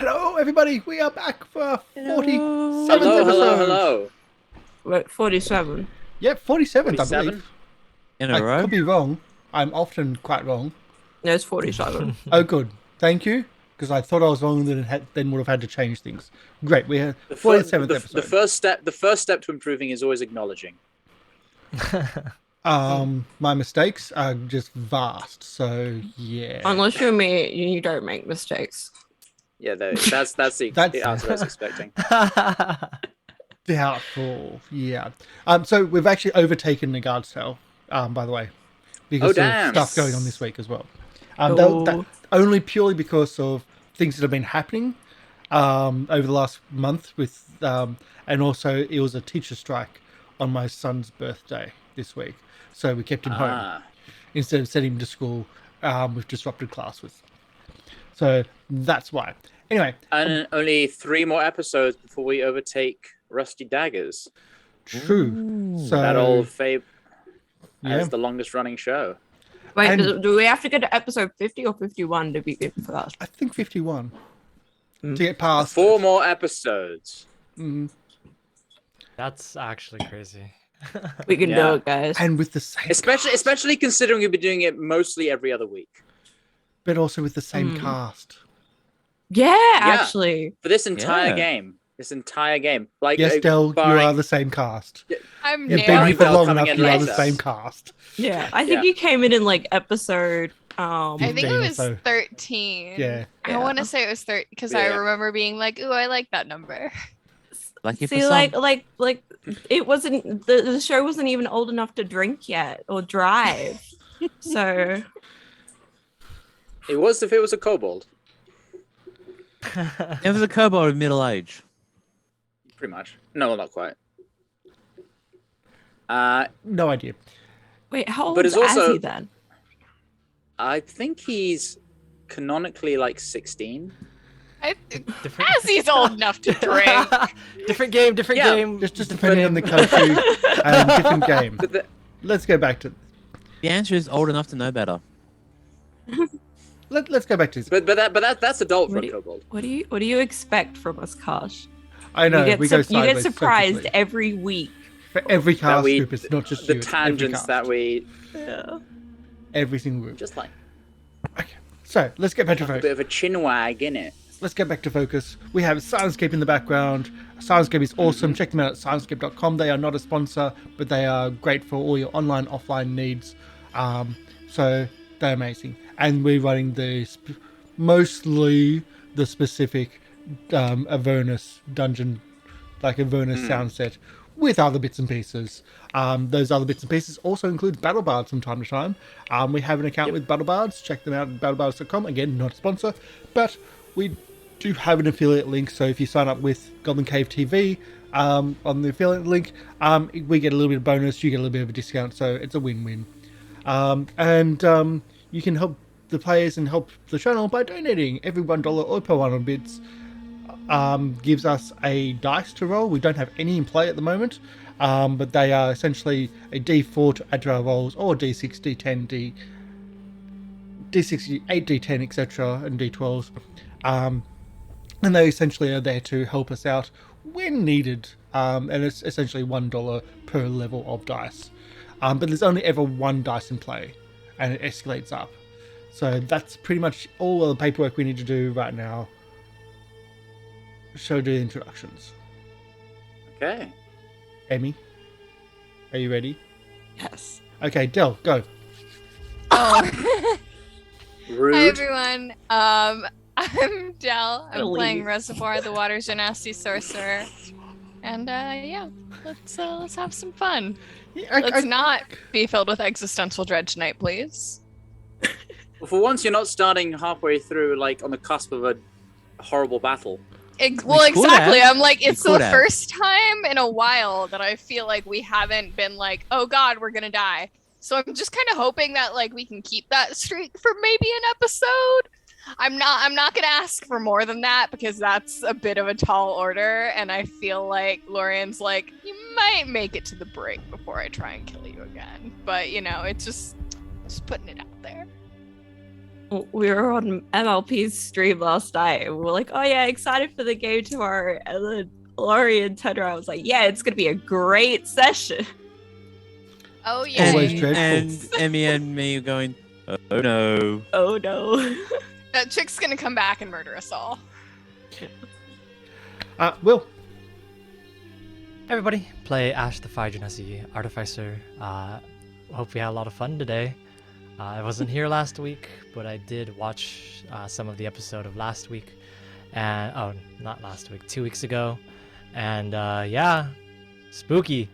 Hello, everybody. We are back for our 47th episode. Hello. Wait, 47. Yep, 47th, 47? I believe. In a row? I could be wrong. I'm often quite wrong. No, it's 47. Oh, good. Thank you. Because I thought I was wrong and then would have had to change things. Great. We have 47th episode. The first step to improving is always acknowledging. My mistakes are just vast. So, yeah. Unless you're me, you don't make mistakes. Yeah, that's the answer I was expecting. Doubtful. Yeah. So we've actually overtaken the guard sale, by the way. Because of stuff going on this week as well. Only purely because of things that have been happening over the last month with and also it was a teacher strike on my son's birthday this week. So we kept him home instead of sending him to school with disrupted classes. So that's why. Anyway. And only 3 more episodes before we overtake Rusty Daggers. True. Ooh. So that old Fabe as the longest running show. Wait, do we have to get to episode 50 or 51 to be good for that? I think 51. To get past 4 more episodes. That's actually crazy. We can do it, guys. And with the same especially considering we've been doing it mostly every other week. But also with the same cast. Yeah, actually. For this entire game. Like, yes, Del, you are the same cast. I'm You've been here for long enough, you are the later. same cast. Yeah, I think you came in like episode... I think it 15 or was so. 13. Yeah. I want to say it was 13 because I remember being like, "Ooh, I like that number." See, like it wasn't the show wasn't even old enough to drink yet or drive, so it was if it was a kobold. It was a kobold of middle age. Pretty much. No, not quite. No idea. Wait, how old But is it's also- Azzy then? I think he's canonically like 16. He's old enough to drink. Different game. Just depending on the country and different game. Let's go back to... The answer is old enough to know better. Let's go back to this. But that's adult for a kobold. What do you expect from us, Karsh? I know, you we go get sideways surprised quickly. every week. For every cast group, it's not just the you. It's every tangents cast. that we Every single group. just like Okay, so let's get back to a focus. bit of a chinwag in it. Let's get back to focus. We have Syrinscape in the background. Syrinscape is awesome. Check them out at syrinscape.com. They are not a sponsor, but they are great for all your online, offline needs. So they're amazing. And we're running mostly the specific Avernus dungeon, like Avernus sound set, with other bits and pieces. Those other bits and pieces also include BattleBards from time to time. We have an account with BattleBards. Check them out at battlebards.com. Again, not a sponsor, but we do have an affiliate link. So if you sign up with GoblinCaveTV on the affiliate link, we get a little bit of bonus. You get a little bit of a discount. So it's a win-win. And you can help the players and help the channel by donating. Every $1 or per 100 bits gives us a dice to roll. We don't have any in play at the moment, but they are essentially a D4 to add to our rolls, or D6, D10, D6, 8, D10, etc., and D12s. And they essentially are there to help us out when needed. And it's essentially $1 per level of dice. But there's only ever 1 dice in play, and it escalates up. So that's pretty much all of the paperwork we need to do right now. So do the introductions. Okay. Emi, are you ready? Yes. Okay, Del, go. Oh. Rude. Hi everyone. I'm Del. I'm Really? playing Reservoir, the Waters Are Nasty Sorcerer. And let's have some fun. Yeah, Let's not be filled with existential dread tonight, please. Well, for once, you're not starting halfway through, like on the cusp of a horrible battle. Well, exactly. I'm like, it's the have. first time in a while that I feel like we haven't been like, oh god, we're gonna die. So I'm just kind of hoping that like we can keep that streak for maybe an episode. I'm not gonna ask for more than that because that's a bit of a tall order, and I feel like Lorian's like, you might make it to the break before I try and kill you again. But you know, it's just putting it out there. we were on MLP's stream last night, and we were like, "Oh yeah, excited for the game tomorrow." And then Lorian turned around, was like, "Yeah, it's gonna be a great session." Oh yeah. Always dreadful. And Emi and me going, oh no. Oh no. That chick's gonna come back and murder us all. Will. Everybody, play Ashe the Fire Genasi Artificer. Hope we had a lot of fun today. I wasn't here last week, but I did watch some of the episode of last week. And not last week, 2 weeks ago. And yeah, spooky.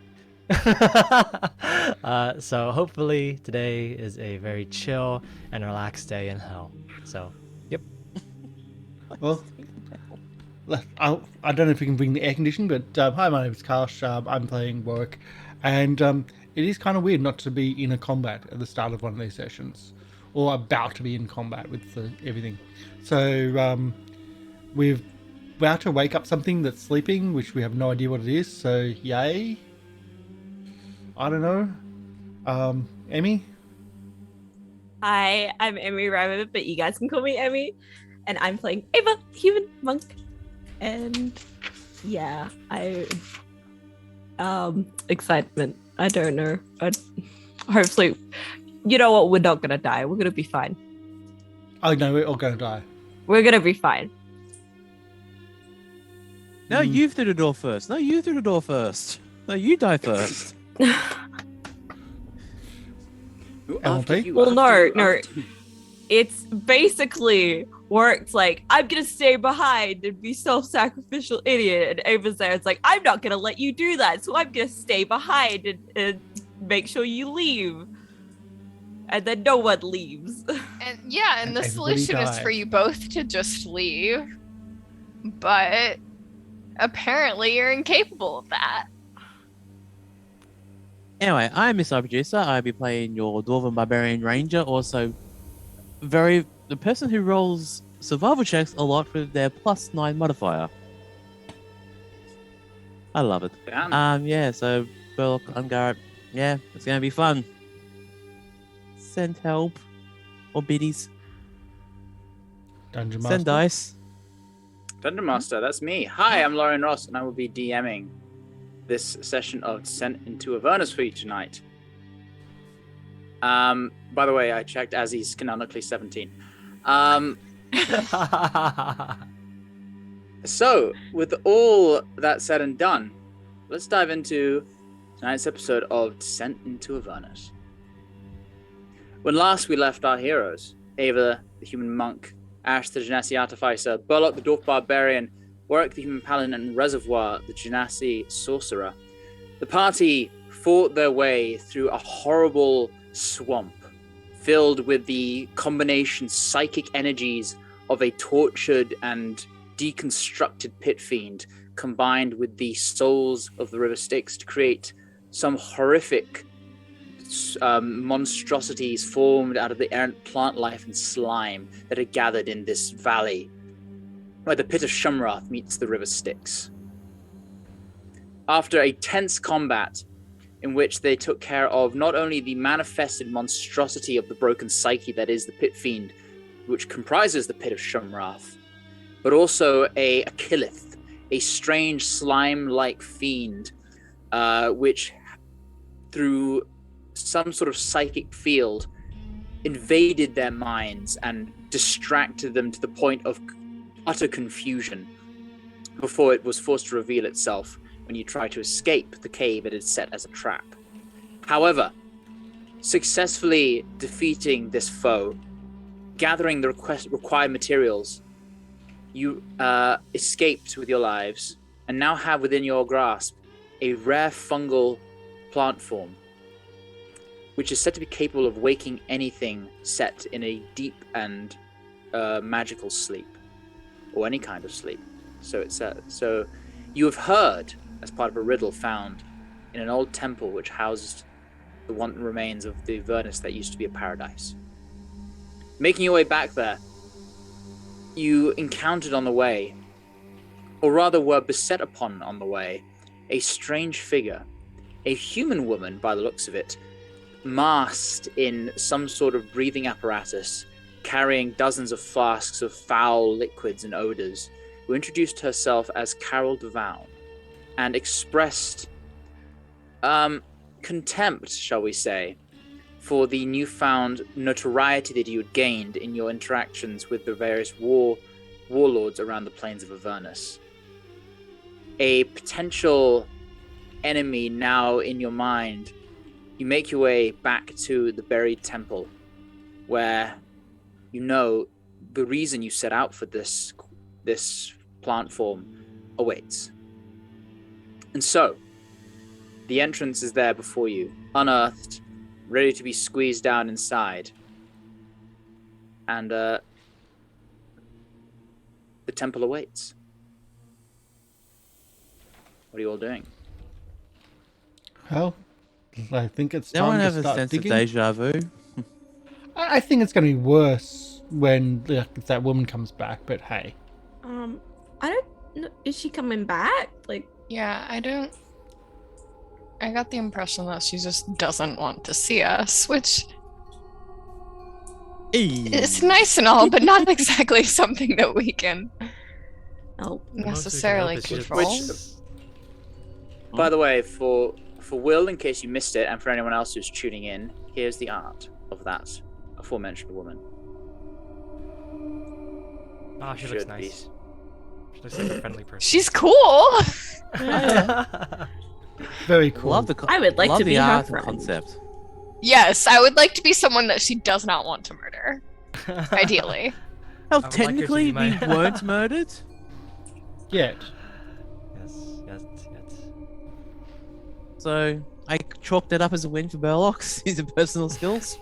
So hopefully today is a very chill and relaxed day in hell. So, yep. Well, I don't know if we can bring the air conditioning, but hi, my name is Karsh. I'm playing Warwick, and it is kind of weird not to be in a combat at the start of one of these sessions, or about to be in combat with everything. So we're about to wake up something that's sleeping, which we have no idea what it is. So yay! I don't know. Emi? Hi, I'm Emi Rabbit, but you guys can call me Emi. And I'm playing Ava, human monk. And yeah, excitement. I don't know. Hopefully, you know what? We're not gonna die. We're gonna be fine. Oh no, we're all gonna die. We're gonna be fine. No, you through the door first. No, you through the door first. No, you die first. Well, no. It's basically worked like, I'm gonna stay behind and be self-sacrificial idiot. And Ava's there, it's like, I'm not gonna let you do that, so I'm gonna stay behind and make sure you leave. And then no one leaves. And yeah, and the solution is for you both to just leave. But apparently you're incapable of that. Anyway, I'm MrLiveProducer. I'll be playing your Dwarven Barbarian Ranger. Also, the person who rolls survival checks a lot with their +9 modifier. I love it. Damn. Yeah, so Burlock, Garrett. Yeah, it's gonna be fun. Send help. Or biddies. Dungeon Master. Send dice. Dungeon Master, that's me. Hi, I'm Lorian Ross, and I will be DMing this session of Descent into Avernus for you tonight. By the way, I checked as he's canonically 17. So, with all that said and done, let's dive into tonight's episode of Descent into Avernus. When last we left our heroes, Ava, the human monk, Ashe, the Genasi artificer, Burlock, the dwarf barbarian, Warwick, the human paladin, and Reservoir, the Genasi sorcerer, the party fought their way through a horrible swamp filled with the combination psychic energies of a tortured and deconstructed pit fiend combined with the souls of the river Styx to create some horrific monstrosities formed out of the errant plant life and slime that are gathered in this valley where the pit of Shumrath meets the river Styx. After a tense combat in which they took care of not only the manifested monstrosity of the broken psyche that is the pit fiend, which comprises the pit of Shumrath, but also a Killith, a strange slime-like fiend, which through some sort of psychic field invaded their minds and distracted them to the point of utter confusion before it was forced to reveal itself when you try to escape the cave it had set as a trap. However, successfully defeating this foe, gathering the required materials, you escaped with your lives and now have within your grasp a rare fungal plant form which is said to be capable of waking anything set in a deep and magical sleep, or any kind of sleep. So it says. So you have heard, as part of a riddle found in an old temple which housed the wanton remains of the Avernus that used to be a paradise. Making your way back there, you encountered on the way, or rather were beset upon on the way, a strange figure, a human woman by the looks of it, masked in some sort of breathing apparatus carrying dozens of flasks of foul liquids and odors, who introduced herself as Carol Devown and expressed contempt, shall we say, for the newfound notoriety that you had gained in your interactions with the various warlords around the plains of Avernus. A potential enemy now in your mind, you make your way back to the buried temple, where you know the reason you set out for this plant form awaits. And so, the entrance is there before you, unearthed, ready to be squeezed down inside. And the temple awaits. What are you all doing? Well, I think it's No one time has to a start sense digging. of deja vu. I think it's going to be worse when that woman comes back, but hey. I don't know. Is she coming back? Like, Yeah, I got the impression that she just doesn't want to see us, which is nice and all, but not exactly something that we can oh, necessarily control. By the way, for Will, in case you missed it, and for anyone else who's tuning in, here's the art of that aforementioned woman. Oh, she looks nice. She looks like a friendly person. She's cool. Very cool. I would like to be her art friend. concept. Yes, I would like to be someone that she does not want to murder. Ideally. Well, would like her to technically, be my- we weren't murdered. Yet. Yes. So I chalked it up as a win for Burlock. His personal skills.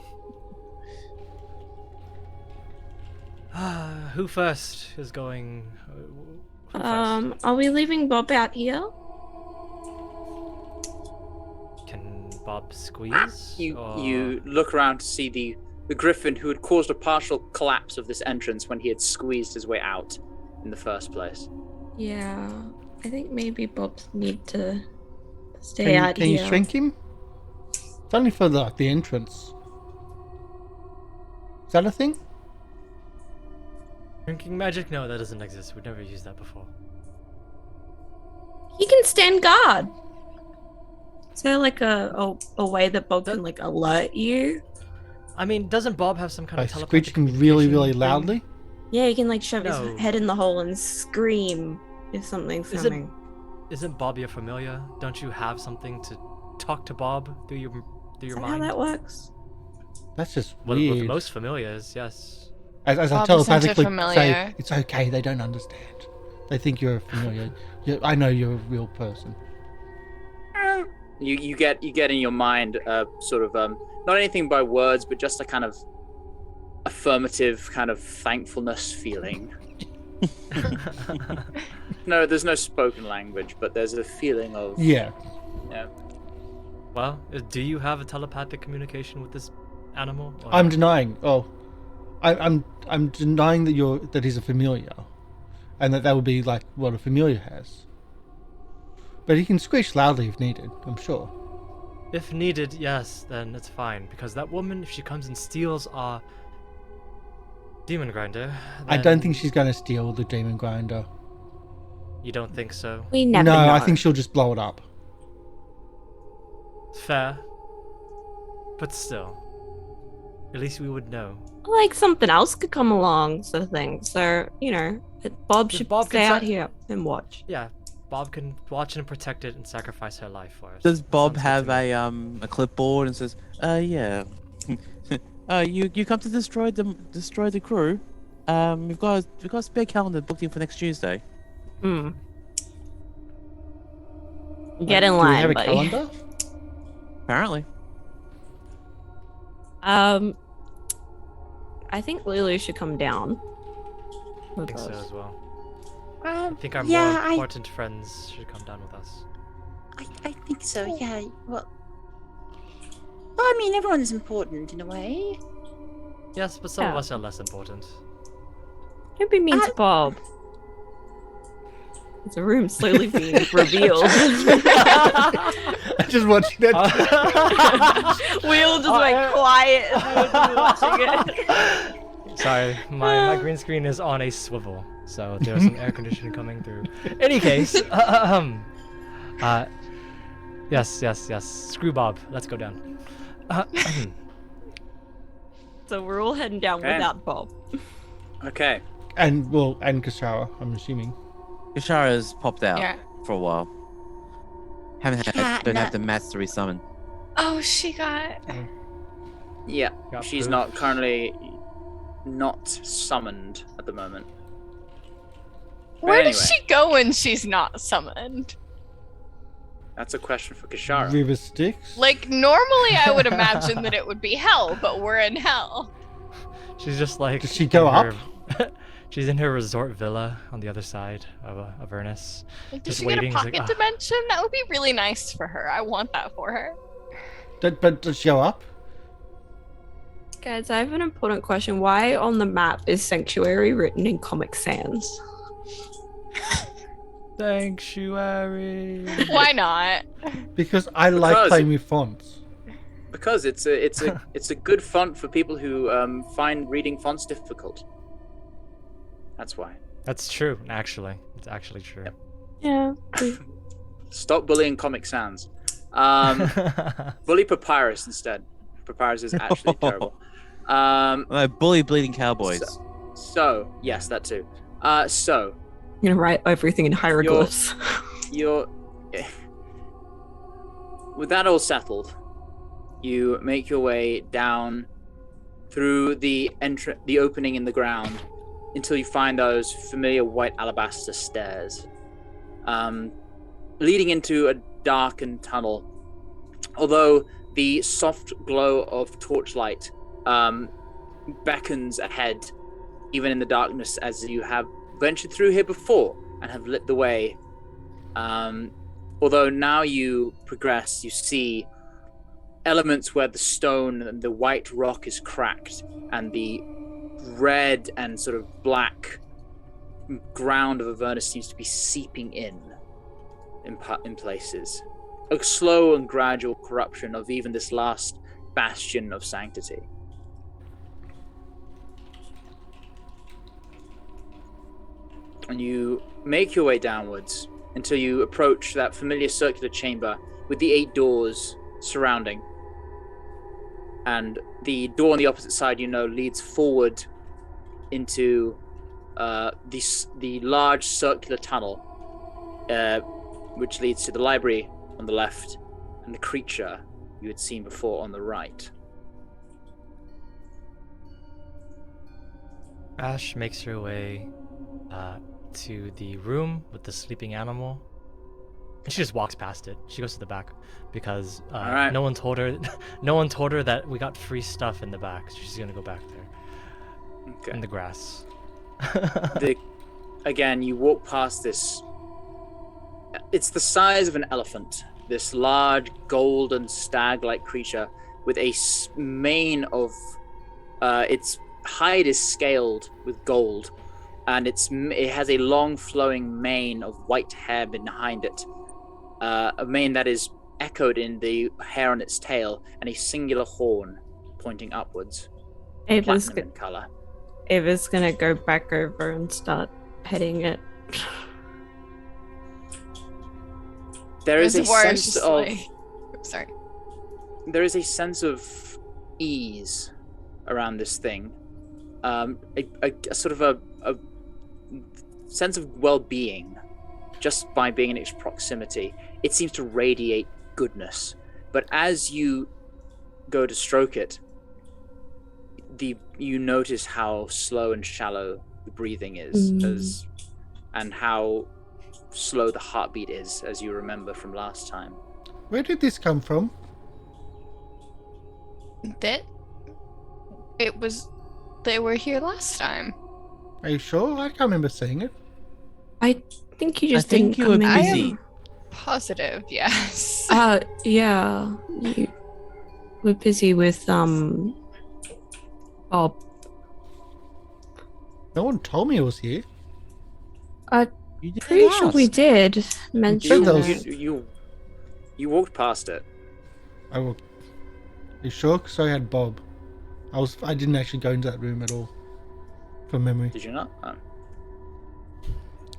Who first is going? Who first? Are we leaving Bob out here? Can Bob squeeze? You look around to see the griffin who had caused a partial collapse of this entrance when he had squeezed his way out in the first place. Yeah, I think maybe Bob need to stay out Can here. you shrink him? It's only for the entrance. Is that a thing? Drinking magic? No, that doesn't exist. We've never used that before. He can stand guard. Is there like a way that Bob can like alert you? I mean, doesn't Bob have some kind By of telepathic screeching really, communication really thing? loudly? Yeah, he can like shove No. his head in the hole and scream if something's Is it- coming. Isn't Bob your familiar? Don't you have something to talk to Bob through your Is that mind? how that works? That's just Well, weird. with most familiars, yes. As I Bob isn't a telepathically say, familiar. it's okay, they don't understand. They think you're a familiar. I know you're a real person. You get in your mind sort of not anything by words, but just a kind of affirmative kind of thankfulness feeling. No, there's no spoken language, but there's a feeling of Yeah. Well, do you have a telepathic communication with this animal? or I'm not? denying. Oh, I'm denying that he's a familiar, and that would be like what a familiar has. But he can screech loudly if needed. I'm sure. If needed, yes, then it's fine. Because that woman, if she comes and steals our demon grinder, I don't then- think she's going to steal the demon grinder. You don't think so? We never No, know. I think she'll just blow it up. Fair. But still. At least we would know. like something else could come along, sort of thing. So, you know, Bob should Bob stay can out here and watch. Yeah, Bob can watch and protect it and sacrifice her life for us. Does Bob Sounds have good to me. a clipboard and says, yeah, you come to destroy the crew. We've got a spare calendar booked in for next Tuesday. Hmm. Get in Do we line, have a buddy. calendar? Apparently. I think Lulu should come down. I think so as well. I think our yeah, more important friends should come down with us. I think so, yeah. Well, I mean, everyone is important in a way. Yes, but some of Yeah. us are less important. Don't be mean to Bob. The room slowly being revealed. I'm just watching that. We all just went quiet as we were watching it. Sorry, my green screen is on a swivel, so there's some air conditioning coming through. Any case, yes. Screw Bob. Let's go down. So we're all heading down Okay. without Bob. Okay. And Kashara, I'm assuming. Kashara's popped out Yeah. for a while. Don't have the mats to resummon. Oh, she got. Yeah, Got she's proof. not currently not summoned at the moment. Where anyway. does she go when she's not summoned? That's a question for Kashara. River Styx. Like, normally I would imagine that it would be hell, but we're in hell. She's just like. Does she go in up? her- She's in her resort villa on the other side of Avernus. Like, does Just she get a waiting, it's pocket like, dimension? That would be really nice for her. I want that for her. But does she go up? Guys, I have an important question. Why on the map is Sanctuary written in Comic Sans? Sanctuary. Why not? Because I like Because- playing with fonts. Because it's a good font for people who find reading fonts difficult. That's why. That's true, actually. It's actually true. Yep. Yeah. Stop bullying Comic Sans. Bully Papyrus instead. Papyrus is actually terrible. Bully bleeding cowboys. So yes, that too. So I'm gonna write everything in hieroglyphs. you're with that all settled, you make your way down through the opening in the ground until you find those familiar white alabaster stairs, leading into a darkened tunnel. Although the soft glow of torchlight beckons ahead, even in the darkness, as you have ventured through here before and have lit the way. Although now you progress, you see elements where the stone and the white rock is cracked and the red and sort of black ground of Avernus seems to be seeping in places. A slow and gradual corruption of even this last bastion of sanctity. And you make your way downwards until you approach that familiar circular chamber with the 8 doors surrounding. And the door on the opposite side, leads forward into the large circular tunnel, which leads to the library on the left and the creature you had seen before on the right. Ashe makes her way to the room with the sleeping animal. And she just walks past it. She goes to the back because Alright. no one told her that we got free stuff in the back. So she's gonna go back there Okay. in the grass. Again, you walk past this. It's the size of an elephant. This large golden stag-like creature with a mane of. Its hide is scaled with gold, and it has a long flowing mane of white hair behind it. A mane that is echoed in the hair on its tail, and a singular horn pointing upwards. Ava's, Platinum in color. Ava's gonna go back over and start petting it. There is a Reservoir sense just of. like- Sorry. There is a sense of ease around this thing. A sort of a sense of well-being just by being in its proximity. It seems to radiate goodness. But as you go to stroke it, you notice how slow and shallow the breathing is, and how slow the heartbeat is, as you remember from last time. Where did this come from? They were here last time. Are you sure? I can't remember seeing it. I think you I just think didn't you were come in. I busy. am positive, yes. Yeah. We're busy with Bob. No one told me it was here. You didn't Pretty sure we ask. did mention those- it. You walked past it. I will. Are you sure? Because I had Bob. I didn't actually go into that room at all. from memory. Did you not? Oh.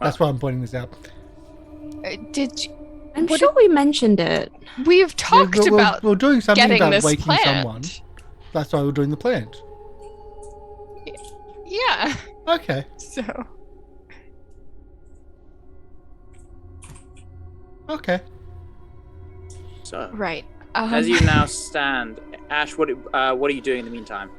That's why I'm pointing this out. Did you, I'm sure we mentioned it. we've talked about we're doing something getting about this waking plant. someone. That's why we're doing the plant. Yeah. Okay. So Okay. So, right. as you now stand, Ashe, what are you doing in the meantime?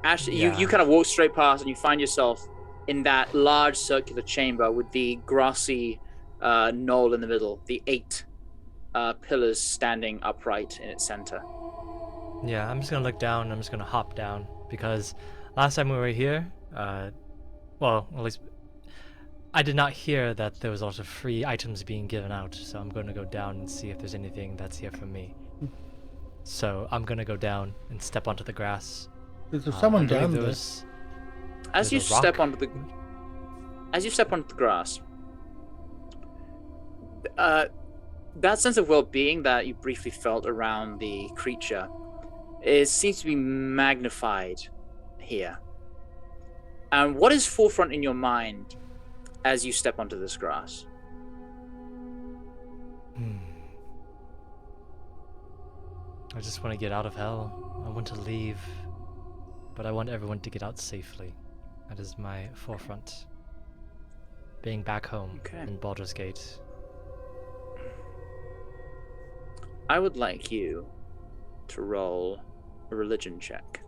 Ashe, Yeah. you kind of walk straight past, and you find yourself in that large circular chamber with the grassy knoll in the middle, the 8 pillars standing upright in its center. Yeah, I'm just gonna look down. I'm just gonna hop down because last time we were here, well, at least I did not hear that there was also free items being given out. So I'm gonna go down and see if there's anything that's here for me. So I'm gonna go down and step onto the grass. There's someone I believe down there there. was- As you there's a rock. step onto the grass, that sense of well-being that you briefly felt around the creature seems to be magnified here. And what is forefront in your mind as you step onto this grass? I just want to get out of hell. I want to leave, but I want everyone to get out safely. That is my forefront. Being back home Okay. in Baldur's Gate. I would like you to roll a religion check.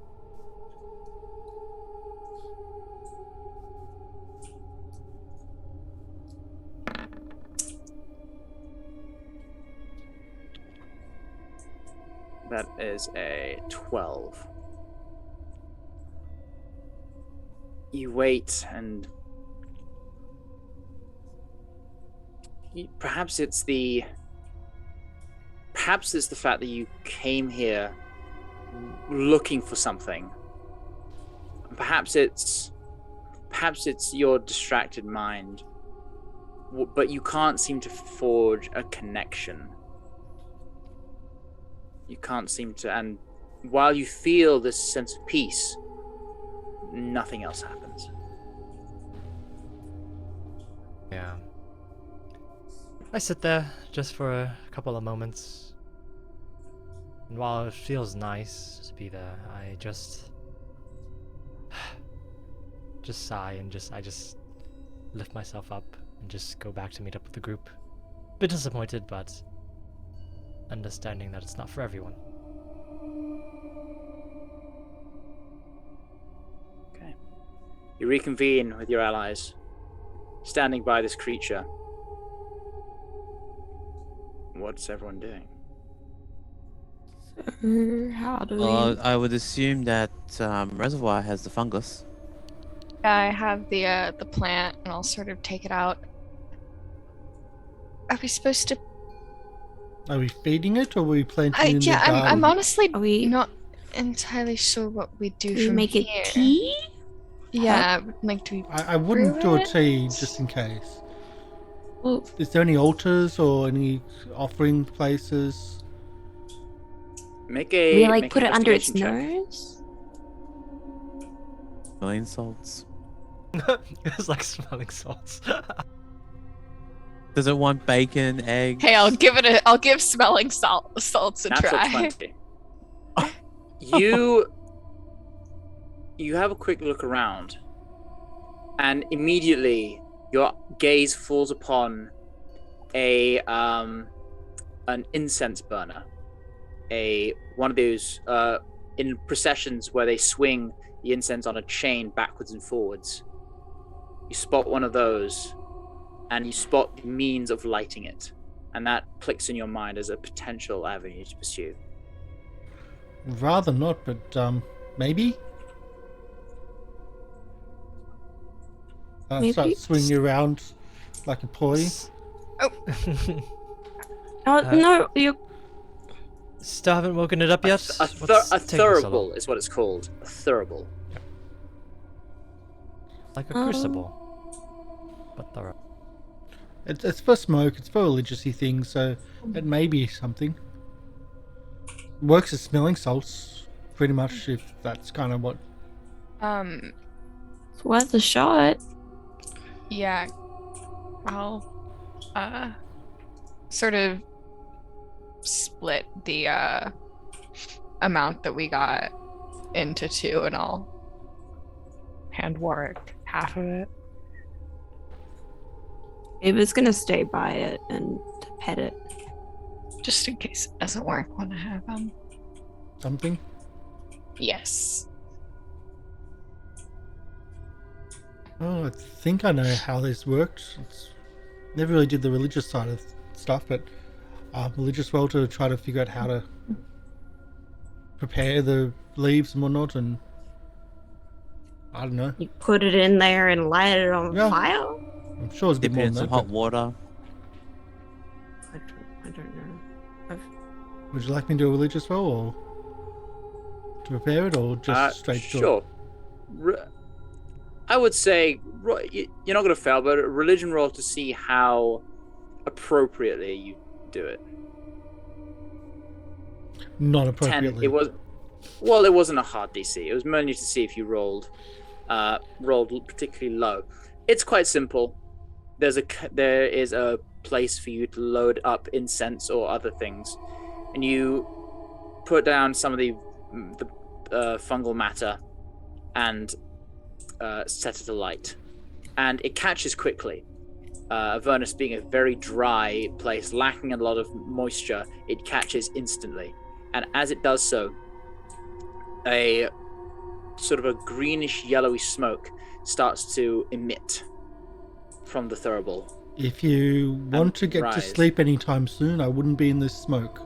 That is a 12. You wait, and perhaps it's the fact that you came here looking for something. Perhaps it's your distracted mind, but you can't seem to forge a connection. You can't seem to, and while you feel this sense of peace, nothing else happens. Yeah. I sit there just for a couple of moments. And while it feels nice to be there, I just sigh and I just lift myself up and just go back to meet up with the group. Bit disappointed, but understanding that it's not for everyone. Okay. You reconvene with your allies, standing by this creature. What's everyone doing? How do we? Well, I would assume that Reservoir has the fungus. I have the plant, and I'll sort of take it out. Are we supposed to? Are we feeding it, or are we planting it in the Yeah, garden? I'm honestly Are we? not entirely sure what we do Do we from make it here. tea? Yeah, like do we? I wouldn't brew do a it? tea just in case. Well, Is there any altars or any offering places? Make a. we like make put an it under its investigation check. nose. Million salts. It's like smelling salts. Does it want bacon, eggs? Hey, I'll give smelling salts a Natural try. 20. You have a quick look around, and immediately your gaze falls upon an incense burner, one of those in processions where they swing the incense on a chain backwards and forwards. You spot one of those, and you spot the means of lighting it, and that clicks in your mind as a potential avenue to pursue. Rather not, but maybe. Maybe. Start swinging around like a toy. No, you. Still haven't woken it up yet? A What's taking so thurible long? is what it's called. A thurible. Like a crucible. But thorough. It's for smoke. It's for religious-y things, so it may be something. Works as smelling salts, pretty much. If that's kind of what It's worth a shot. Yeah. I'll sort of split the amount that we got into 2, and I'll hand Warwick half of it. Ava's gonna stay by it and pet it. Just in case it doesn't work when I have Something? Yes. Oh, I think I know how this worked. Never really did the religious side of stuff, but religious well to try to figure out how to prepare the leaves and whatnot, and I don't know. You put it in there and light it on fire? I'm sure it's a bit Dip more it in than some that. hot water. I don't know. Would you like me to do a religious well, or to prepare it, or just straight to it? Sure. I would say you're not going to fail, but a religion roll to see how appropriately you do it. Not appropriately. 10. It wasn't a hard DC. It was mainly to see if you rolled particularly low. It's quite simple. There is a place for you to load up incense or other things, and you put down some of the fungal matter and set it alight, and it catches quickly. Avernus being a very dry place, lacking a lot of moisture, it catches instantly, and as it does so, a sort of a greenish yellowy smoke starts to emit from the thurible. If you want to get to sleep anytime soon, I wouldn't be in this smoke.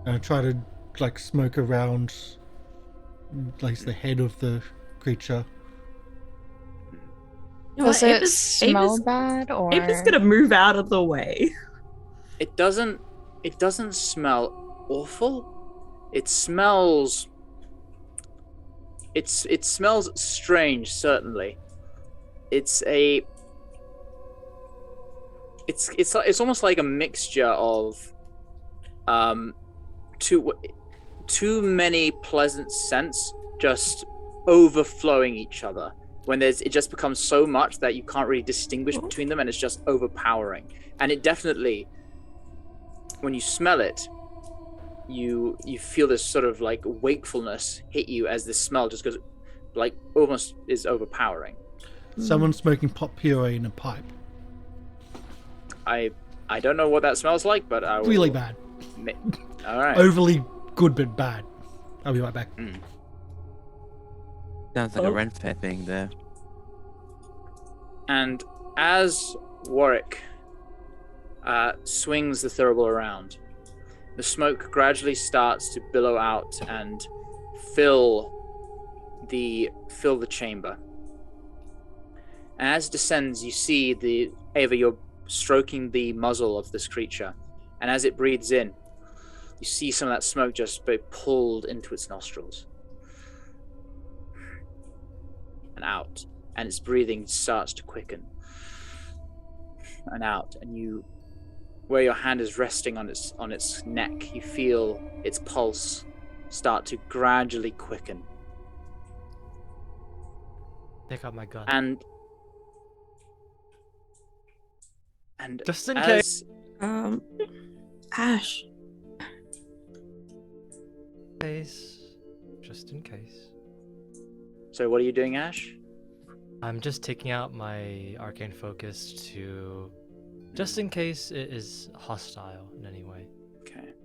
And I try to smoke around the head of the creature. Does it smell bad, or Ava's gonna move out of the way? It doesn't smell awful. It smells strange, certainly. It's almost like a mixture of too many pleasant scents just overflowing each other. When it just becomes so much that you can't really distinguish between them, and it's just overpowering. And it definitely, when you smell it, you feel this sort of wakefulness hit you as this smell just goes almost is overpowering. Someone smoking pot puree in a pipe. I don't know what that smells like, but I will... Really bad. All right. Overly good but bad. I'll be right back. Sounds like a Ren Fair thing there. And as Warwick swings the thurible around, the smoke gradually starts to billow out and fill the chamber. And as it descends, you see Ava, you're stroking the muzzle of this creature, and as it breathes in, you see some of that smoke just be pulled into its nostrils and out, and its breathing starts to quicken and out, and where your hand is resting on its neck, you feel its pulse start to gradually quicken. Pick up my gun. And just in case. Ashe. Just in case. So what are you doing, Ashe? I'm just taking out my arcane focus just in case it is hostile in any way. Okay.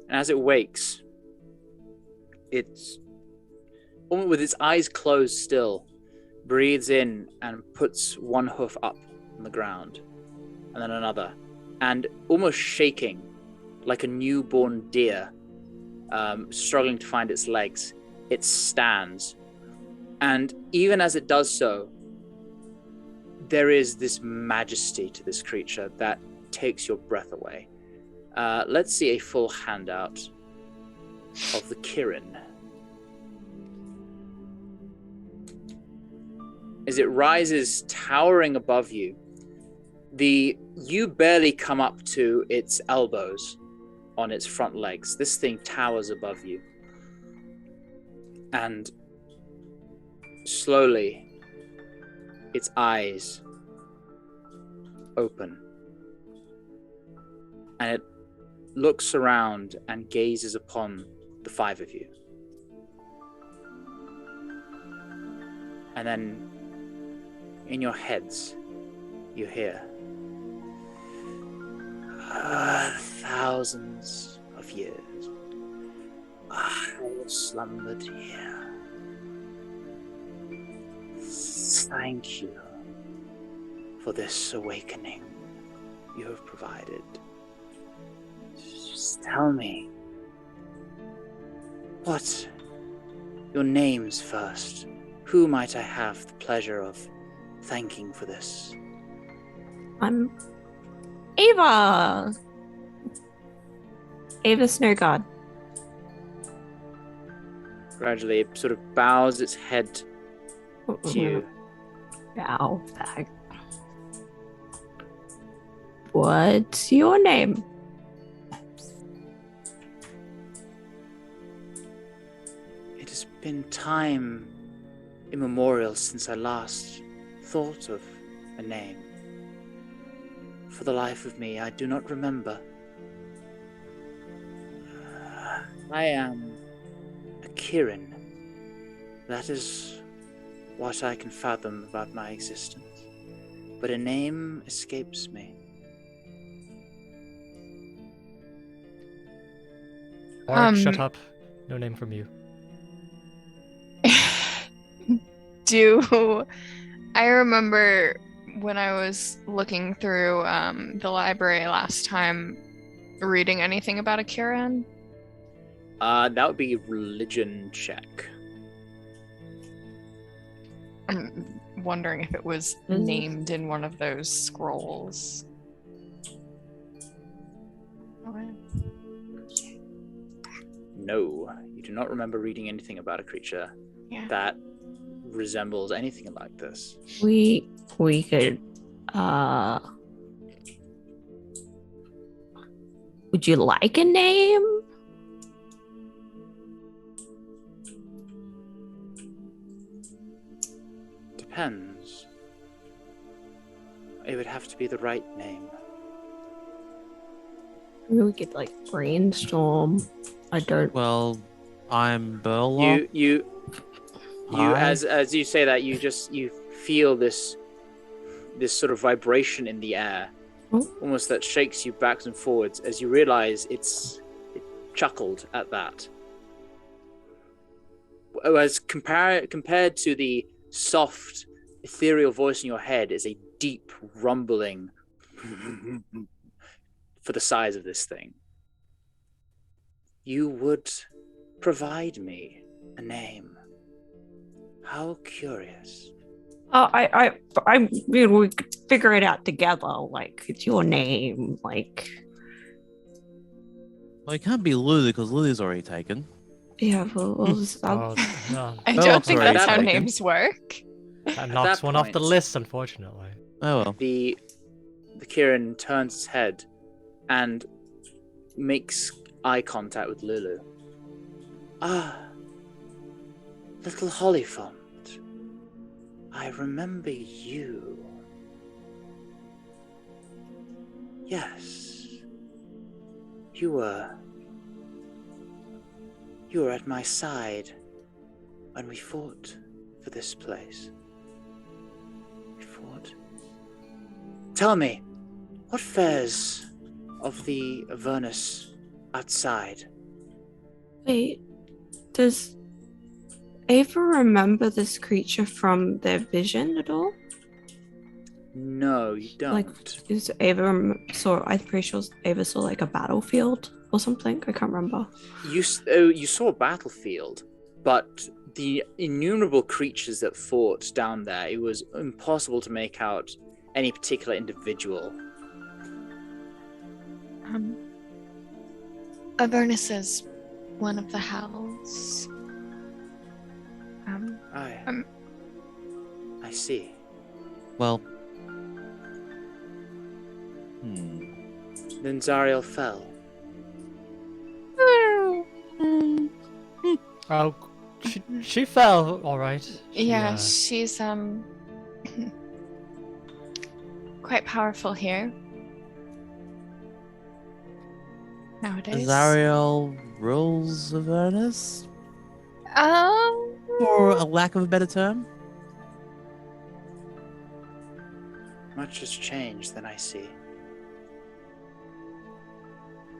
And as it wakes, it's with its eyes closed still, breathes in and puts one hoof up on the ground, and then another, and almost shaking like a newborn deer, struggling to find its legs, it stands. And even as it does so, there is this majesty to this creature that takes your breath away. Let's see a full handout of the Kirin. As it rises towering above you, you barely come up to its elbows on its front legs. This thing towers above you. And slowly, its eyes open, and it looks around and gazes upon the five of you. And then, in your heads, you hear thousands of years I slumbered here. Thank you for this awakening you have provided. Just tell me what your names first. Who might I have the pleasure of thanking for this? I'm Ava. Ava Snowguard. Gradually, it sort of bows its head to you. Bow back. What's your name? It has been time immemorial since I last thought of a name. For the life of me, I do not remember. I am a Kirin. That is what I can fathom about my existence. But a name escapes me. Warwick, shut up. No name from you. I remember when I was looking through the library last time, reading anything about a Kirin? That would be a religion check. I'm wondering if it was named in one of those scrolls. No, you do not remember reading anything about a creature that resembles anything like this. We could would you like a name? Depends. It would have to be the right name. Maybe we could like brainstorm. I don't. Well, I'm Burlock. You as you say that, you feel this sort of vibration in the air, almost that shakes you backwards and forwards as you realize it chuckled at that. As compared to the soft, ethereal voice in your head is a deep rumbling for the size of this thing. You would provide me a name. How curious. I mean, we could figure it out together. Like, it's your name. Like, Well, it can't be Lulu because Lulu's already taken. yeah. Well, Oh, no. I Oh, don't think sorry, that's how taken. names work. That knocks that one off the point- list, unfortunately. Oh well. The Kirin turns its head and makes eye contact with Lulu. Ah, little Hollyphant. I remember you. Yes. You were at my side when we fought for this place. We fought. Tell me, what fares of the Avernus outside? wait, does Ava remember this creature from their vision at all? No, you don't. Like, is Ava I'm pretty sure Ava saw like a battlefield or something. I can't remember. You saw a battlefield, but the innumerable creatures that fought down there, it was impossible to make out any particular individual. Avernus is one of the Hells. I see. Well. Then Zariel fell. Oh, She fell, all right. Yeah, she's quite powerful here nowadays. Azariel rules Avernus? Um, For a lack of a better term? Much has changed than I see.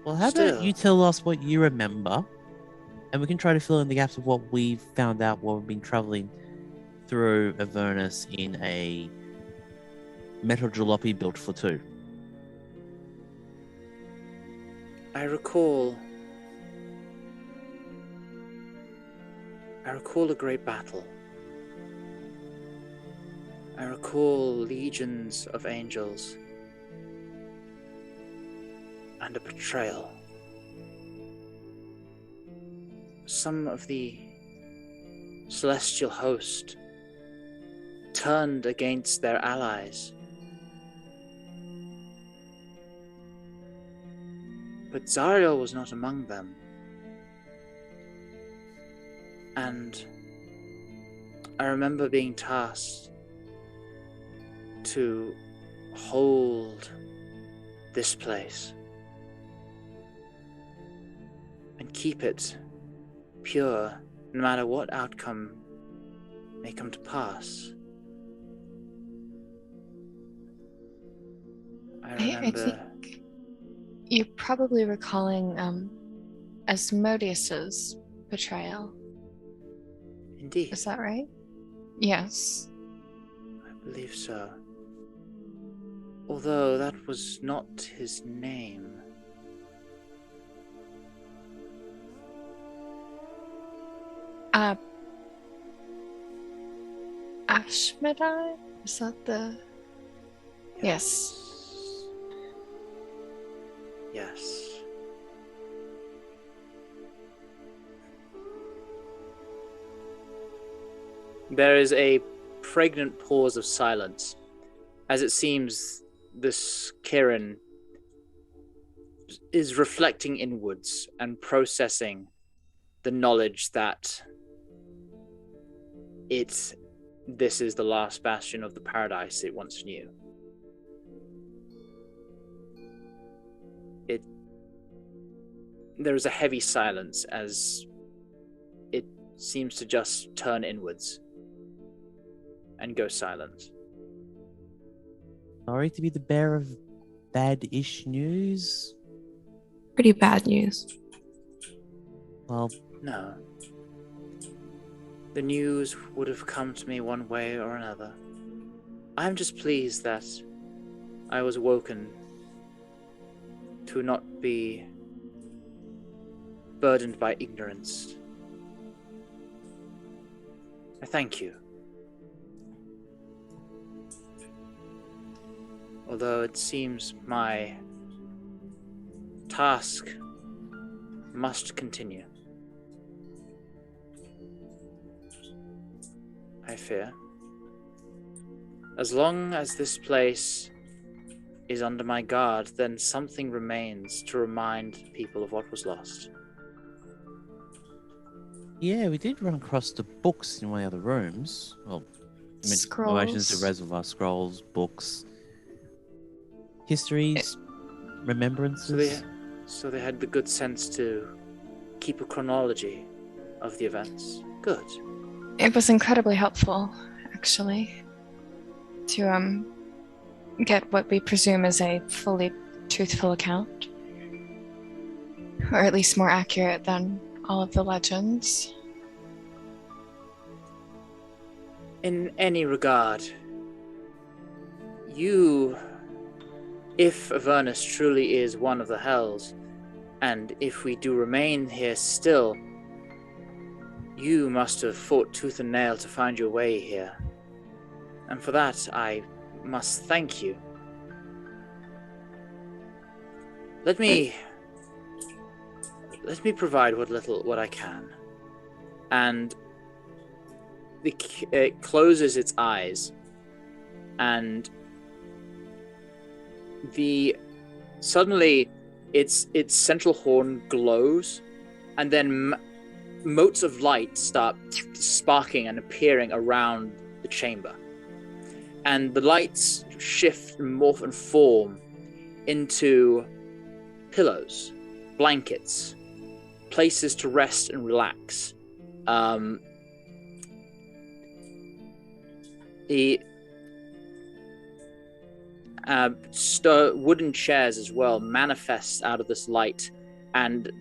Well, how about you tell us what you remember, and we can try to fill in the gaps of what we've found out while we've been traveling through Avernus in a metal jalopy built for two. I recall a great battle. I recall legions of angels and a betrayal. Some of the celestial host turned against their allies. But Zariel was not among them. And I remember being tasked to hold this place and keep it pure no matter what outcome may come to pass. I think you're probably recalling Asmodeus's betrayal. Indeed. Is that right? Yes. I believe so. Although that was not his name. Ashmedai? Is that the... Yes. Yes. There is a pregnant pause of silence, as it seems this Kirin is reflecting inwards and processing the knowledge that this is the last bastion of the paradise it once knew. There is a heavy silence as it seems to just turn inwards and go silent. Sorry to be the bearer of bad-ish news. Pretty bad news. Well, No. The news would have come to me one way or another. I'm just pleased that I was woken to not be burdened by ignorance. I thank you. Although it seems my task must continue. I fear. As long as this place is under my guard, then something remains to remind people of what was lost. yeah, we did run across the books in one of the other rooms. Well, relations to Reservoir, scrolls, books, histories, remembrances. So they had the good sense to keep a chronology of the events. Good. It was incredibly helpful, actually, to get what we presume is a fully truthful account. Or at least more accurate than all of the legends. In any regard, if Avernus truly is one of the hells, and if we do remain here still, you must have fought tooth and nail to find your way here. And for that, I must thank you. Let me provide what I can. And it closes its eyes, and suddenly its central horn glows, and then motes of light start sparking and appearing around the chamber. And the lights shift and morph and form into pillows, blankets, places to rest and relax. The wooden chairs as well manifest out of this light and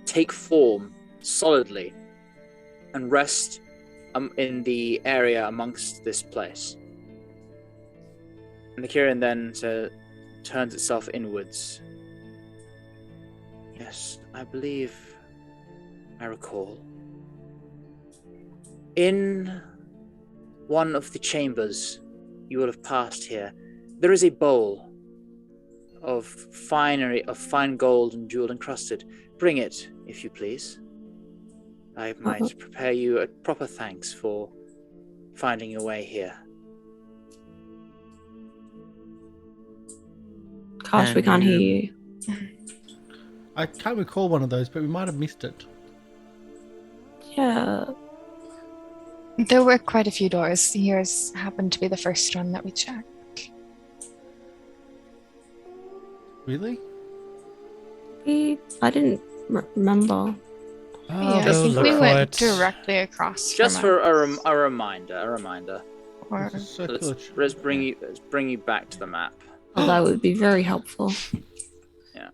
take form solidly and rest in the area amongst this place. And the Kyrian then turns itself inwards. Yes, I believe I recall. In one of the chambers you will have passed here, there is a bowl of fine gold and jewel encrusted. Bring it, if you please. I might prepare you a proper thanks for finding your way here. Karsh, we can't hear you. I can't recall one of those, but we might have missed it. Yeah. There were quite a few doors. Yours happened to be the first one that we checked. Really? I didn't remember. I think we went directly across. Just for a reminder. Or Let's bring you back to the map. Oh, that would be very helpful. Yeah.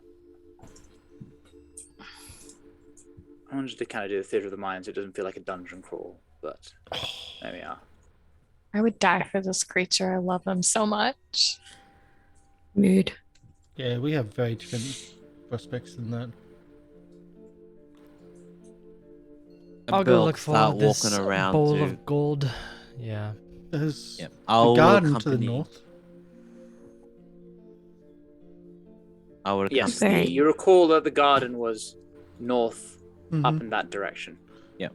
I wanted to kind of do the theater of the mind so it doesn't feel like a dungeon crawl, but there we are. I would die for this creature. I love him so much. Mood. Yeah, we have very different prospects than that. I'll go look for this walking around bowl of gold. Yeah. There's Yep. the garden to the north. I would Yes, Okay. you recall that the garden was north, up in that direction. Yep.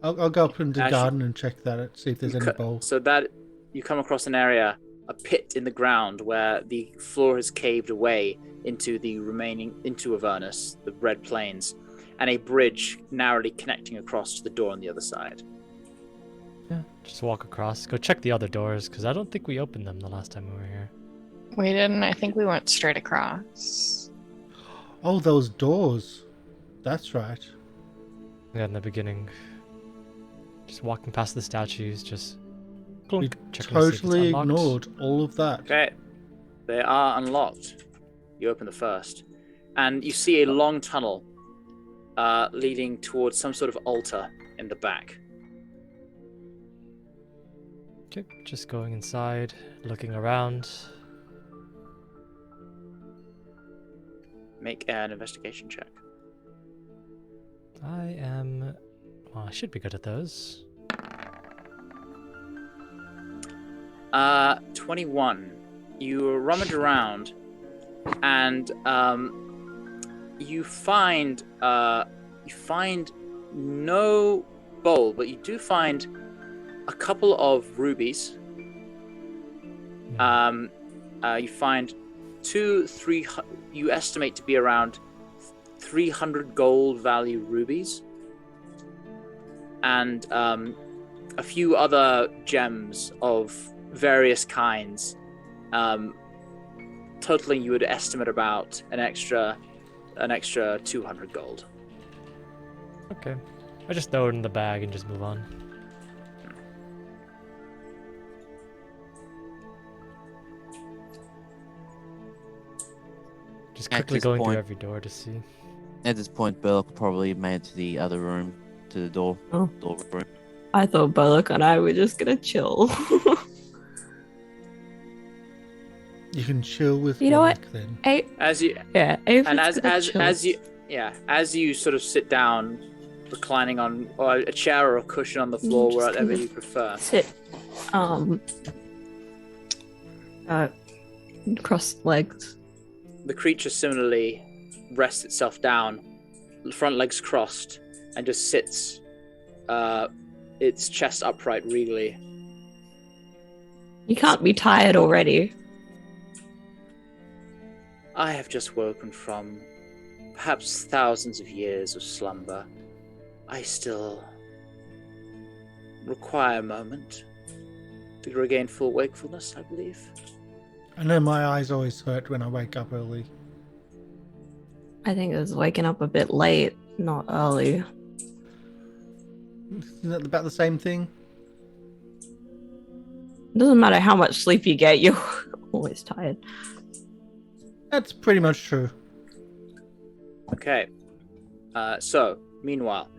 I'll go up into the Ashe, garden and check that, see if there's any bowl. So that you come across an area, a pit in the ground where the floor has caved away into Avernus, the red plains, and a bridge narrowly connecting across to the door on the other side. Yeah, just walk across. Go check the other doors, because I don't think we opened them the last time we were here. We didn't. I think we went straight across. Oh, those doors. That's right. Yeah, in the beginning. Just walking past the statues, just... We clunk, checking to see if it's totally unlocked. ignored all of that. Okay, they are unlocked. You open the first, and you see a long tunnel leading towards some sort of altar in the back. Okay, just going inside, looking around. Make an investigation check. I should be good at those. 21. You rummage around, and you find no bowl, but you do find a couple of rubies. You find you estimate to be around 300 gold value rubies, and a few other gems of various kinds, totaling you would estimate about an extra 200 gold. Okay. I just throw it in the bag and just move on. Just quickly going through every door to see. At this point, Burlock probably made it to the other room, to the door room. I thought Burlock and I were just gonna chill. You can chill with You know Warwick what? then. As you as you sort of sit down, reclining on a chair or a cushion on the floor, just wherever gonna you prefer. Sit. Cross legs. The creature similarly rests itself down, front legs crossed, and just sits, its chest upright regally. You can't be tired already. I have just woken from perhaps thousands of years of slumber. I still require a moment to regain full wakefulness, I believe. I know my eyes always hurt when I wake up early. I think it was waking up a bit late, not early. Isn't that about the same thing? Doesn't matter how much sleep you get, you're always tired. That's pretty much true. Okay. So, meanwhile,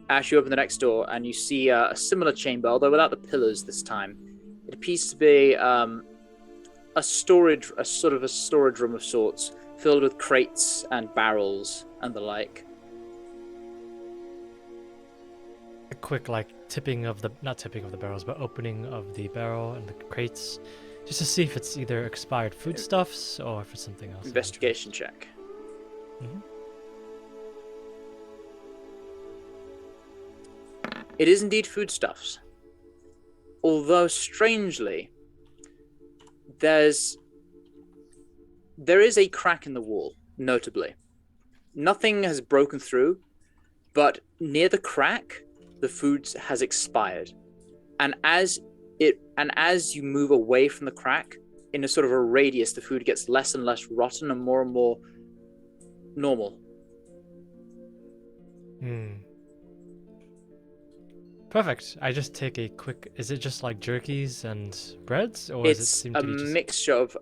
Ashe, you open the next door and you see a similar chamber, although without the pillars this time. It appears to be a storage room of sorts, filled with crates and barrels and the like. A quick, not tipping of the barrels, but opening of the barrel and the crates, just to see if it's either expired foodstuffs or if it's something else. Investigation check. Mm-hmm. It is indeed foodstuffs. Although, strangely, there is a crack in the wall, notably. Nothing has broken through, but near the crack, the food has expired. And as you move away from the crack, in a sort of a radius, the food gets less and less rotten and more normal. Perfect. I just take a quick... Is it just like jerkies and breads? Or It's does it seem to be just... mixture of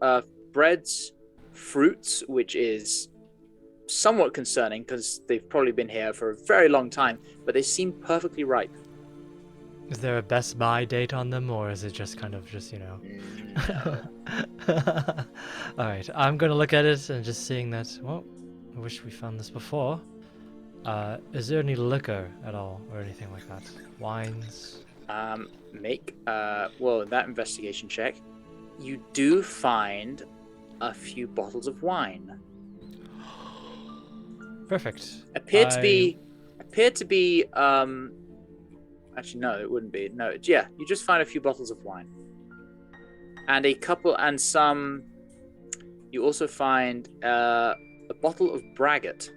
breads, fruits, which is somewhat concerning because they've probably been here for a very long time, but they seem perfectly ripe. Is there a best buy date on them, or is it just kind of just, No. Alright, I'm gonna look at it and just seeing that, well, I wish we found this before. Is there any liquor at all, or anything like that? Wines? Make that investigation check. You do find a few bottles of wine. Perfect. Appear to be actually no, it wouldn't be. No, yeah, you just find a few bottles of wine. And a couple and some you also find a bottle of braggot,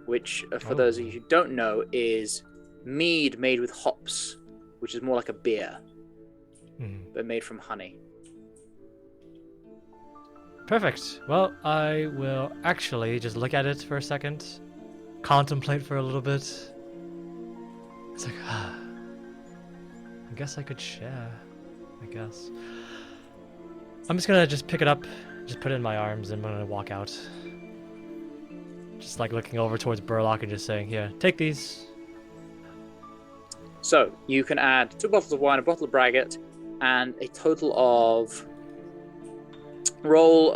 which for those of you who don't know is mead made with hops, which is more like a beer, but made from honey. Perfect. Well, I will actually just look at it for a second, contemplate for a little bit. It's like, I guess I could share. I guess. I'm just gonna pick it up, just put it in my arms, and I'm gonna walk out. Just looking over towards Burlock and just saying, here, take these. So you can add 2 bottles of wine, a bottle of braggot, and a total of roll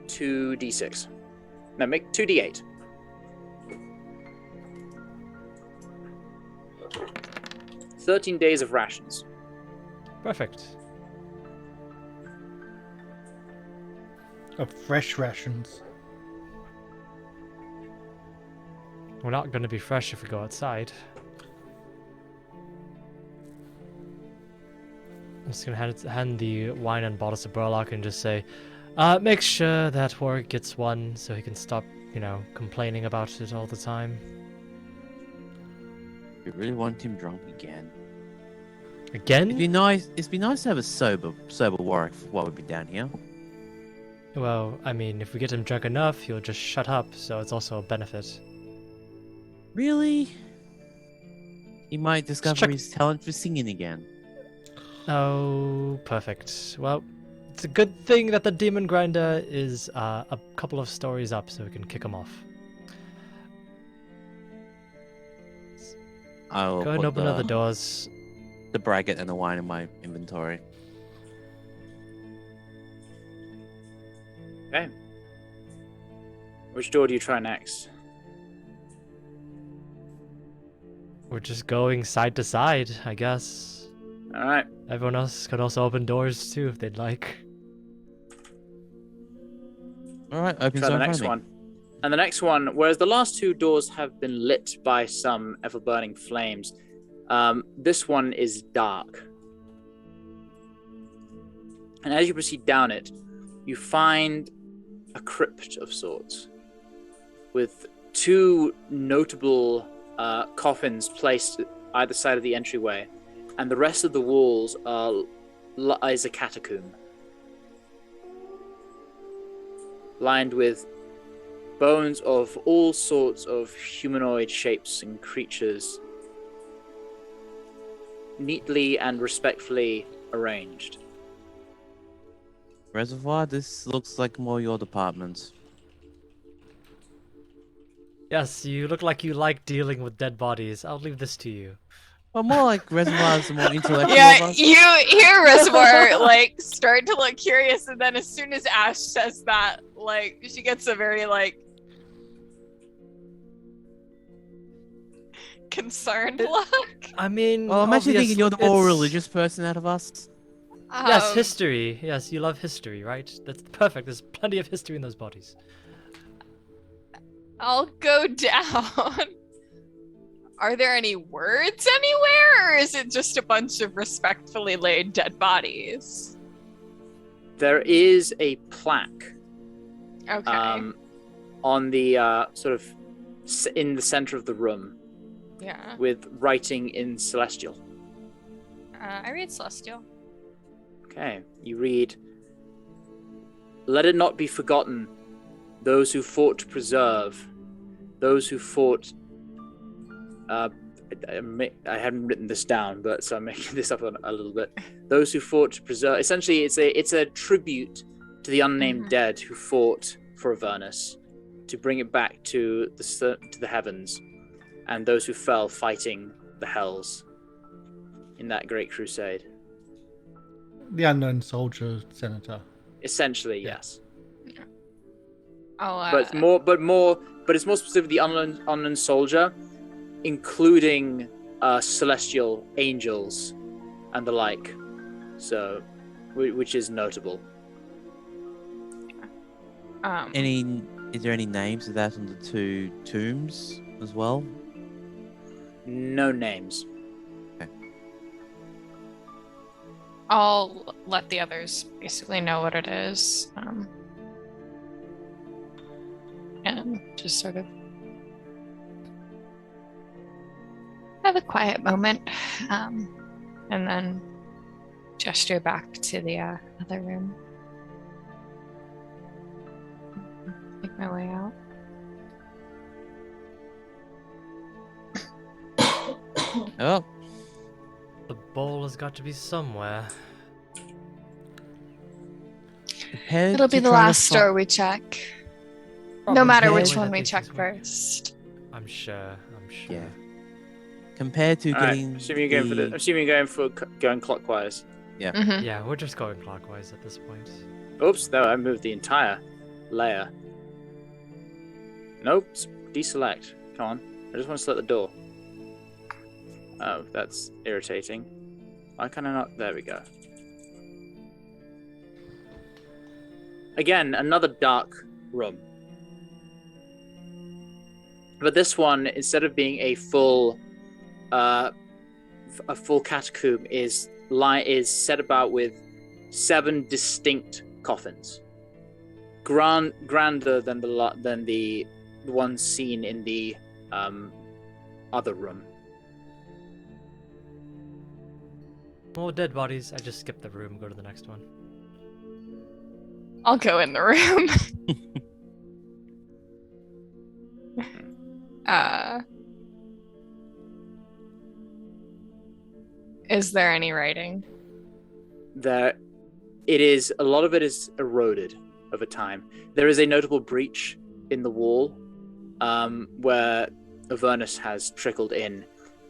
2d6. No, make 2d8. $13 days of rations. Perfect. Of fresh rations. We're not going to be fresh if we go outside. I'm just going to hand the wine and bottles to Burlock and just say, make sure that Warwick gets one so he can stop, complaining about it all the time. We really want him drunk again. Again? It'd be nice to have a sober Warwick while we've been down here. Well, I mean, if we get him drunk enough, he'll just shut up, so it's also a benefit. Really? He might discover his talent for singing again. Oh, perfect. Well, it's a good thing that the Demon Grinder is a couple of stories up, so we can kick him off. I'll go ahead and open other doors. The braggot and the wine in my inventory. Okay. Which door do you try next? We're just going side to side, I guess. Alright. Everyone else could also open doors too if they'd like. Alright, open try the next one. And the next one, whereas the last 2 doors have been lit by some ever-burning flames, this one is dark. And as you proceed down it, you find a crypt of sorts with 2 notable coffins placed either side of the entryway, and the rest of the walls is a catacomb lined with bones of all sorts of humanoid shapes and creatures, neatly and respectfully arranged. Reservoir, this looks like more your department. Yes, you look like you like dealing with dead bodies. I'll leave this to you. Well, more like Reservoir's the more intellectual of Yeah, us. you hear Reservoir like start to look curious, and then as soon as Ashe says that, like she gets a very like concerned look. I mean, Well, I'm actually thinking you're the more it's- religious person out of us. Yes, Um, history. Yes, you love history, right? That's perfect. There's plenty of history in those bodies. I'll go down. Are there any words anywhere, or is it just a bunch of respectfully laid dead bodies? There is a plaque Okay. on the sort of in the center of the room Yeah. with writing in Celestial. I read Celestial. Okay, you read, "Let it not be forgotten, those who fought to preserve, those who fought..." I hadn't written this down, but so I'm making this up a little bit. Those who fought to preserve. Essentially, it's a tribute to the unnamed dead who fought for Avernus, to bring it back to the heavens, and those who fell fighting the hells in that great crusade. The unknown soldier senator. Essentially, yes. I'll, But it's more specific the unknown soldier, including celestial angels and the like. So, which is notable. Is there any names of that on the two tombs as well? No names. I'll let the others basically know what it is. And just sort of have a quiet moment. And then gesture back to the other room. Make my way out. Oh, The bowl has got to be somewhere. It'll be the last door we check. No matter which one we check first. I'm sure. Yeah. Compared to All right, getting. assuming you're going clockwise. Mhm. Yeah, we're just going clockwise at this point. Oops, no, I moved the entire layer. Nope, deselect. Come on, I just want to select the door. Oh, that's irritating. Why can I not? There we go. Again, another dark room. But this one, instead of being a full catacomb, is set about with 7 distinct coffins, grander than the one seen in the other room. More dead bodies. I just skip the room, go to the next one. I'll go in the room. Is there any writing? A lot of it is eroded over time. There is a notable breach in the wall where Avernus has trickled in,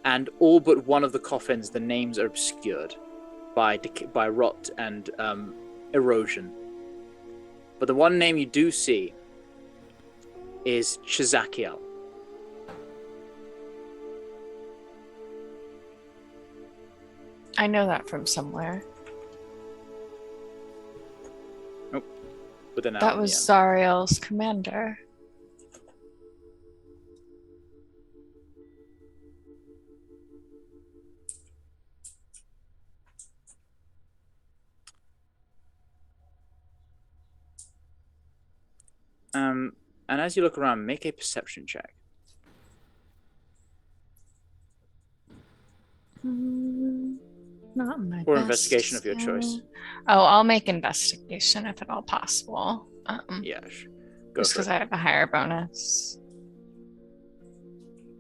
and all but one of the coffins, the names are obscured by rot and erosion. But the one name you do see is Shazakiel. I know that from somewhere. With an L That in was the end. Zariel's commander. And as you look around, make a perception check. Not my Or best investigation of your skill. choice. Oh, I'll make investigation if at all possible. Yeah, go Just for because it. I have a higher bonus.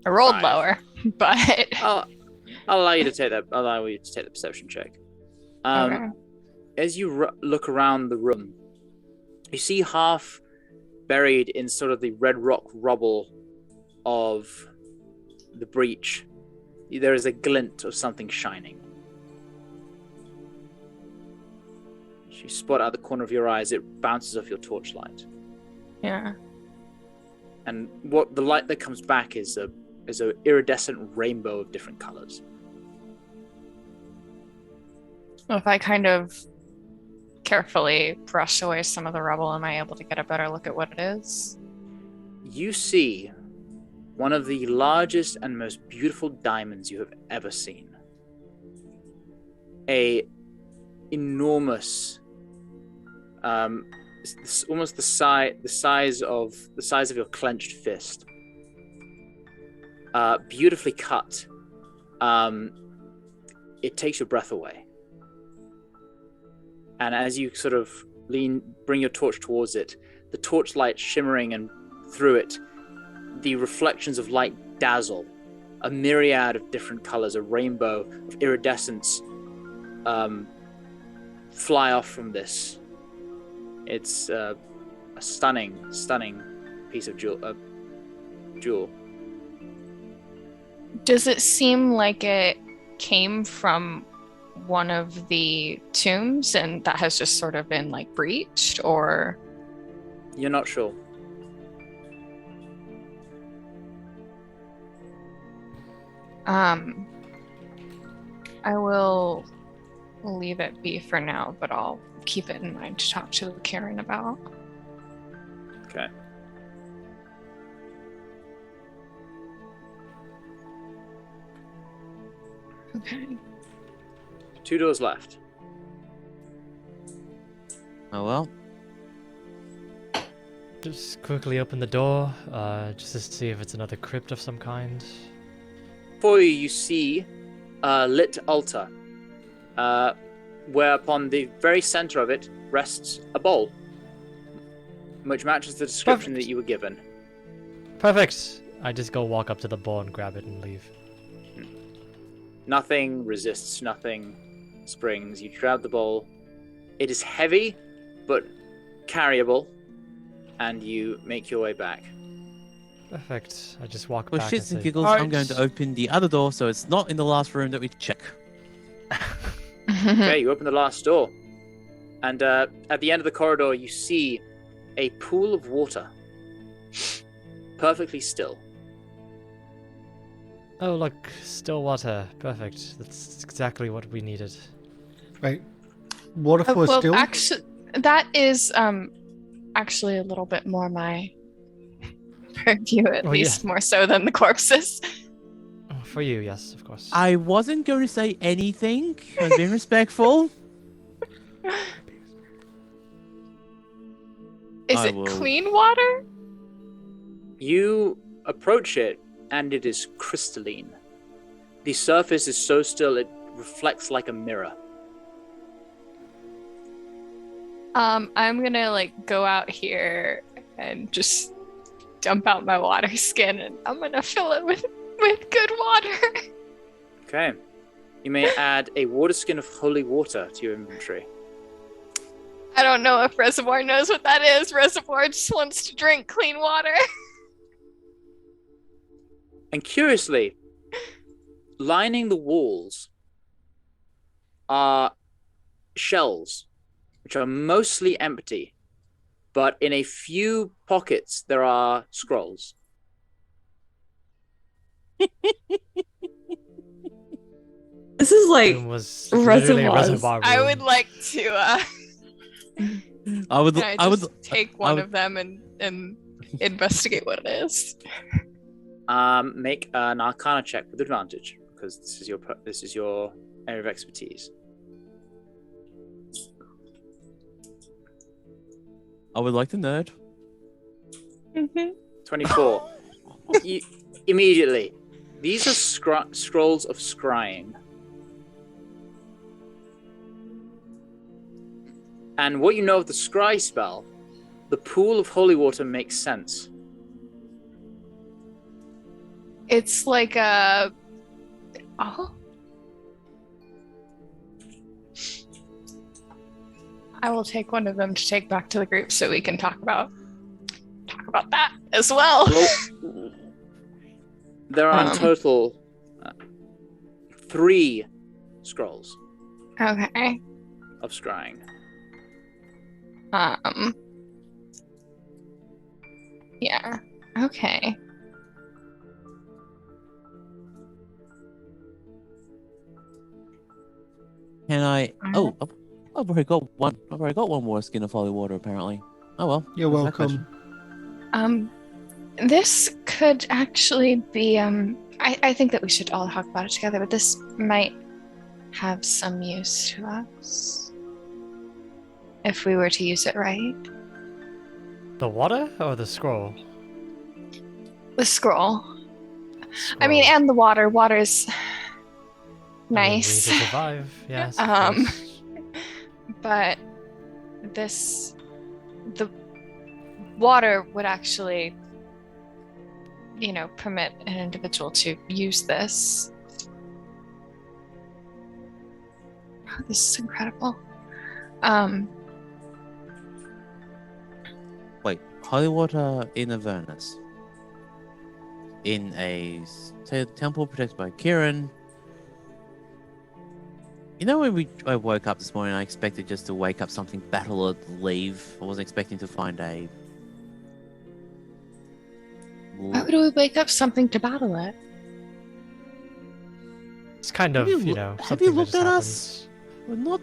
I rolled 5. lower, but I'll allow you to take that. I'll allow you to take the perception check. okay. As you look around the room, you see half buried in sort of the red rock rubble of the breach. There is a glint of something shining. As you spot out the corner of your eyes, it bounces off your torchlight. Yeah. And what the light that comes back is a iridescent rainbow of different colors. Well, if I kind of carefully brush away some of the rubble, am I able to get a better look at what it is? You see one of the largest and most beautiful diamonds you have ever seen. A enormous, almost the size of your clenched fist. Beautifully cut. It takes your breath away. And as you sort of bring your torch towards it, the torchlight shimmering and through it, the reflections of light dazzle. A myriad of different colors, a rainbow of iridescence, fly off from this. It's a stunning piece of jewel. Does it seem like it came from one of the tombs and that has just sort of been like breached, or? You're not sure. I will leave it be for now, but I'll keep it in mind to talk to Karen about. Okay. Okay. 2 doors left. Oh well. Just quickly open the door, just to see if it's another crypt of some kind. For you see a lit altar, where upon the very center of it rests a bowl, which matches the description that you were given. Perfect! I just go walk up to the bowl and grab it and leave. Nothing resists, nothing springs. You grab the bowl. It is heavy, but carryable, and you make your way back. Perfect. I just walk For back shits and say, giggles, Alright. I'm going to open the other door so it's not in the last room that we check. Okay, you open the last door, and at the end of the corridor, you see a pool of water, perfectly still. Oh, look, still water. Perfect. That's exactly what we needed. Wait, waterfall is well, still? actually, that is actually a little bit more my purview, at Oh, least yeah. more so than the corpses. For you, yes, of course. I wasn't going to say anything. I was being respectful. Is I it will- clean water? You approach it, and it is crystalline. The surface is so still it reflects like a mirror. I'm gonna like go out here and just dump out my water skin, and I'm gonna fill it with good water. Okay. You may add a water skin of holy water to your inventory. I don't know if Reservoir knows what that is. Reservoir just wants to drink clean water. And curiously, lining the walls are shells, which are mostly empty, but in a few pockets there are scrolls. This is like Room was literally a reservoirs. reservoir room. I would like to I would. can I would. take I one would- of them and investigate what it is. Make an Arcana check with advantage because this is your area of expertise. I would like the nerd. 24. Immediately, these are scrolls of scrying. And what you know of the scry spell, the pool of holy water makes sense. It's like a... Oh. I will take one of them to take back to the group so we can talk about that as well. There are in total 3 scrolls. Okay. Of scrying. Yeah. Okay. Can I? Oh, I've already got one. I've already got one more skin of holy water. Apparently. Oh well. You're That's that welcome. question. This could actually be. I think that we should all talk about it together, but this might have some use to us if we were to use it right. The water or the scroll? The scroll. I mean, and the water. Water's nice. I mean, we need to survive, yes. But the water would actually, permit an individual to use this. Oh, this is incredible. Wait, holy water in Avernus. In a temple protected by Kieran. You know when I woke up this morning, I expected just to wake up something, battle or leave. I wasn't expecting to find a... Why would we wake up something to battle it? It's kind of, have something you looked that at just us? We're not...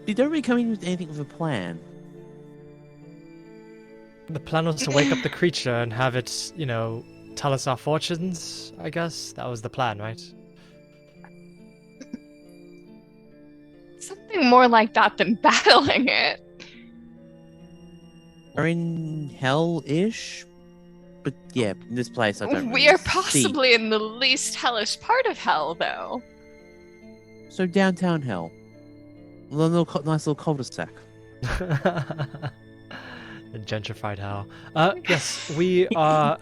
You don't really come in with anything with a plan. The plan was to wake up the creature and have it, tell us our fortunes, I guess. That was the plan, right? Something more like that than battling it. We're in hell-ish? But yeah, in this place I don't We really are possibly in the least hellish part of hell, though. So downtown hell. A nice little cul-de-sac. A gentrified hell. Yes, we are...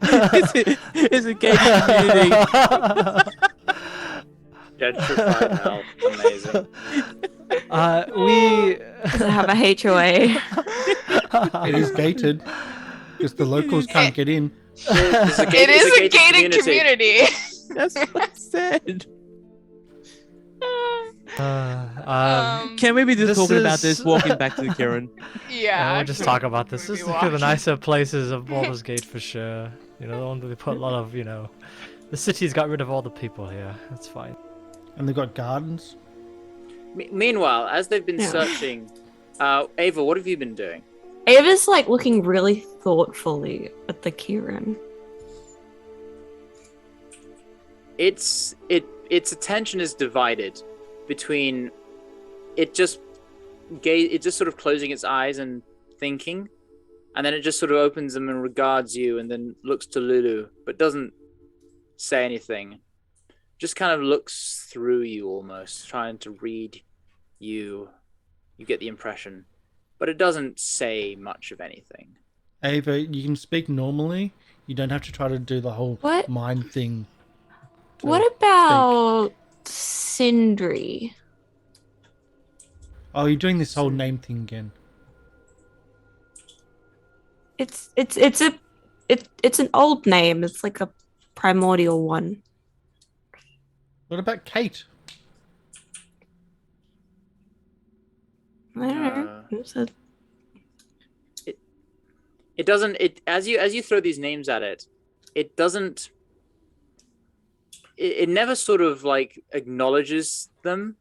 It's a gay community. Gentrified hell. Amazing. We... Does it have a HOA? It is gated. Because the locals can't get in. It is a gated community. That's what I said. Can we be just talking about this, walking back to the Kieran? Yeah. We'll just talk about this. This is walking. the nicer places of Baldur's Gate for sure. The one where they put a lot of, the city's got rid of all the people here. That's fine. And they've got gardens. Meanwhile, as they've been searching, Ava, what have you been doing? Ava's looking really thoughtfully at the Kieran. Its attention is divided between it just sort of closing its eyes and thinking, and then it just sort of opens them and regards you, and then looks to Lulu, but doesn't say anything. Just kind of looks through you almost, trying to read you. You get the impression, but it doesn't say much of anything. Ava, you can speak normally. You don't have to try to do the whole mind thing. What about Sindri? Oh, you're doing this whole name thing again. It's an old name. It's like a primordial one. What about Kate? I don't know. It doesn't. As you throw these names at it, it doesn't. It never sort of acknowledges them.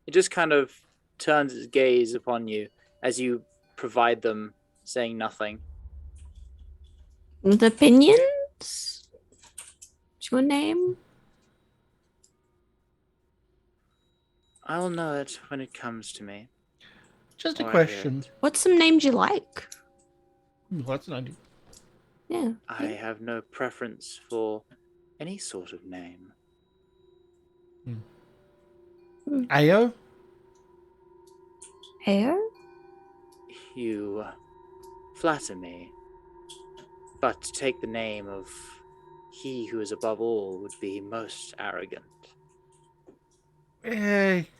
It just kind of turns its gaze upon you as you provide them, saying nothing. The opinions? What's your name? I will know it when it comes to me. Just a question. What's some names you like? What's an idea? Yeah. I have no preference for any sort of name. Ao? Ao? you flatter me. But to take the name of he who is above all would be most arrogant.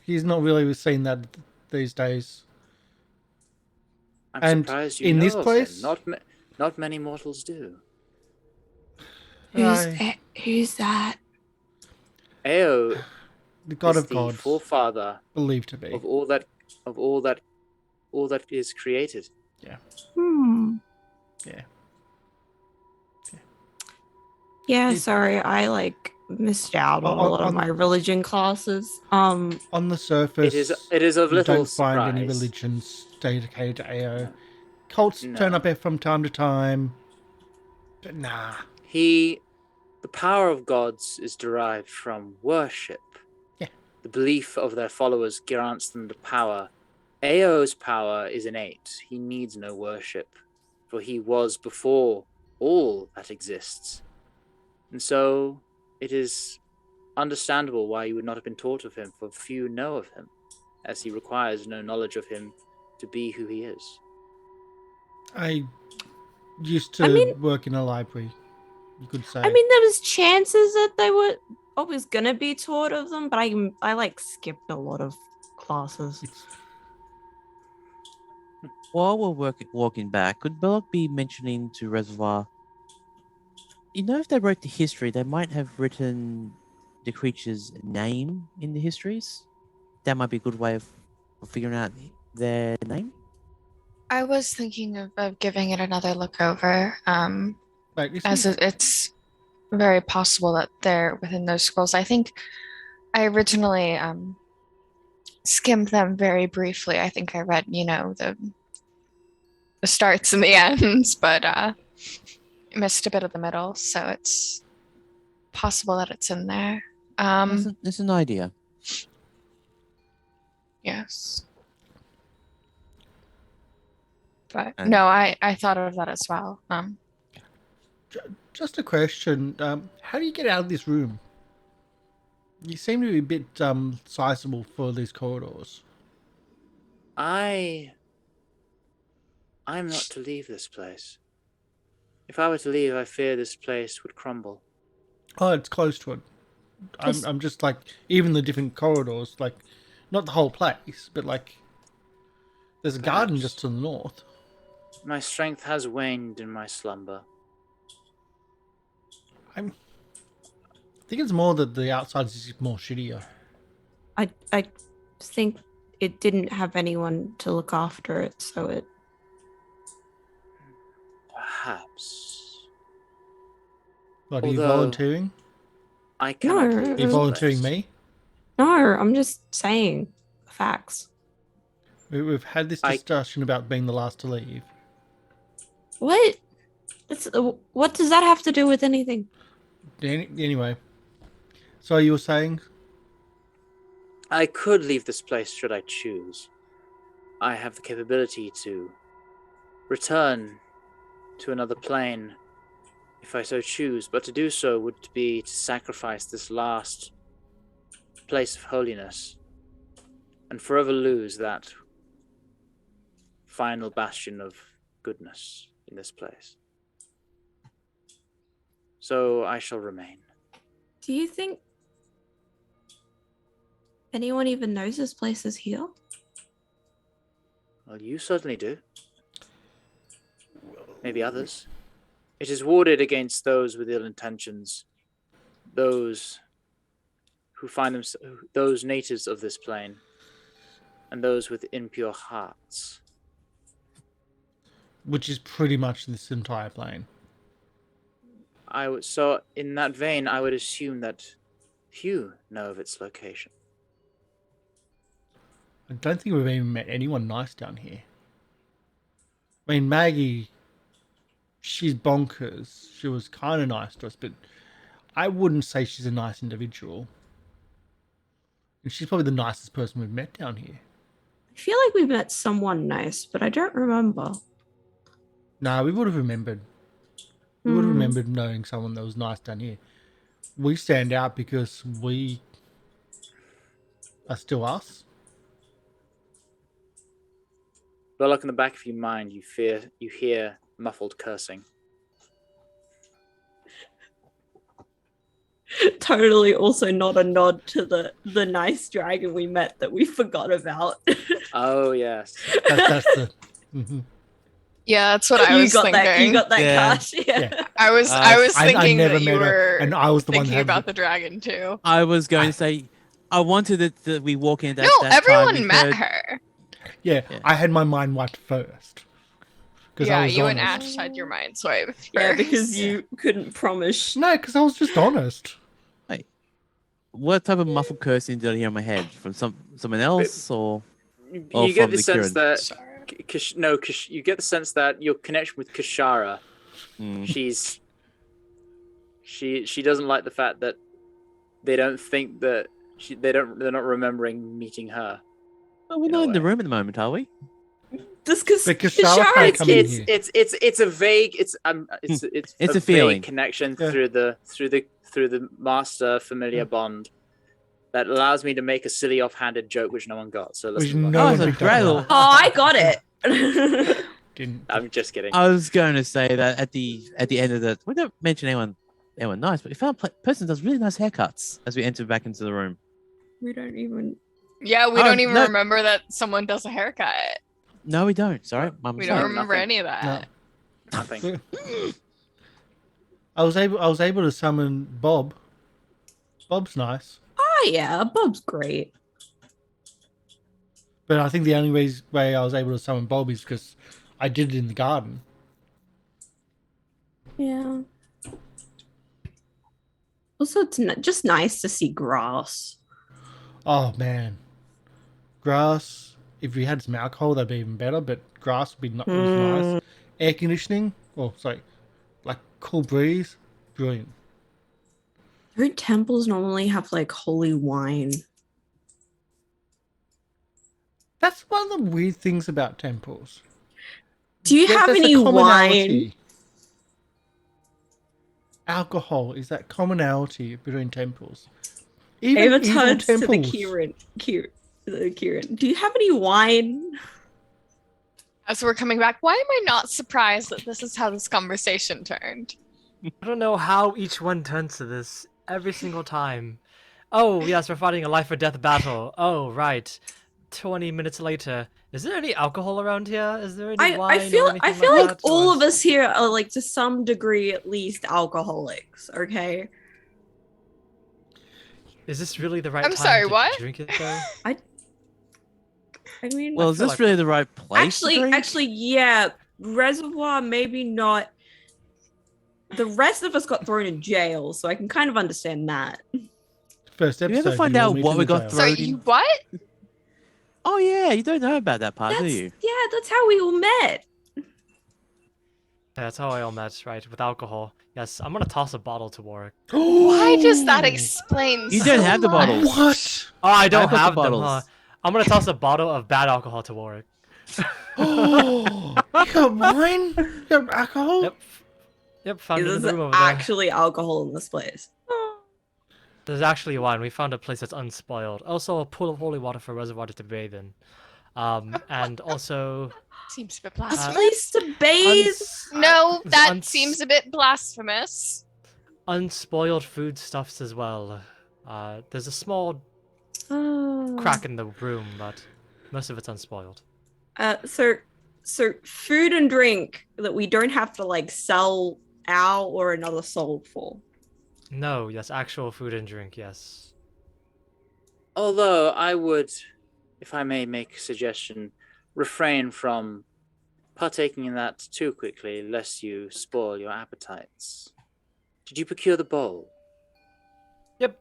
He's not really seen that these days. I'm surprised you know this of place, him. Not many mortals do. Who's that? Ao the god is of the gods, forefather believed to be of all that is created. Yeah. Yeah. Yeah, sorry, I missed out on a lot of my religion classes. On the surface, it is of little you don't find any surprise. religions dedicated to AO. No. Cults turn up here from time to time, but nah. The power of gods is derived from worship. Yeah. The belief of their followers grants them the power. Ao's power is innate. He needs no worship, for he was before all that exists. And so it is understandable why you would not have been taught of him, for few know of him, as he requires no knowledge of him to be who he is. I used to work in a library, you could say. I mean, there was chances that they were always gonna be taught of them, but I skipped a lot of classes. While we're walking back, could Burlock be mentioning to Reservoir, you know, if they wrote the history, they might have written the creature's name in the histories? That might be a good way of figuring out their name. I was thinking of giving it another look over, as it's very possible that they're within those scrolls. I think I originally skimmed them very briefly. I think I read, the starts and the ends, but missed a bit of the middle, so it's possible that it's in there. It's an idea. Yes. But no, I thought of that as well. Just a question. How do you get out of this room? You seem to be a bit sizable for these corridors. I'm not to leave this place. If I were to leave, I fear this place would crumble. Oh, it's close to it. I'm just even the different corridors, not the whole place, but there's a garden just to the north. My strength has waned in my slumber. I think it's more that the outside is more shittier. I think it didn't have anyone to look after it, so it... Perhaps. What, are you volunteering? I cannot leave. Are you volunteering me? No, I'm just saying facts. We've had this discussion about being the last to leave. What? What does that have to do with anything? Anyway. So you were saying? I could leave this place should I choose. I have the capability to return to another plane if I so choose, but to do so would be to sacrifice this last place of holiness and forever lose that final bastion of goodness in this place. So I shall remain. Do you think anyone even knows this place is here? Well, you certainly do. Maybe others. It is warded against those with ill intentions, those who find those natives of this plane, and those with impure hearts. Which is pretty much this entire plane. So in that vein, I would assume that few know of its location. I don't think we've even met anyone nice down here. I mean, Maggie, she's bonkers. She was kind of nice to us, but I wouldn't say she's a nice individual. And she's probably the nicest person we've met down here. I feel like we met someone nice, but I don't remember. Nah, we would have remembered. We would have remembered knowing someone that was nice down here. We stand out because we are still us. Burlock, in the back of your mind, you hear muffled cursing. Totally also not a nod to the nice dragon we met that we forgot about. Oh, yes. That's the... Mm-hmm. Yeah, that's what I was thinking. You got that, Yeah. Karsh. Yeah. I was thinking I never that you met her, were and I was the one thinking that about the dragon too. I was going to say, I wanted it that we walk in. No, everyone met her. Yeah, I had my mind wiped first. Yeah, I was you honest. and Ashe had your mind swiped. Yeah, first. because you couldn't promise. No, because I was just honest. What type of muffled cursing did I hear in my head? From someone else, or You get the sense Kieran? that you get the sense that your connection with Kashara, she doesn't like the fact that they don't think that they're not remembering meeting her. Well, we're not in the room at the moment, are we? Just because Kashara come in here. It's a vague it's a feeling. vague connection through the master familiar bond that allows me to make a silly offhanded joke which no one got. So let's move on. Oh, Draddle. Oh, I got it. Didn't. I'm just kidding. I was going to say that at the end of the, we don't mention anyone nice, but we found a person does really nice haircuts as we enter back into the room. We don't even. Yeah, we don't even remember that someone does a haircut. No, we don't. Sorry, Mum. We don't remember any of that. No. Nothing. I was able to summon Bob. Bob's nice. Oh yeah, Bob's great. But I think the only way I was able to summon Bob is because I did it in the garden. Yeah. Also, it's just nice to see grass. Oh man, grass. If we had some alcohol, that'd be even better. But grass would be was nice. Air conditioning. Oh, sorry, like cool breeze. Brilliant. Don't temples normally have like holy wine? That's one of the weird things about temples. Do you have There's a any commonality. wine? Alcohol is that commonality between temples. Even Ava evil turns to the temples. Kieran. Do you have any wine? As we're coming back, why am I not surprised that this is how this conversation turned? I don't know how each one turns to this every single time. Oh, yes, we're fighting a life or death battle. Oh, right. 20 minutes later. Is there any alcohol around here? Is there any wine? I feel or anything like that? all of us here are like to some degree at least alcoholics, okay? Is this really the right I'm time sorry, to what? drink it though? I mean, Well, is feel this like- really the right place? to drink? actually, yeah. Reservoir, maybe not. The rest of us got thrown in jail, so I can kind of understand that. First Did episode. we ever find you out all meet what in we the got jail. thrown? Sorry, Roadie. you what? Oh yeah, you don't know about that part, do you? Yeah, that's how we all met. Yeah, that's how I all met, right? With alcohol. Yes, I'm gonna toss a bottle to Warwick. Why does that explain You so don't have the much? bottles. What? Oh, I don't got the have them, bottles. huh? I'm gonna toss a bottle of bad alcohol to Warwick. Oh, you got wine? You got alcohol? Yep, found it in There's the room over there. actually alcohol in this place. There's actually wine. We found a place that's unspoiled. Also, a pool of holy water for Reservoir to bathe in. And also... Seems a bit A blasphemous. place to bathe? No, It's that seems a bit blasphemous. unspoiled foodstuffs as well. There's a small crack in the room, but most of it's unspoiled. So food and drink that we don't have to like sell our or another soul for. No, yes, actual food and drink, yes. Although I would, if I may make a suggestion, refrain from partaking in that too quickly, lest you spoil your appetites. Did you procure the bowl? Yep.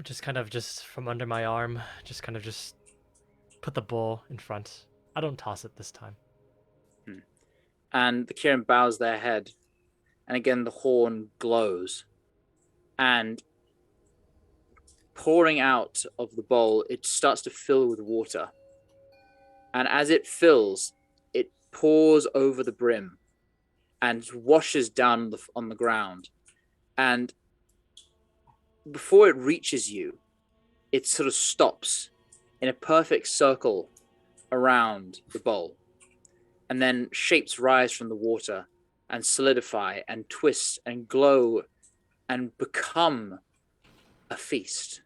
Just from under my arm, just put the bowl in front. I don't toss it this time. And the Kieran bows their head, and again the horn glows. And pouring out of the bowl, it starts to fill with water. And as it fills, it pours over the brim and washes down on the ground. And before it reaches you, it sort of stops in a perfect circle around the bowl. and then shapes rise from the water and solidify and twist and glow and become a feast.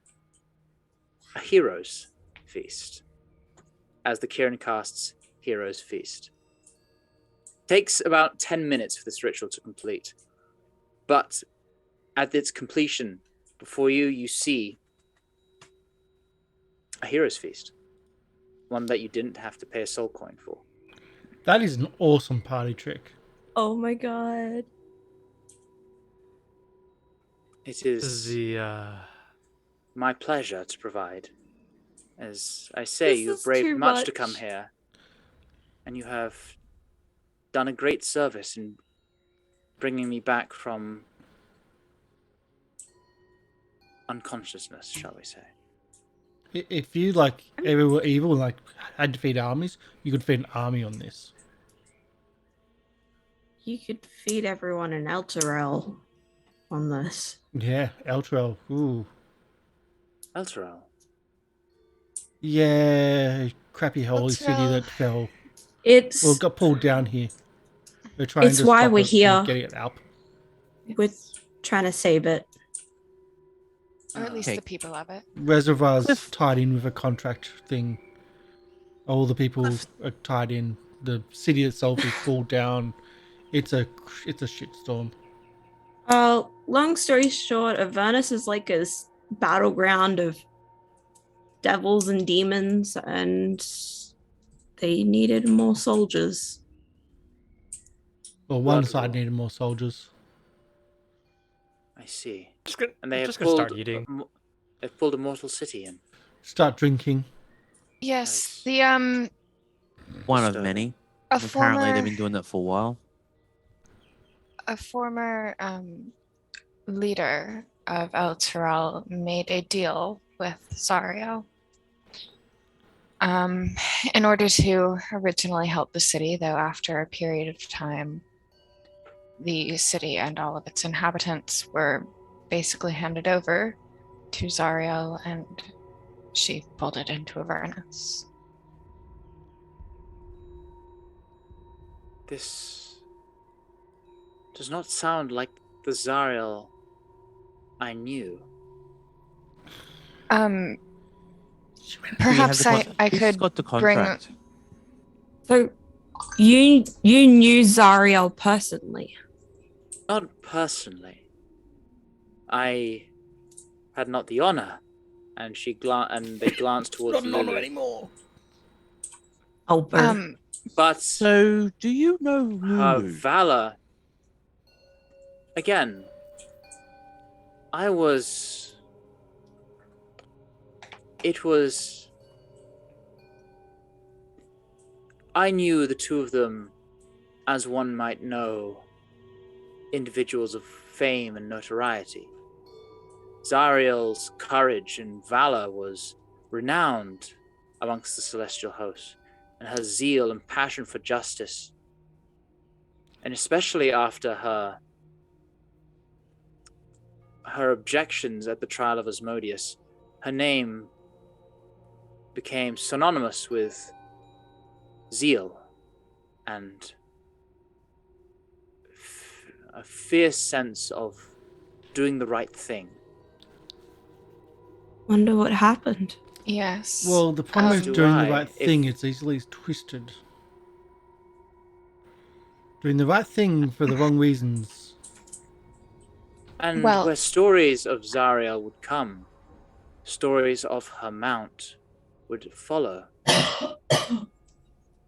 A hero's feast. As the Kieran casts Hero's Feast. Takes about 10 minutes for this ritual to complete. But at its completion, before you see a Hero's Feast. One that you didn't have to pay a soul coin for. That is an awesome party trick. Oh my god. It is my pleasure to provide. As I say, This you is have braved too much to much. come here. And you have done a great service in bringing me back from unconsciousness, shall we say. If you ever were evil and had to feed armies, you could feed an army on this. You could feed everyone an Elturel on this. Yeah, Elturel. Ooh. Elturel. Yeah, crappy holy city that fell. Well, got pulled down here. We're trying It's to why stop we're it from here. getting it up. We're trying to save it. Or at least Okay. the people of it. Reservoir's tied in with a contract thing. All the people are tied in. The city itself is pulled down. It's a shitstorm. Long story short, Avernus is like a battleground of devils and demons, and they needed more soldiers. Well, one side needed more soldiers. I see. I'm And they have just gonna pulled start eating. They've pulled a mortal city in. Start drinking. Yes, Nice. the One of Just, many. a Apparently, former they've been doing that for a while. Leader of El Terrell made a deal with Zariel. In order to originally help the city, though after a period of time, the city and all of its inhabitants were basically handed over to Zariel, and she pulled it into Avernus. This does not sound like the Zariel I knew. Perhaps I Who's could got the bring. contract? So you knew Zariel personally. Not personally. I had not the honor, and they glanced towards Lulu. anymore. Oh, boo. But So, do you know her Lulu? valor. Again, I knew the two of them as one might know individuals of fame and notoriety. Zariel's courage and valor was renowned amongst the celestial host, and her zeal and passion for justice, and especially after her objections at the trial of Asmodeus, her name became synonymous with zeal and a fierce sense of doing the right thing. Wonder what happened. Yes. Well, the problem As is do doing I. the right thing. It's easily twisted. Doing the right thing for the wrong reasons. And Well- where stories of Zariel would come, stories of her mount would follow.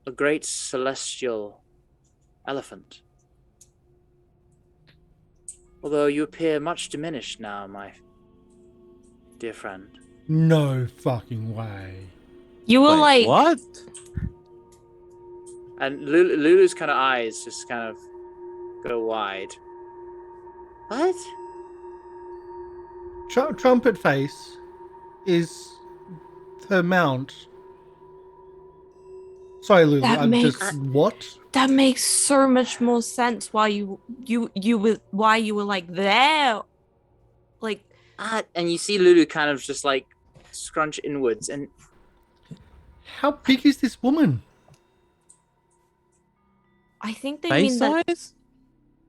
A great celestial elephant. Although you appear much diminished now, my dear friend. No fucking way. You were Wait, like, what? And Lulu's kind of eyes just kind of go wide. What? Trumpet Face is her mount. Sorry, Lulu. That I'm makes- just what? that makes so much more sense why you were like there. Like, And you see Lulu kind of just like scrunch inwards, and How big is this woman? I think they Face mean that. size?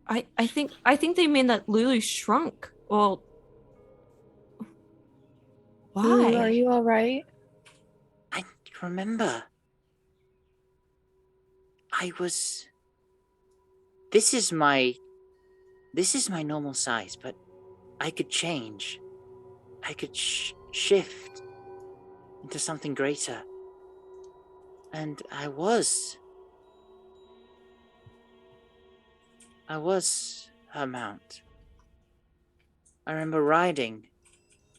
I think they mean that Lulu shrunk. Well, why? Lulu, are you all right? I remember. This is my normal size, but I could change. I could shift into something greater. And I was her mount. I remember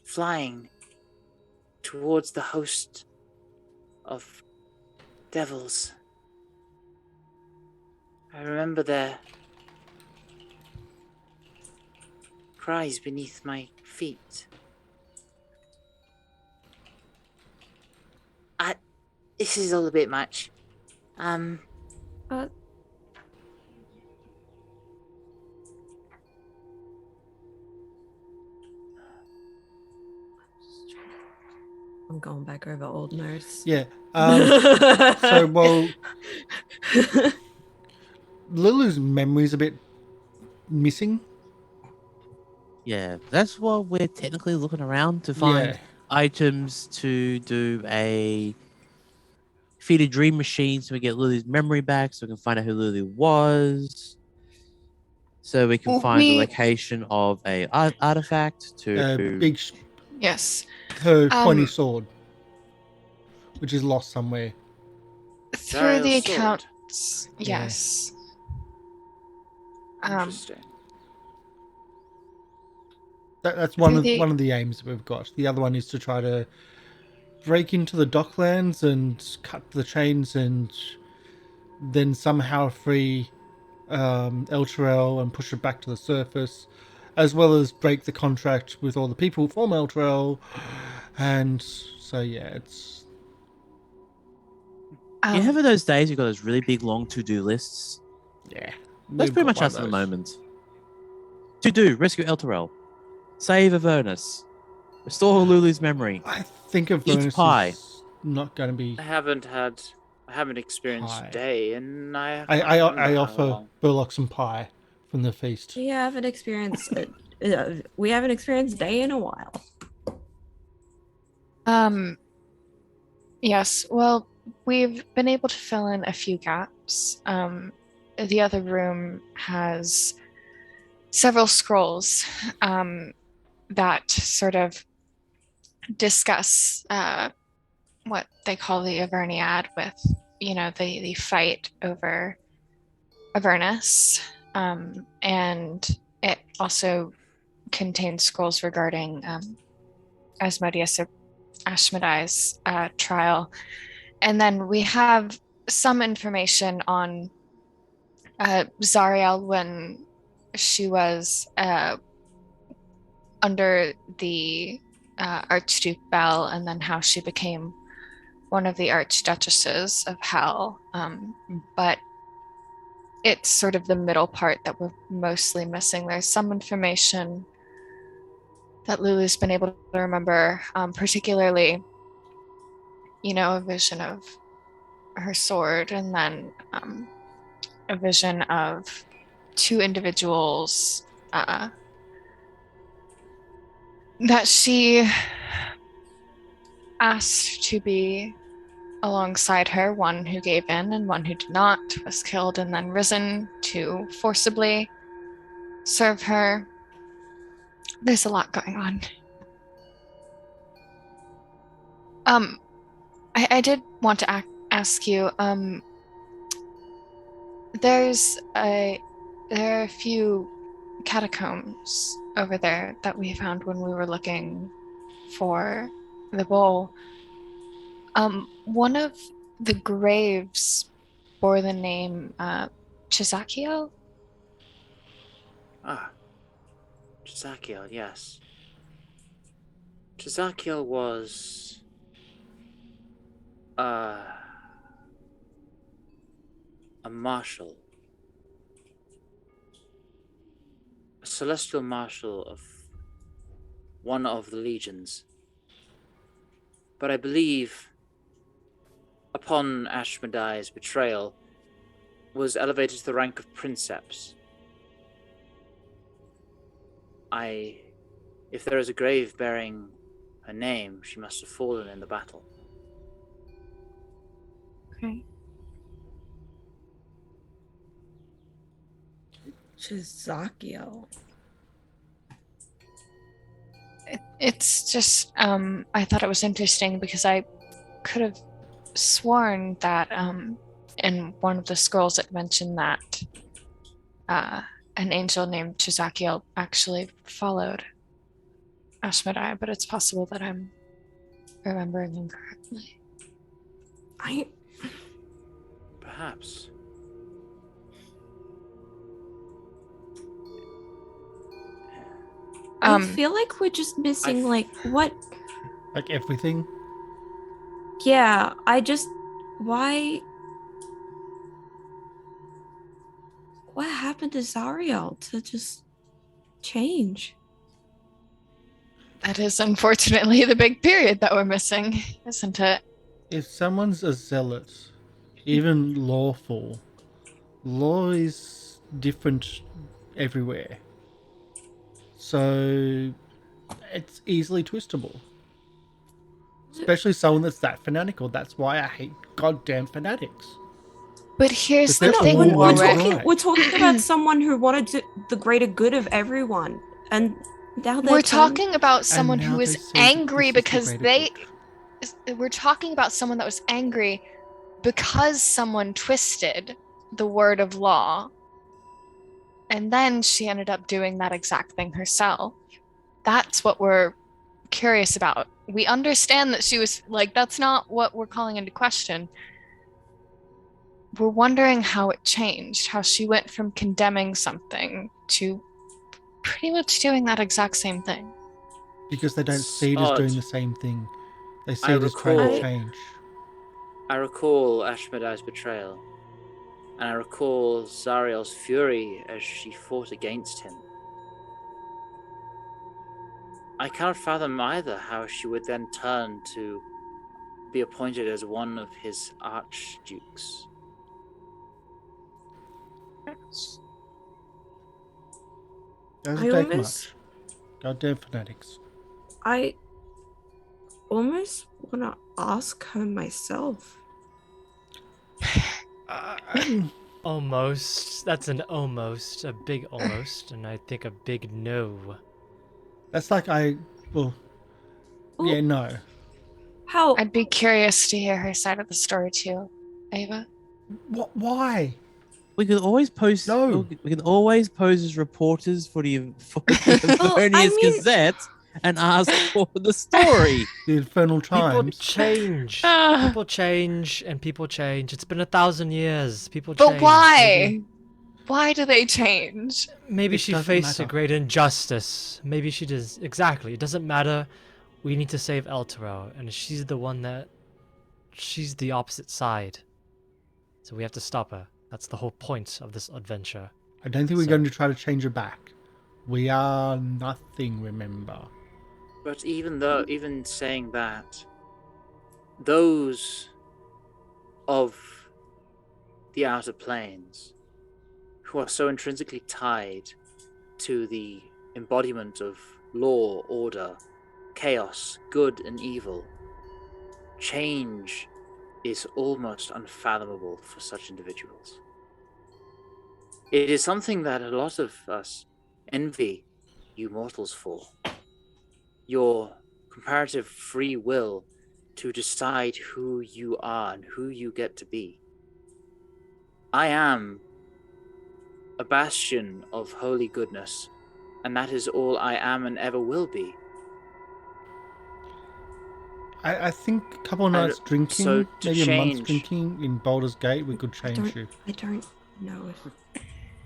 flying towards the host of devils. I remember their cries beneath my feet. This is all a bit much. I'm going back over old notes. Yeah. So, well, Lulu's memory's a bit missing. Yeah, that's why we're technically looking around to find items to do a feed a dream machine so we get Lily's memory back, so we can find out who Lily was, so we can find the location of a artifact to big Yes. her pointy sword, which is lost somewhere. Through the sword. accounts, Yeah. yes. Interesting. That's one of the aims that we've got. The other one is to try to break into the docklands and cut the chains and then somehow free El Terrell and push it back to the surface, as well as break the contract with all the people from El Terrell. And so, yeah, it's... you have those days you've got those really big, long to-do lists? Yeah. That's pretty much us at the moment. To do, rescue El Terrell. Save Avernus. Restore Lulu's memory. I think Avernus Eat pie. is not going to be... I haven't experienced Pie. day, and I offer Burlock some pie from the feast. We haven't experienced day in a while. Yes. Well, we've been able to fill in a few gaps. The other room has several scrolls that sort of discuss what they call the Averniad, with, the fight over Avernus. And it also contains scrolls regarding Asmodeus Ashmedai's trial. And then we have some information on Zariel when she was under the Archduke Bell, and then how she became one of the Archduchesses of Hell. But it's sort of the middle part that we're mostly missing. There's some information that Lulu's been able to remember, particularly, a vision of her sword, and then a vision of two individuals that she asked to be alongside her. One who gave in and one who did not, was killed and then risen to forcibly serve her. There's a lot going on. I did want to ask you, there are a few catacombs over there that we found when we were looking for the bowl. One of the graves bore the name Chizakiel. Chizakiel, yes. Chizakiel was a marshal. A celestial marshal of one of the legions. But I believe upon Ashmedai's betrayal, was elevated to the rank of princeps. If there is a grave bearing her name, she must have fallen in the battle. Okay. Jazakio. It's just, I thought it was interesting because I could have sworn that in one of the scrolls it mentioned that an angel named Jazakio actually followed Ashmedai, but it's possible that I'm remembering incorrectly. Perhaps. I feel like we're just missing what? Like everything? Yeah, why? What happened to Zariel to just change? That is unfortunately the big period that we're missing, isn't it? If someone's a zealot, even lawful, law is different everywhere. So it's easily twistable. Especially someone that's that fanatical. That's why I hate goddamn fanatics. But here's the But thing, they're all Warwick. We're talking about someone who wanted the greater good of everyone, and now We're talking about someone who is angry because we're talking about someone that was angry because someone twisted the word of law, and then she ended up doing that exact thing herself. That's what we're curious about. We understand that she was like, that's not what we're calling into question. We're wondering how it changed, how she went from condemning something to pretty much doing that exact same thing. Because they don't see it as doing the same thing. They see it as trying to change. I recall Ashmedai's betrayal. And I recall Zariel's fury as she fought against him. I cannot fathom either how she would then turn to be appointed as one of his archdukes. Doesn't take much. Goddamn fanatics. I almost want to ask her myself. Almost. That's an almost. A big almost. And I think a big no. That's like yeah, no. How? I'd be curious to hear her side of the story too, Ava. Why? We could always post. No. We can always pose as reporters for the Avernus Gazette and ask for the story. The Infernal Times. People change, and people change. It's been 1,000 years. People change. But why? Why do they change? Maybe she faced a great injustice. Maybe she does. Exactly. It doesn't matter. We need to save Eltero, and she's the one that. She's the opposite side. So we have to stop her. That's the whole point of this adventure. I don't think we're going to try to change her back. We are nothing, remember. But even saying that, those of the Outer Planes who are so intrinsically tied to the embodiment of law, order, chaos, good and evil, change is almost unfathomable for such individuals. It is something that a lot of us envy you mortals for. Your comparative free will to decide who you are and who you get to be. I am a bastion of holy goodness, and that is all I am and ever will be. I think a couple of nights drinking, maybe a month drinking in Baldur's Gate, we could change you. I don't know if...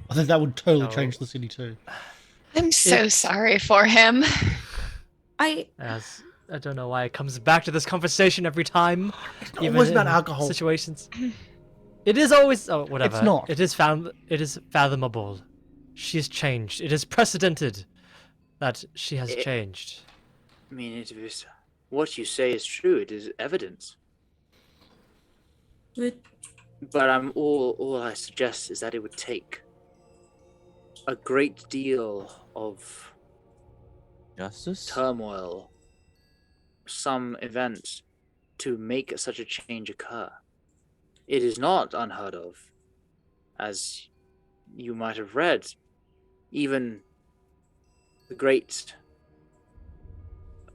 I think that would totally change the city too. I'm so sorry for him. I don't know why it comes back to this conversation every time. It's not always about alcohol. Situations. It is always... Oh, whatever. It's not. It is fathomable. She has changed. It is precedented that she has changed. I mean, what you say is true. It is evidence. But But all I suggest is that it would take a great deal of Justice? turmoil, some event to make such a change occur. It is not unheard of, as you might have read. Even the great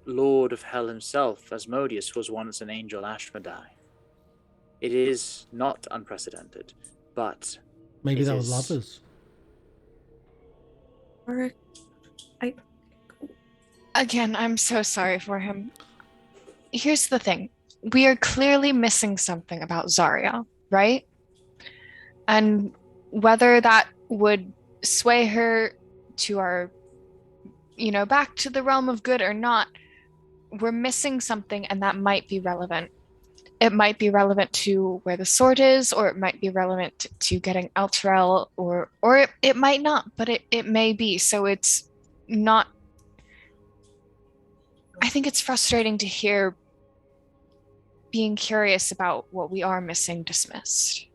Lord of Hell himself, Asmodeus, was once an angel Ashmedai. It is not unprecedented, but Maybe it they were is- lovers. Again, I'm so sorry for him. Here's the thing. We are clearly missing something about Zarya, right? And whether that would sway her to our, back to the realm of good or not, we're missing something, and that might be relevant. It might be relevant to where the sword is, or it might be relevant to getting Elturel, or it might not, but it may be. So it's not. I think it's frustrating to hear being curious about what we are missing dismissed.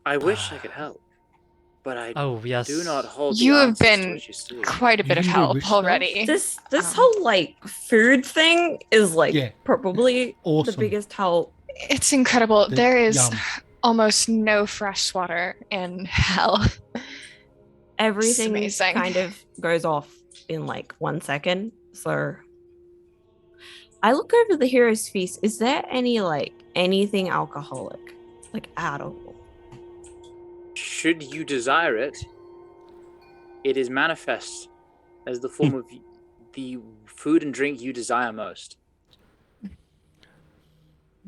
I wish I could help, but I Oh yes. do not hold the You have answers to been what you see. quite a bit You of can do help wish spells? already. This Um, whole like food thing is like Yeah. probably Awesome. the biggest help. It's incredible. There is Yum. almost no fresh water in hell. Everything amazing. kind of goes off in like 1 second. So I look over the hero's feast. Is there anything alcoholic? Like at all? Should you desire it, it is manifest as the form of the food and drink you desire most.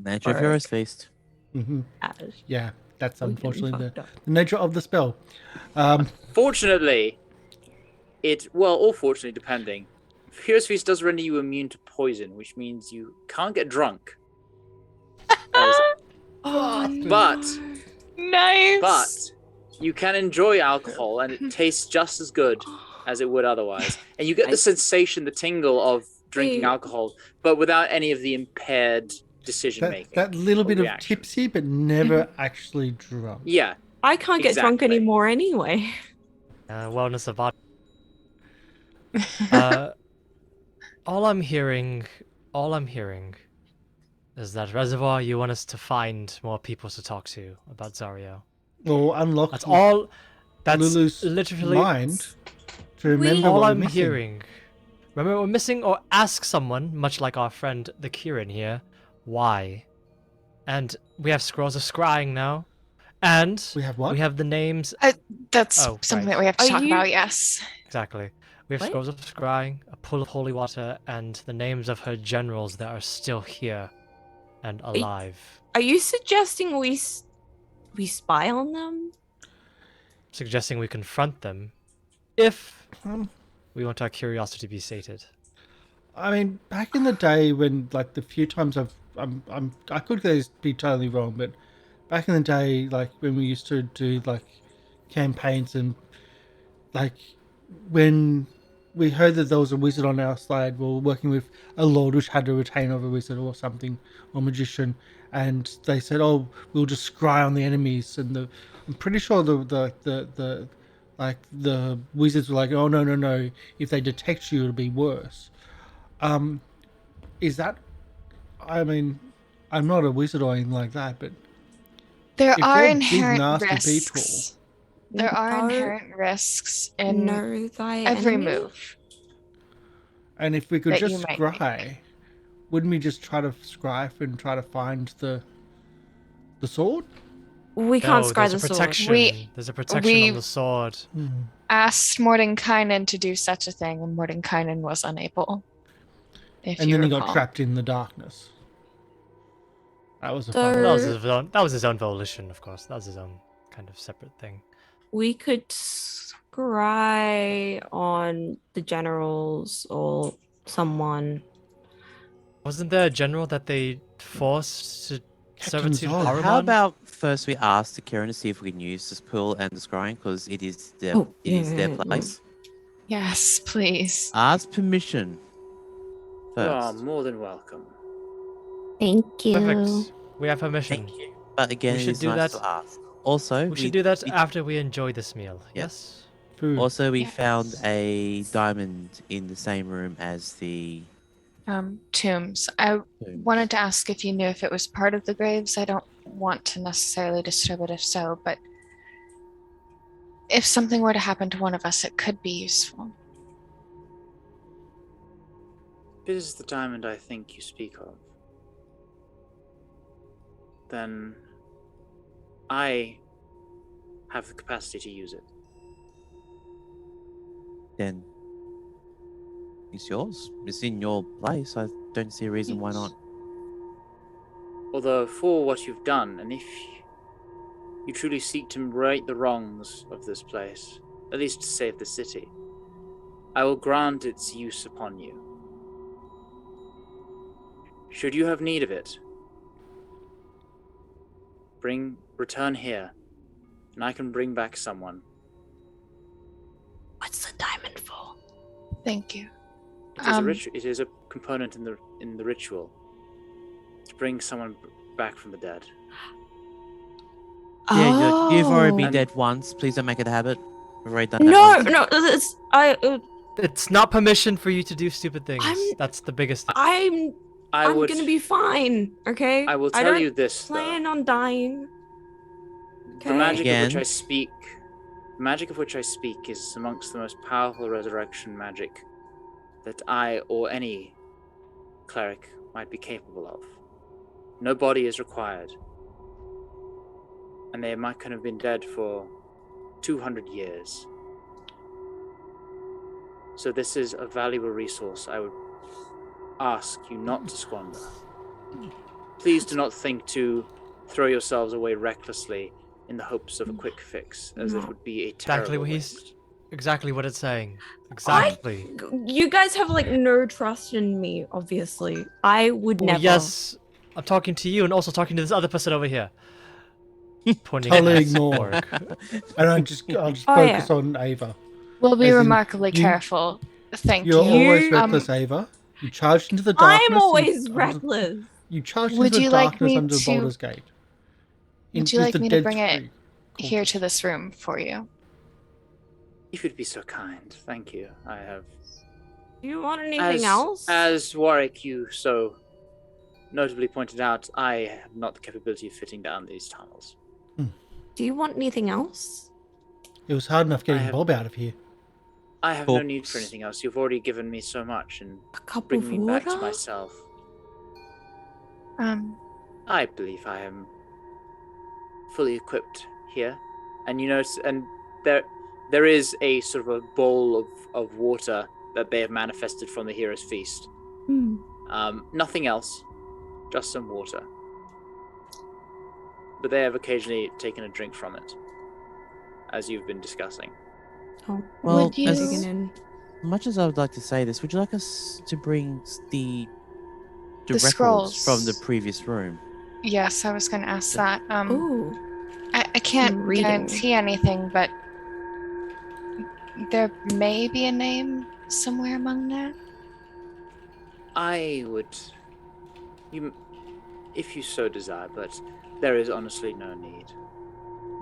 Nature of Heroes Feast. Hmm. Ashe. Yeah, that's We're getting unfortunately fucked up. the nature of the spell. Fortunately, or fortunately, depending, Hero's Feast does render you immune to poison, which means you can't get drunk. But Nice. you can enjoy alcohol, and it tastes just as good as it would otherwise. And you get the sensation, the tingle of drinking alcohol, but without any of the impaired decision making. That little bit reaction. of tipsy, but never actually drunk. Yeah. I can't get drunk Exactly. anymore anyway. Wellness of body. All I'm hearing is that Reservoir, you want us to find more people to talk to about Zarya. Or unlock That's all. That's Lulu's literally mind to remember all what we're I'm missing. hearing. Remember what we're missing, or ask someone, much like our friend the Kieran here, why. And we have scrolls of scrying now, and We have what? we have the names. That's Oh, something right. that we have to Are talk you- about, yes. Exactly. We have What? scrolls of scrying, a pool of holy water, and the names of her generals that are still here and alive. Are you suggesting we spy on them? Suggesting we confront them if Um, we want our curiosity to be sated. I mean, back in the day when, like, the few times I could be totally wrong, but back in the day, like, when we used to do, like, campaigns and, like, when we heard that there was a wizard on our side, we were working with a lord which had a retainer of a wizard or something, or magician, and they said, "Oh, we'll just scry on the enemies." And I'm pretty sure the wizards were like, "Oh no! If they detect you, it'll be worse." Is that? I mean, I'm not a wizard or anything like that, but There if are they're big, inherent nasty risks. There are Are- inherent risks in Know thy every enemy? move. and if we could That you just might scry, wouldn't we just try to scry and try to find the sword? We can't No, scry there's the a sword. protection. There's a protection on the sword. Asked Mordenkainen to do such a thing, and Mordenkainen was unable. If And you then he recall. got trapped in the darkness. That was a So- fun. That was his own volition, of course. That was his own kind of separate thing. We could scry on the generals or someone. Wasn't there a general that they forced to Captain servitude? Zod. Ahriman? How about first we ask the Kieran to see if we can use this pool and the scrying because it is their their place. Yes, please. Ask permission You are first. more than welcome. Thank you. Perfect. We have permission. Thank you. But again, We it should is do nice that. to ask. Also, We should do that after we enjoy this meal. Yes? Food. Also, we Yes. found a diamond in the same room as the Tombs. I tomb. wanted to ask if you knew if it was part of the graves. I don't want to necessarily disturb it if so, but if something were to happen to one of us, it could be useful. If it is the diamond I think you speak of, then I have the capacity to use it. Then it's yours. It's in your place. I don't see a reason why not. Although, for what you've done, and if you truly seek to right the wrongs of this place, at least to save the city, I will grant its use upon you. Should you have need of it, return here, and I can bring back someone. What's the diamond for? Thank you. It is a component in the ritual to bring someone back from the dead. Yeah, you've already been And- dead once. Please don't make it a habit. We've already done that No, once. no, It's not permission for you to do stupid things. I'm- That's the biggest thing. I'm gonna be fine. Okay. I will I tell don't you this, plan on dying. The magic Again. of which I speak is amongst the most powerful resurrection magic that I or any cleric might be capable of. No body is required. And they might have been dead for 200 years. So this is a valuable resource I would ask you not to squander. Please do not think to throw yourselves away recklessly in the hopes of a quick fix, as it would be a terrible waste. Exactly what it's saying. Exactly. You guys have like no trust in me, obviously. I would Well, never. yes, I'm talking to you and also talking to this other person over here. Pointing Totally at ignore. Warwick. And I'll just Oh, focus yeah. on Ava. We'll be As in, remarkably you- careful. Thank You're you. always You- reckless, Ava. You charged into the darkness. I'm always and- reckless. You charged Would into the you like darkness me under the to- Baldur's Gate. Would you With like the me to dead bring it tree. here to this room for you? If you'd be so kind, thank you. I have. Do you want anything else? As Warwick, you so notably pointed out, I have not the capability of fitting down these tunnels. Do you want anything else? It was hard enough getting I have- Bob out of here. I have no Oops. need for anything else. You've already given me so much and A cup bring of me water? back to myself. I believe I am fully equipped here, and and there is a sort of a bowl of water that they have manifested from the hero's feast. Hmm. Nothing else, just some water. But they have occasionally taken a drink from it, as you've been discussing. Oh, Well, Would you- digging in. Much as I would like to say this, would you like us to bring the records scrolls. from the previous room? Yes, I was going to ask that. Ooh. I can't reading. guarantee anything, but there may be a name somewhere among that. I would, if you so desire, but there is honestly no need.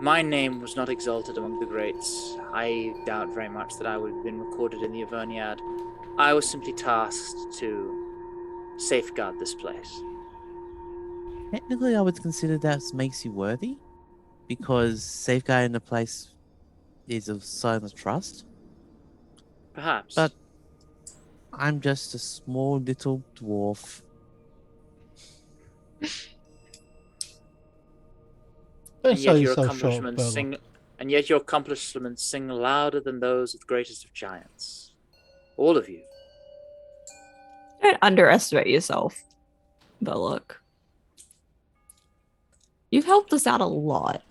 My name was not exalted among the greats. I doubt very much that I would have been recorded in the Averniad. I was simply tasked to safeguard this place. Technically, I would consider that makes you worthy, because safeguarding the place is a sign of trust. Perhaps. But I'm just a small little dwarf. Don't and sell yet your yourself short, accomplishments Burlock. sing louder than those of the greatest of giants. All of you. Don't underestimate yourself, Burlock. You've helped us out a lot.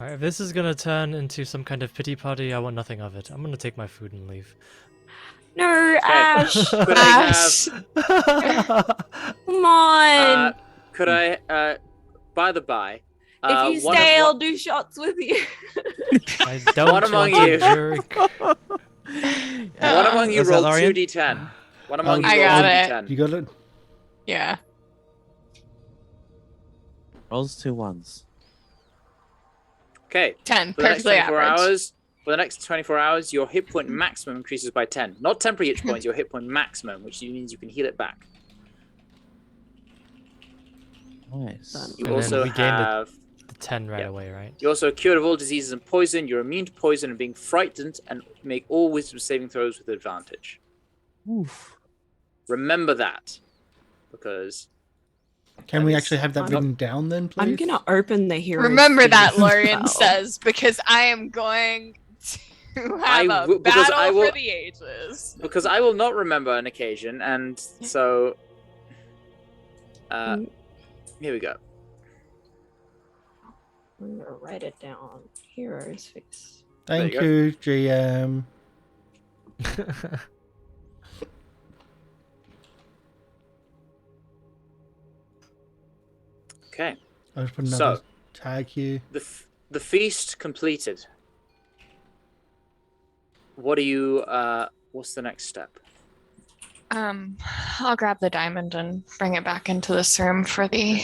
Alright, if this is gonna turn into some kind of pity party, I want nothing of it. I'm gonna take my food and leave. No, Ash! Could I have? Come on! Could I? By the by, if you one stay, of- I'll do shots with you. I don't One among want to you. drink. One among you Was that rolled Lorian? 2d10. One among you I rolled got it. 2d10. You got it? Yeah. Rolls 2 ones. Okay. 10. For the next Perfectly 24 average. hours, for the next 24 hours, your hit point maximum increases by 10. Not temporary hit points, your hit point maximum, which means you can heal it back. Nice. You And also then we gained have the 10 right away, right? You're also cured of all diseases and poison. You're immune to poison and being frightened, and make all wisdom saving throws with advantage. Oof. Remember that, because Can we actually have that written down then, please? I'm gonna open the hero. Remember sheet that, as Lorian well. says, because I am going to have a because battle for the ages. Because I will not remember an occasion, and so here we go. I'm gonna write it down. Hero's face. Thank you, GM. Okay. I'll just put another tag here. The feast completed. What do you? What's the next step? I'll grab the diamond and bring it back into this room for the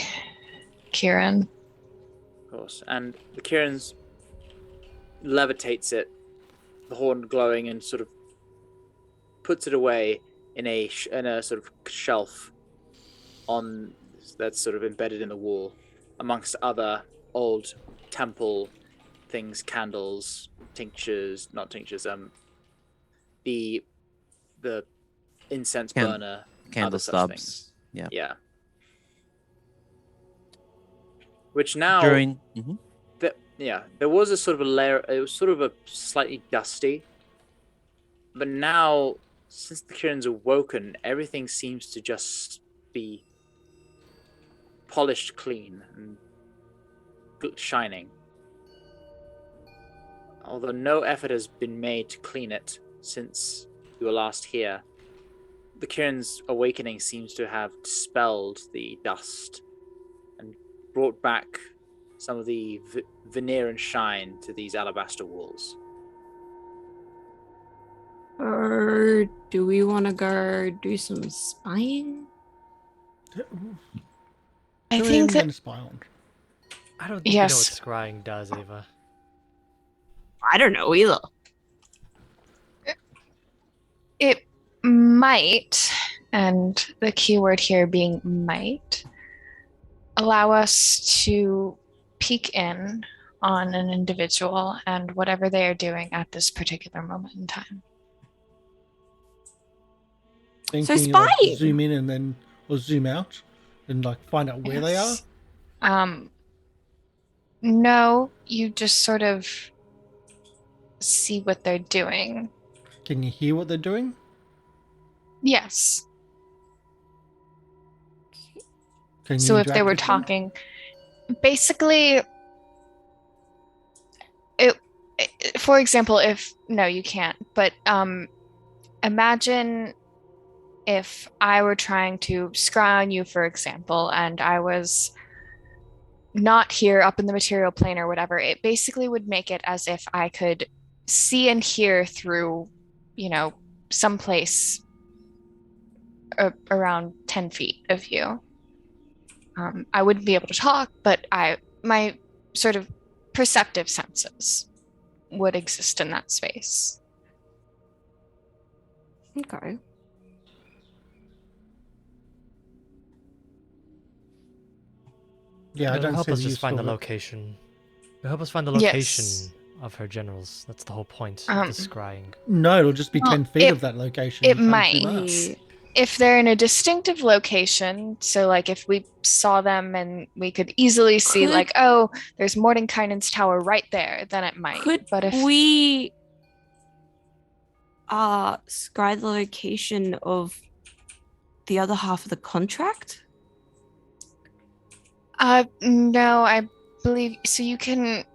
Kieran. Of course, and the Kieran's levitates it, the horn glowing, and sort of puts it away in a sort of shelf on that's sort of embedded in the wall, amongst other old temple things, candles, tinctures, not tinctures, the incense burner, candle other such stubs. things. Yeah. Yeah. Which now During there was a sort of a layer. It was sort of a slightly dusty, but now since the Kieran's awoken, everything seems to just be polished clean and shining. Although no effort has been made to clean it since you were last here, the Kieran's awakening seems to have dispelled the dust and brought back some of the veneer and shine to these alabaster walls. Or do we want to go do some spying? I think that I don't think you know what scrying does, Ava. I don't know either. it might, and the keyword here being might, allow us to peek in on an individual and whatever they are doing at this particular moment in time. So spying. Zoom in and then or zoom out and find out where they are. No, you just sort of see what they're doing. Can you hear what they're doing? Yes. So if they were talking, basically, for example, no, you can't. But imagine if I were trying to scry on you, for example, and I was not here up in the material plane or whatever. It basically would make it as if I could see and hear through, someplace around 10 feet of you. I wouldn't be able to talk, but my sort of perceptive senses would exist in that space. Okay. Yeah, It'll help us just find the location. It'll help us find the location of her generals. That's the whole point of the scrying. No, it'll just be 10 feet of that location. It might. If they're in a distinctive location, so if we saw them and we could easily see there's Mordenkainen's tower right there, then it might. But if we scry the location of the other half of the contract? No, I believe so. You can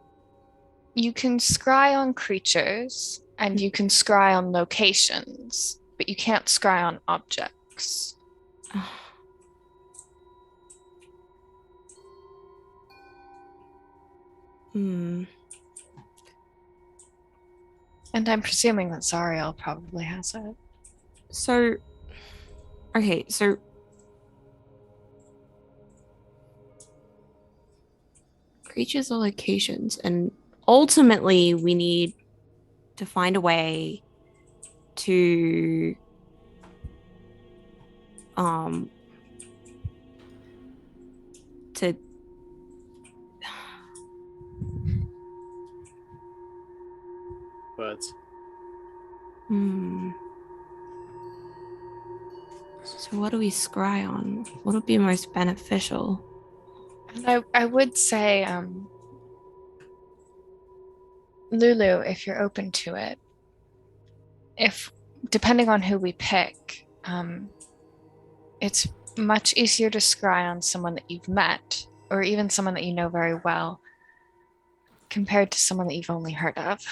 scry on creatures and you can scry on locations, but you can't scry on objects. And I'm presuming that Zariel probably has it. So creatures or locations, and ultimately we need to find a way to to Words. So what do we scry on? What would be most beneficial? And I would say, Lulu, if you're open to it, if depending on who we pick, it's much easier to scry on someone that you've met, or even someone that you know very well, compared to someone that you've only heard of.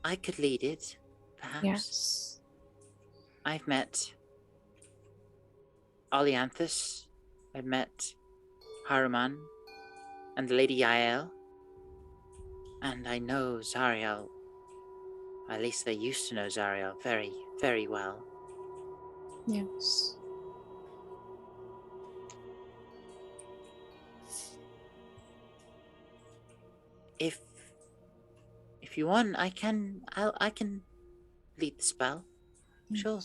I could lead it, perhaps. Yes. I've met Olianthus, I've met Haruman, and Lady Yael, and I know Zariel. At least they used to know Zariel very, very well. Yes. If you want, I can lead the spell. Sure.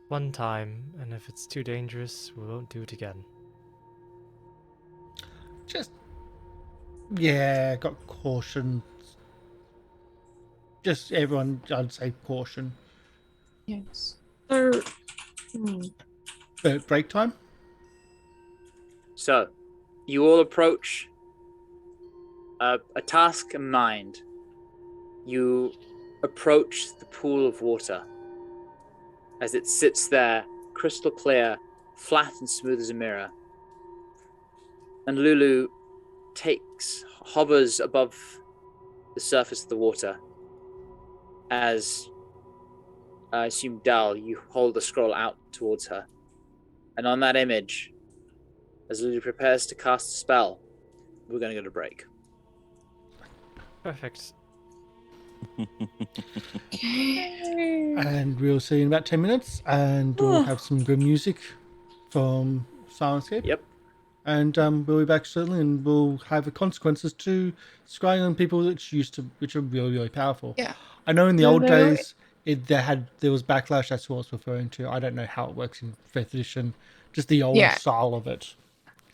One time, and if it's too dangerous, we won't do it again. Got caution. Just everyone, I'd say caution. Yes. Break time? So, you all approach a task in mind. You approach the pool of water as it sits there, crystal clear, flat and smooth as a mirror. And Lulu hovers above the surface of the water as, I assume, Dal, you hold the scroll out towards her. And on that image, as Lulu prepares to cast a spell, we're going to go to break. Perfect. And we'll see you in about 10 minutes, and we'll have some good music from Syrinscape. Yep. And we'll be back shortly, and we'll have the consequences to scrying on people which are really, really powerful. Yeah. I know in the old days there was backlash. That's what I was referring to. I don't know how it works in 5th edition. Just the old style of it.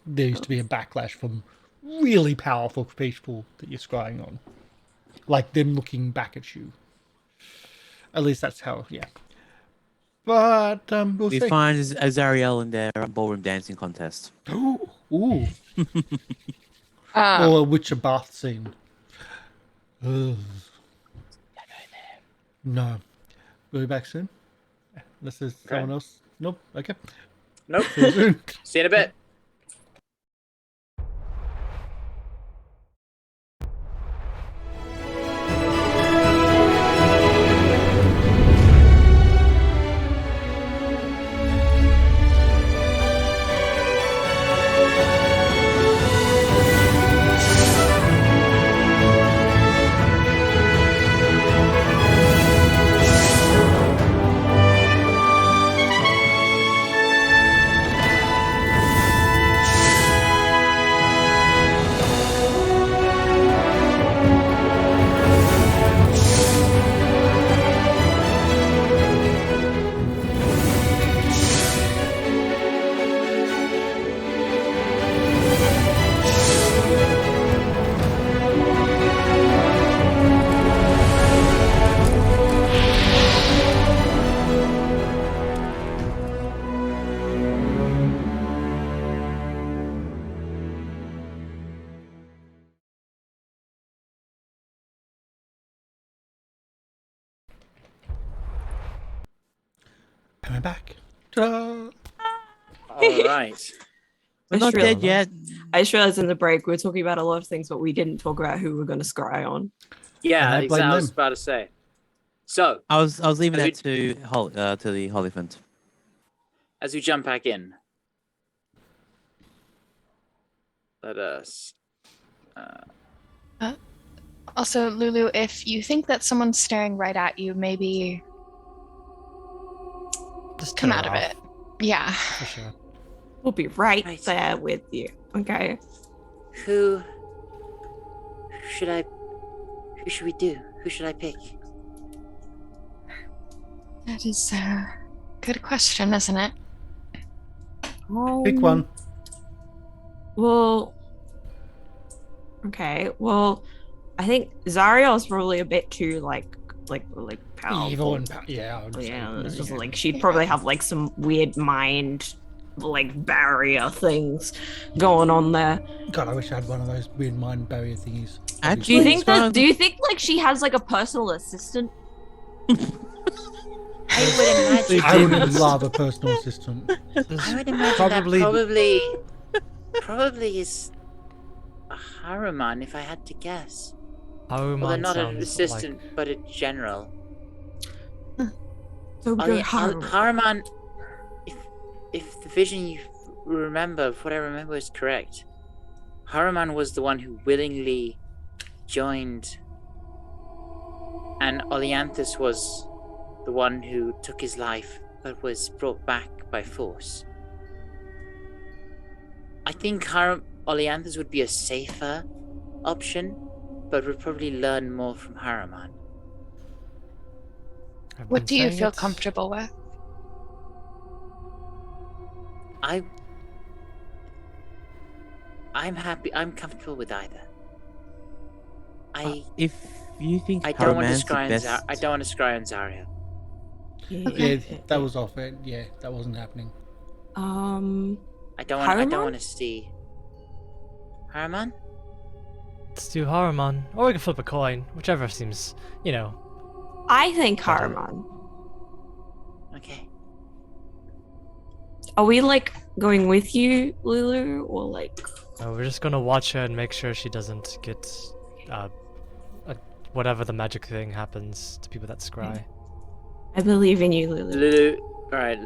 There used to be a backlash from really powerful people that you're scrying on, like them looking back at you. At least that's how. Yeah. But we'll see. We find Azariel in their ballroom dancing contest. Ooh. Or a Witcher bath scene. Ugh. No. We'll be back soon. Unless there's someone else. Nope. Okay. Nope. See you soon. See you in a bit. And we're back. Ta-da! All right. We're not dead yet. I just realized in the break we were talking about a lot of things, but we didn't talk about who we're going to scry on. Yeah, exactly. I was about to say. So I was leaving that to the Hollyphant. As we jump back in, let us. Also, Lulu, if you think that someone's staring right at you, maybe just come out of it. Yeah. For sure. We'll be right Right. there with you. Okay. Who should we do? Who should I pick? That is a good question, isn't it? Pick one. Well, okay. Well, I think Zariel's probably a bit too like powerful. Evil and yeah. It's just like she'd probably have like some weird mind, like barrier things going on there. God, I wish I had one of those weird mind barrier thingies. Do you think like she has like a personal assistant? I would love a personal assistant. I would imagine probably is a Haruman, if I had to guess. Haruman Well, not an sounds assistant, like... but a general. So Haruman, if the vision you remember, if what I remember is correct, Haruman was the one who willingly joined, and Olyanthus was the one who took his life but was brought back by force. I think Olyanthus would be a safer option, but would probably learn more from Haruman. What do you feel comfortable with? I'm happy. I'm comfortable with either. If you think I don't want to Haruman's the scry best... I don't want to scry on Zariel. Yeah, that was off it. Yeah, that wasn't happening. I don't want to see Haruman. Let's do Haruman, or we can flip a coin, whichever seems, I think Haruman. Okay. Are we like going with you, Lulu, or like? No, we're just gonna watch her and make sure she doesn't get, whatever the magic thing happens to people that scry. I believe in you, Lulu. Lulu, alright.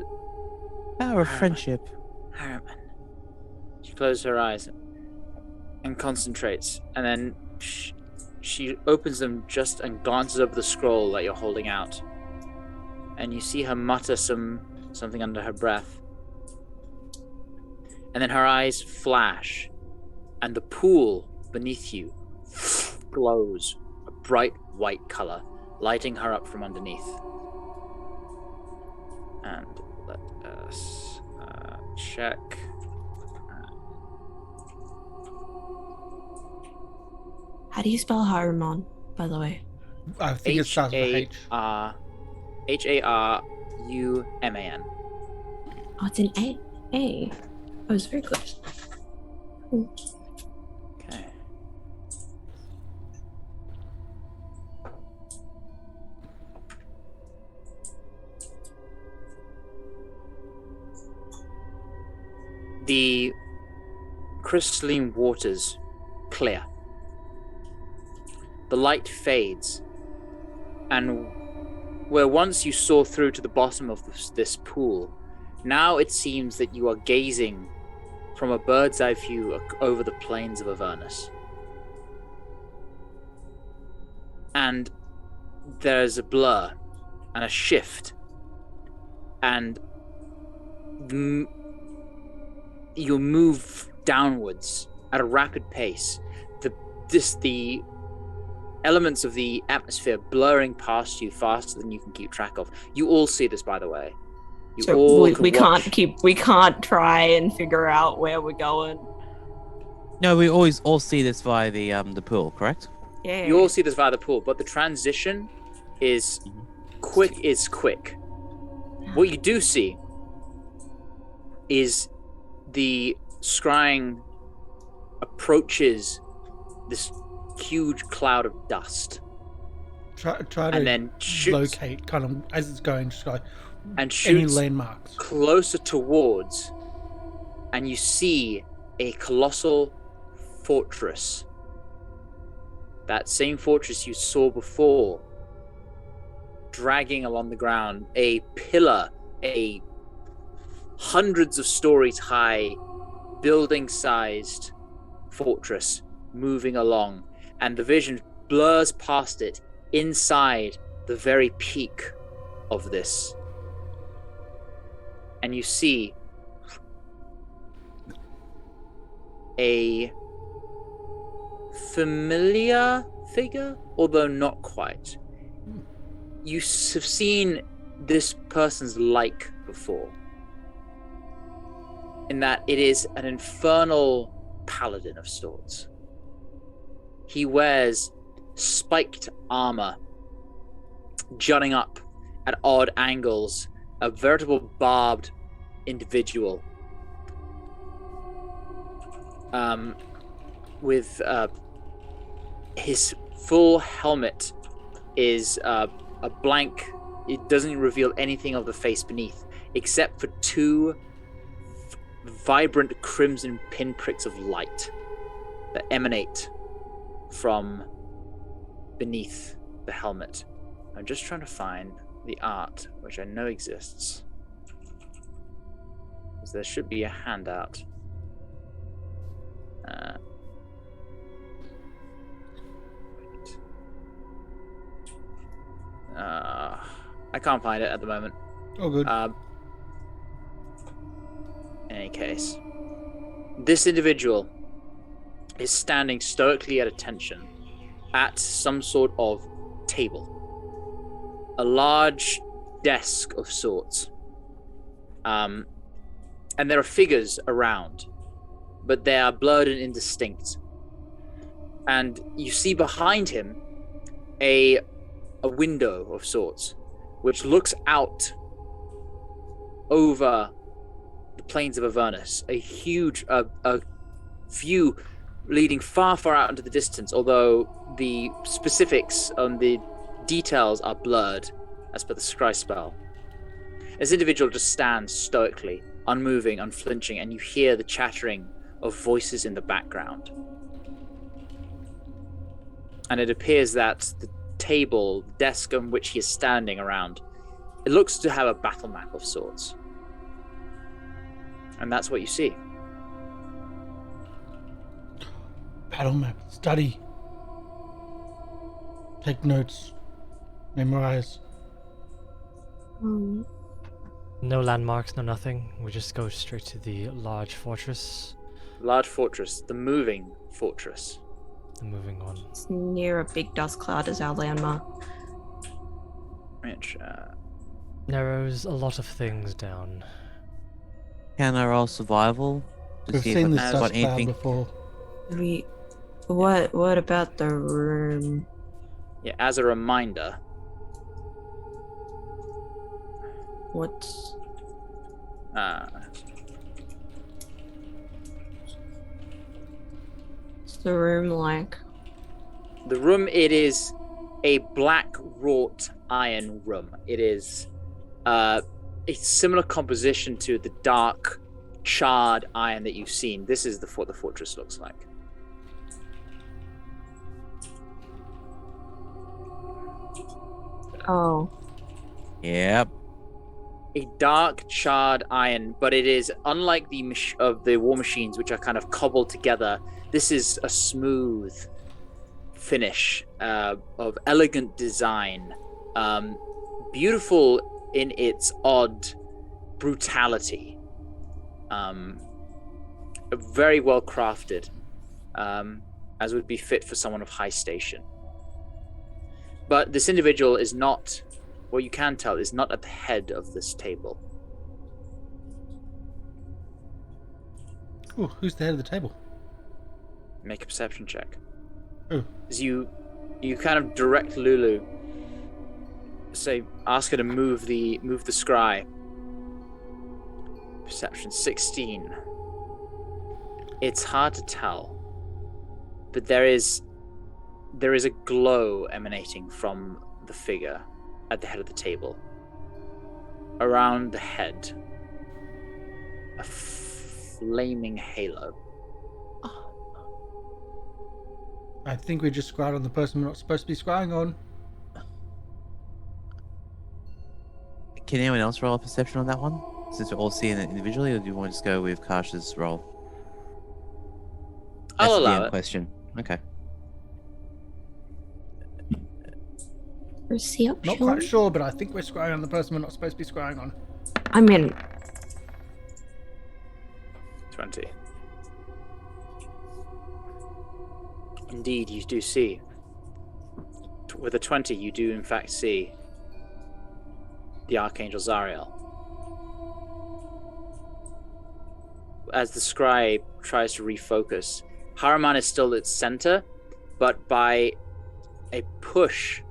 Power of friendship. Haruman. She closes her eyes and concentrates, and then she opens them just and glances over the scroll that you're holding out. And you see her mutter something under her breath. And then her eyes flash, and the pool beneath you glows a bright white color, lighting her up from underneath. And let us check. How do you spell Haruman, by the way? I think it starts with H. Haruman. Oh, it's an A. A. Oh, it's very close. Okay. The crystalline waters clear. The light fades, and where once you saw through to the bottom of this pool, now it seems that you are gazing from a bird's eye view over the plains of Avernus. And there's a blur and a shift, and you move downwards at a rapid pace. The elements of the atmosphere blurring past you faster than you can keep track of. You all see this, by the way. We can't try and figure out where we're going. No, we always all see this via the pool, correct? Yeah. You all see this via the pool, but the transition is quick. What you do see is the scrying approaches this huge cloud of dust. Try and to then locate kind of as it's going, just like and any shoots landmarks closer towards, and you see a colossal fortress. That same fortress you saw before, dragging along the ground, a pillar, a hundreds of stories high, building-sized fortress moving along, and the vision blurs past it inside the very peak of this. And you see a familiar figure, although not quite. You have seen this person's like before, in that it is an infernal paladin of sorts. He wears spiked armor, jutting up at odd angles, a veritable barbed individual. With his full helmet is a blank. It doesn't reveal anything of the face beneath, except for two vibrant crimson pinpricks of light that emanate from beneath the helmet. I'm just trying to find the art, which I know exists. Because there should be a handout. I can't find it at the moment. Oh, good. In any case, this individual is standing stoically at attention at some sort of table, a large desk of sorts, and there are figures around, but they are blurred and indistinct. And you see behind him a window of sorts, which looks out over the plains of Avernus, a huge a view leading far, far out into the distance, although the specifics on the details are blurred as per the scry spell. This individual just stands stoically, unmoving, unflinching, and you hear the chattering of voices in the background. And it appears that the table, desk on which he is standing around, it looks to have a battle map of sorts. And that's what you see. Battle map. Study. Take notes. Memorize. No landmarks, no nothing. We just go straight to the large fortress. Large fortress. The moving fortress. The moving one. It's near a big dust cloud as our landmark. Which, narrows a lot of things down. Can I roll survival? To We've see seen if this I've dust got cloud anything. before. What about the room? yeah, as a reminder, What's the room like? the room, it is a black wrought iron room. It is a similar composition to the dark charred iron that you've seen. This is what the fortress looks like. Oh. Yep. A dark charred iron, but it is unlike the war machines, which are kind of cobbled together. This is a smooth finish of elegant design, beautiful in its odd brutality, very well crafted, as would be fit for someone of high station. But this individual is not, what you can tell, is not at the head of this table. Ooh, who's the head of the table? Make a perception check. Oh. As you kind of direct Lulu, say, ask her to move the scry. Perception 16. It's hard to tell, but there is a glow emanating from the figure at the head of the table. Around the head, a flaming halo. I think we just scryed on the person we're not supposed to be scrying on. Can anyone else roll a perception on that one? Since we're all seeing it individually, or do you want to just go with Karsh's roll? I'll That's the allow end it. question. Okay. Perception? Not quite sure, but I think we're scrying on the person we're not supposed to be scrying on. I mean, 20. Indeed, you do see. With a 20, you do in fact see the Archangel Zariel. As the scribe tries to refocus, Haruman is still at center, but by a push,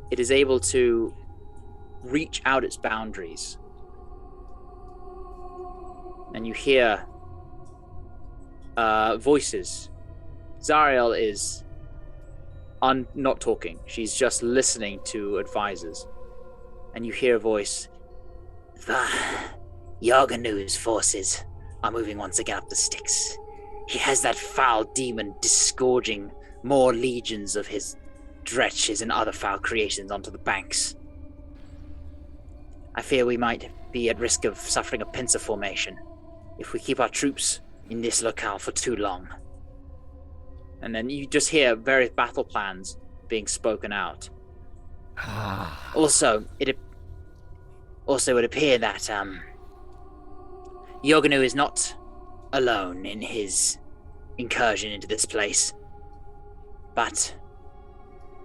it is able to reach out its boundaries. And you hear voices. Zariel is not talking. She's just listening to advisors. And you hear a voice. The Yarganu's forces are moving once again up the Styx. He has that foul demon disgorging more legions of his dretches and other foul creations onto the banks. I fear we might be at risk of suffering a pincer formation if we keep our troops in this locale for too long. And then you just hear various battle plans being spoken out. Also, it would appear that Yoganu is not alone in his incursion into this place, but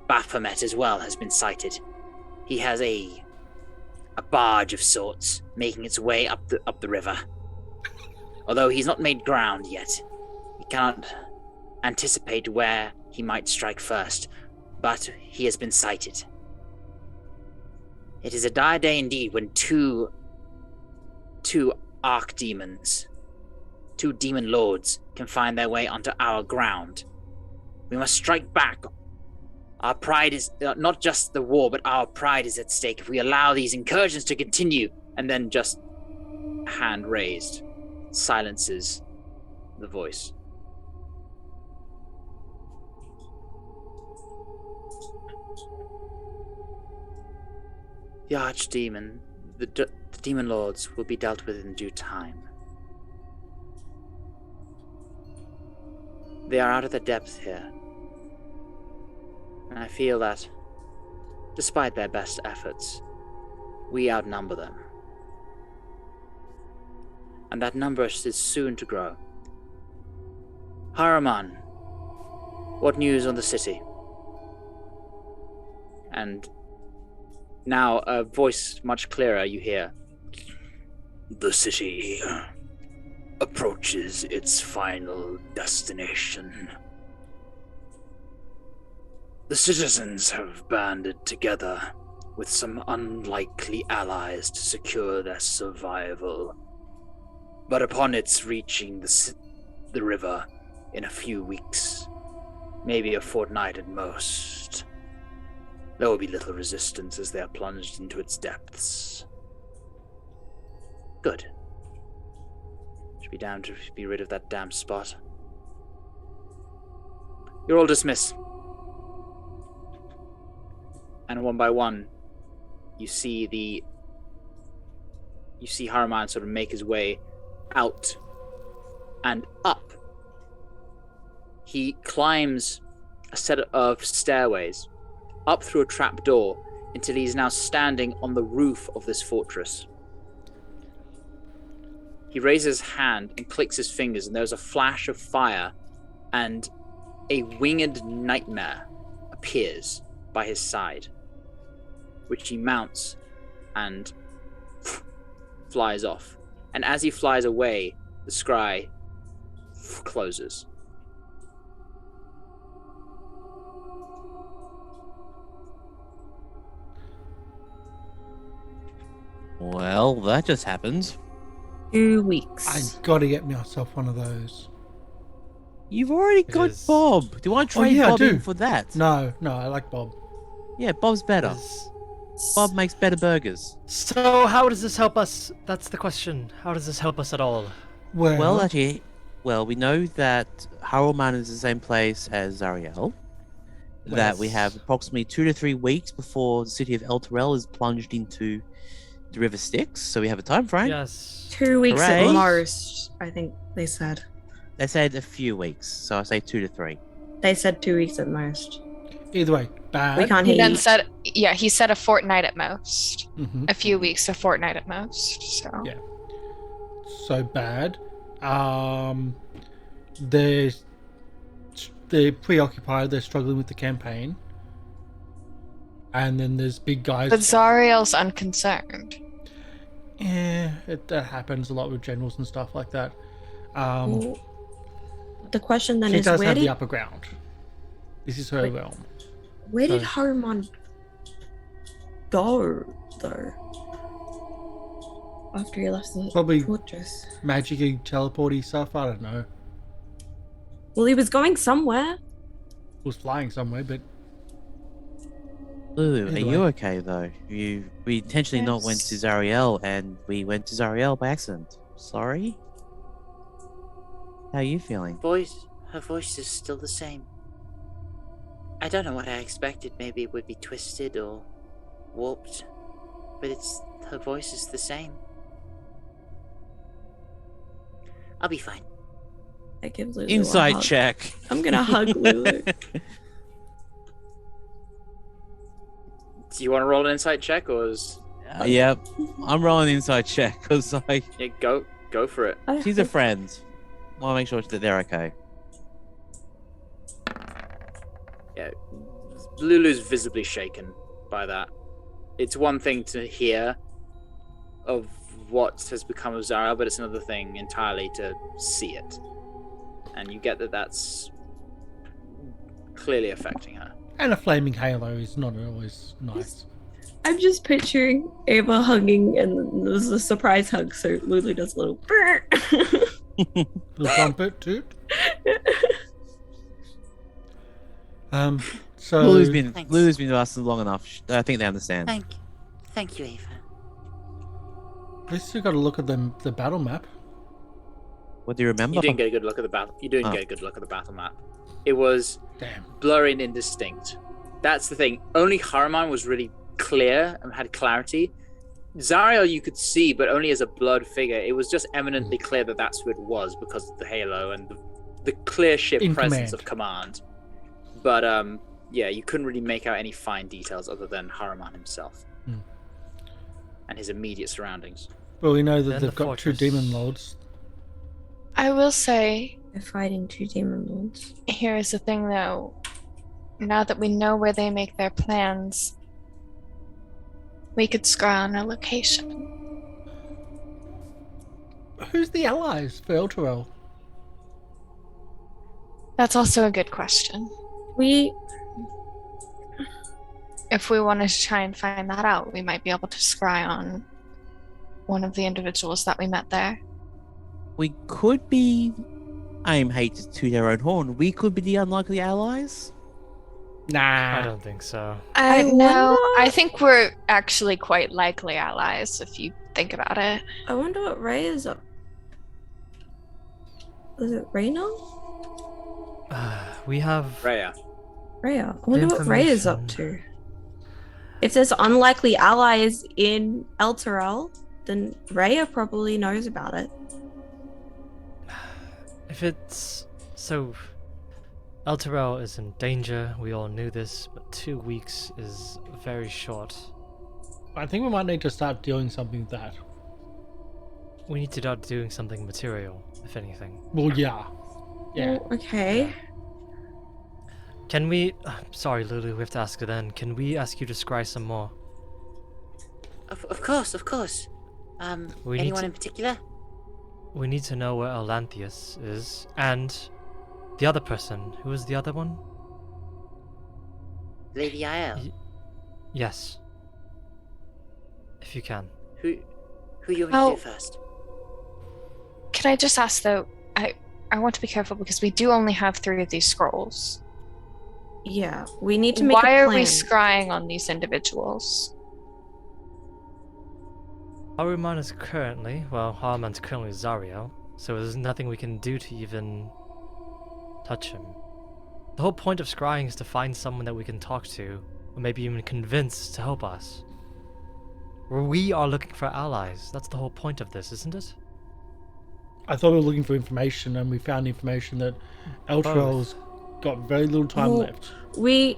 Baphomet as well has been sighted. He has a barge of sorts making its way up the river. Although he's not made ground yet, he cannot anticipate where he might strike first, but he has been sighted. It is a dire day indeed when two archdemons, two demon lords, can find their way onto our ground. We must strike back. Our pride is not just the war, but our pride is at stake if we allow these incursions to continue. And then just hand raised silences the voice. The archdemon, the demon lords will be dealt with in due time. They are out of their depth here. And I feel that, despite their best efforts, we outnumber them. And that number is soon to grow. Haruman, what news on the city? And now a voice much clearer you hear. The city approaches its final destination. The citizens have banded together with some unlikely allies to secure their survival. But upon its reaching the river in a few weeks, maybe a fortnight at most, there will be little resistance as they are plunged into its depths. Good. Should be down to be rid of that damn spot. You're all dismissed. And one by one, you see Haruman sort of make his way out and up. He climbs a set of stairways up through a trap door until he's now standing on the roof of this fortress. He raises his hand and clicks his fingers, and there's a flash of fire, and a winged nightmare appears by his side, which he mounts and flies off. And as he flies away, the scry closes. Well, that just happened. 2 weeks. I gotta get myself one of those. You've already got Bob. Do I trade Bob in for that? No, I like Bob. Yeah, Bob's better. Bob makes better burgers. So how does this help us? That's the question. How does this help us at all? Well, actually, we know that Haruman is the same place as Zariel. That we have approximately 2 to 3 weeks before the city of El Terrell is plunged into the River Styx. So we have a time frame. Yes. 2 weeks Hooray. at most, I think they said. They said a few weeks, so I say 2 to 3. They said 2 weeks at most. Either way, bad. We can't He hear then you. said, yeah, he said a fortnight at most. Mhm. A few weeks, a fortnight at most. So Yeah. So bad. They're they're preoccupied, they're struggling with the campaign. And then there's big guys. But Zariel's unconcerned. Yeah, that happens a lot with generals and stuff like that. Well, the question then She is, does where have did the upper ground. This is her realm. where did Haruman go though? After he left the Probably fortress. Magic-y, teleporty stuff, I don't know. Well, he was going somewhere. He was flying somewhere, but... Lulu, Either are way. you okay though? We intentionally not went to Zariel, and we went to Zariel by accident. Sorry? How are you feeling? Her voice is still the same. I don't know what I expected. Maybe it would be twisted or warped, but her voice is the same. I'll be fine. I give Lulu a Inside hug. check. I'm gonna hug Lulu. Do you want to roll an insight check, or is... Yep, I'm rolling inside check because Yeah, go for it. she's a friend. Want to make sure that they're okay. Yeah, Lulu's visibly shaken by that. It's one thing to hear of what has become of Zara, but it's another thing entirely to see it. And you get that that's clearly affecting her. And a flaming halo is not always nice. I'm just picturing Ava hugging, and then there's a surprise hug, so Lulu does a little. Little trumpet toot. So Lulu's been Thanks. with us long enough. I think they understand. Thank you, Ava. at least you got to look at the battle map. What do you remember? You didn't get a good look at the battle. You didn't get a good look at the battle map. It was Damn. blurry and indistinct. That's the thing. Only Haruman was really clear and had clarity. Zariel you could see, but only as a blurred figure. It was just eminently clear that that's who it was because of the halo and the clear ship In presence command. of command. But yeah, you couldn't really make out any fine details other than Haruman himself and his immediate surroundings. Well, we know that Then they've the got two fortress. demon lords. I will say, They're fighting two demon lords. here is the thing though. Now that we know where they make their plans, we could scry on a location. Who's the allies for Elturel? That's also a good question. If we wanted to try and find that out, we might be able to scry on one of the individuals that we met there. We could be. I hate to toot our own horn. We could be the unlikely allies. Nah. I don't think so. I No, wonder- I think we're actually quite likely allies if you think about it. I wonder what Ray is up. Was it Reyna? We have Rhea. Rhea. I wonder what Ray is up to. If there's unlikely allies in Elturel, then Rhea probably knows about it. If it's so, Elturel is in danger. We all knew this, but 2 weeks is very short. I think we might need to start doing something with that. We need to start doing something material, if anything. Well, yeah. Yeah. Oh, okay. Can we? Sorry, Lulu. We have to ask her then. Can we ask you to scry some more? Of course. We need Anyone to- in particular? We need to know where Elanthius is, and the other person. Who is the other one? Lady Yael. Yes. If you can. Who you want Oh. to do first? Can I just ask though, I want to be careful because we do only have 3 of these scrolls. Yeah, we need to make Why a are we plan. scrying on these individuals? Haruman is currently, Haruman's currently Zariel, so there's nothing we can do to even touch him. The whole point of scrying is to find someone that we can talk to, or maybe even convince to help us. We are looking for allies. That's the whole point of this, isn't it? I thought we were looking for information, and we found information that Elturel's got very little time Well, left. We're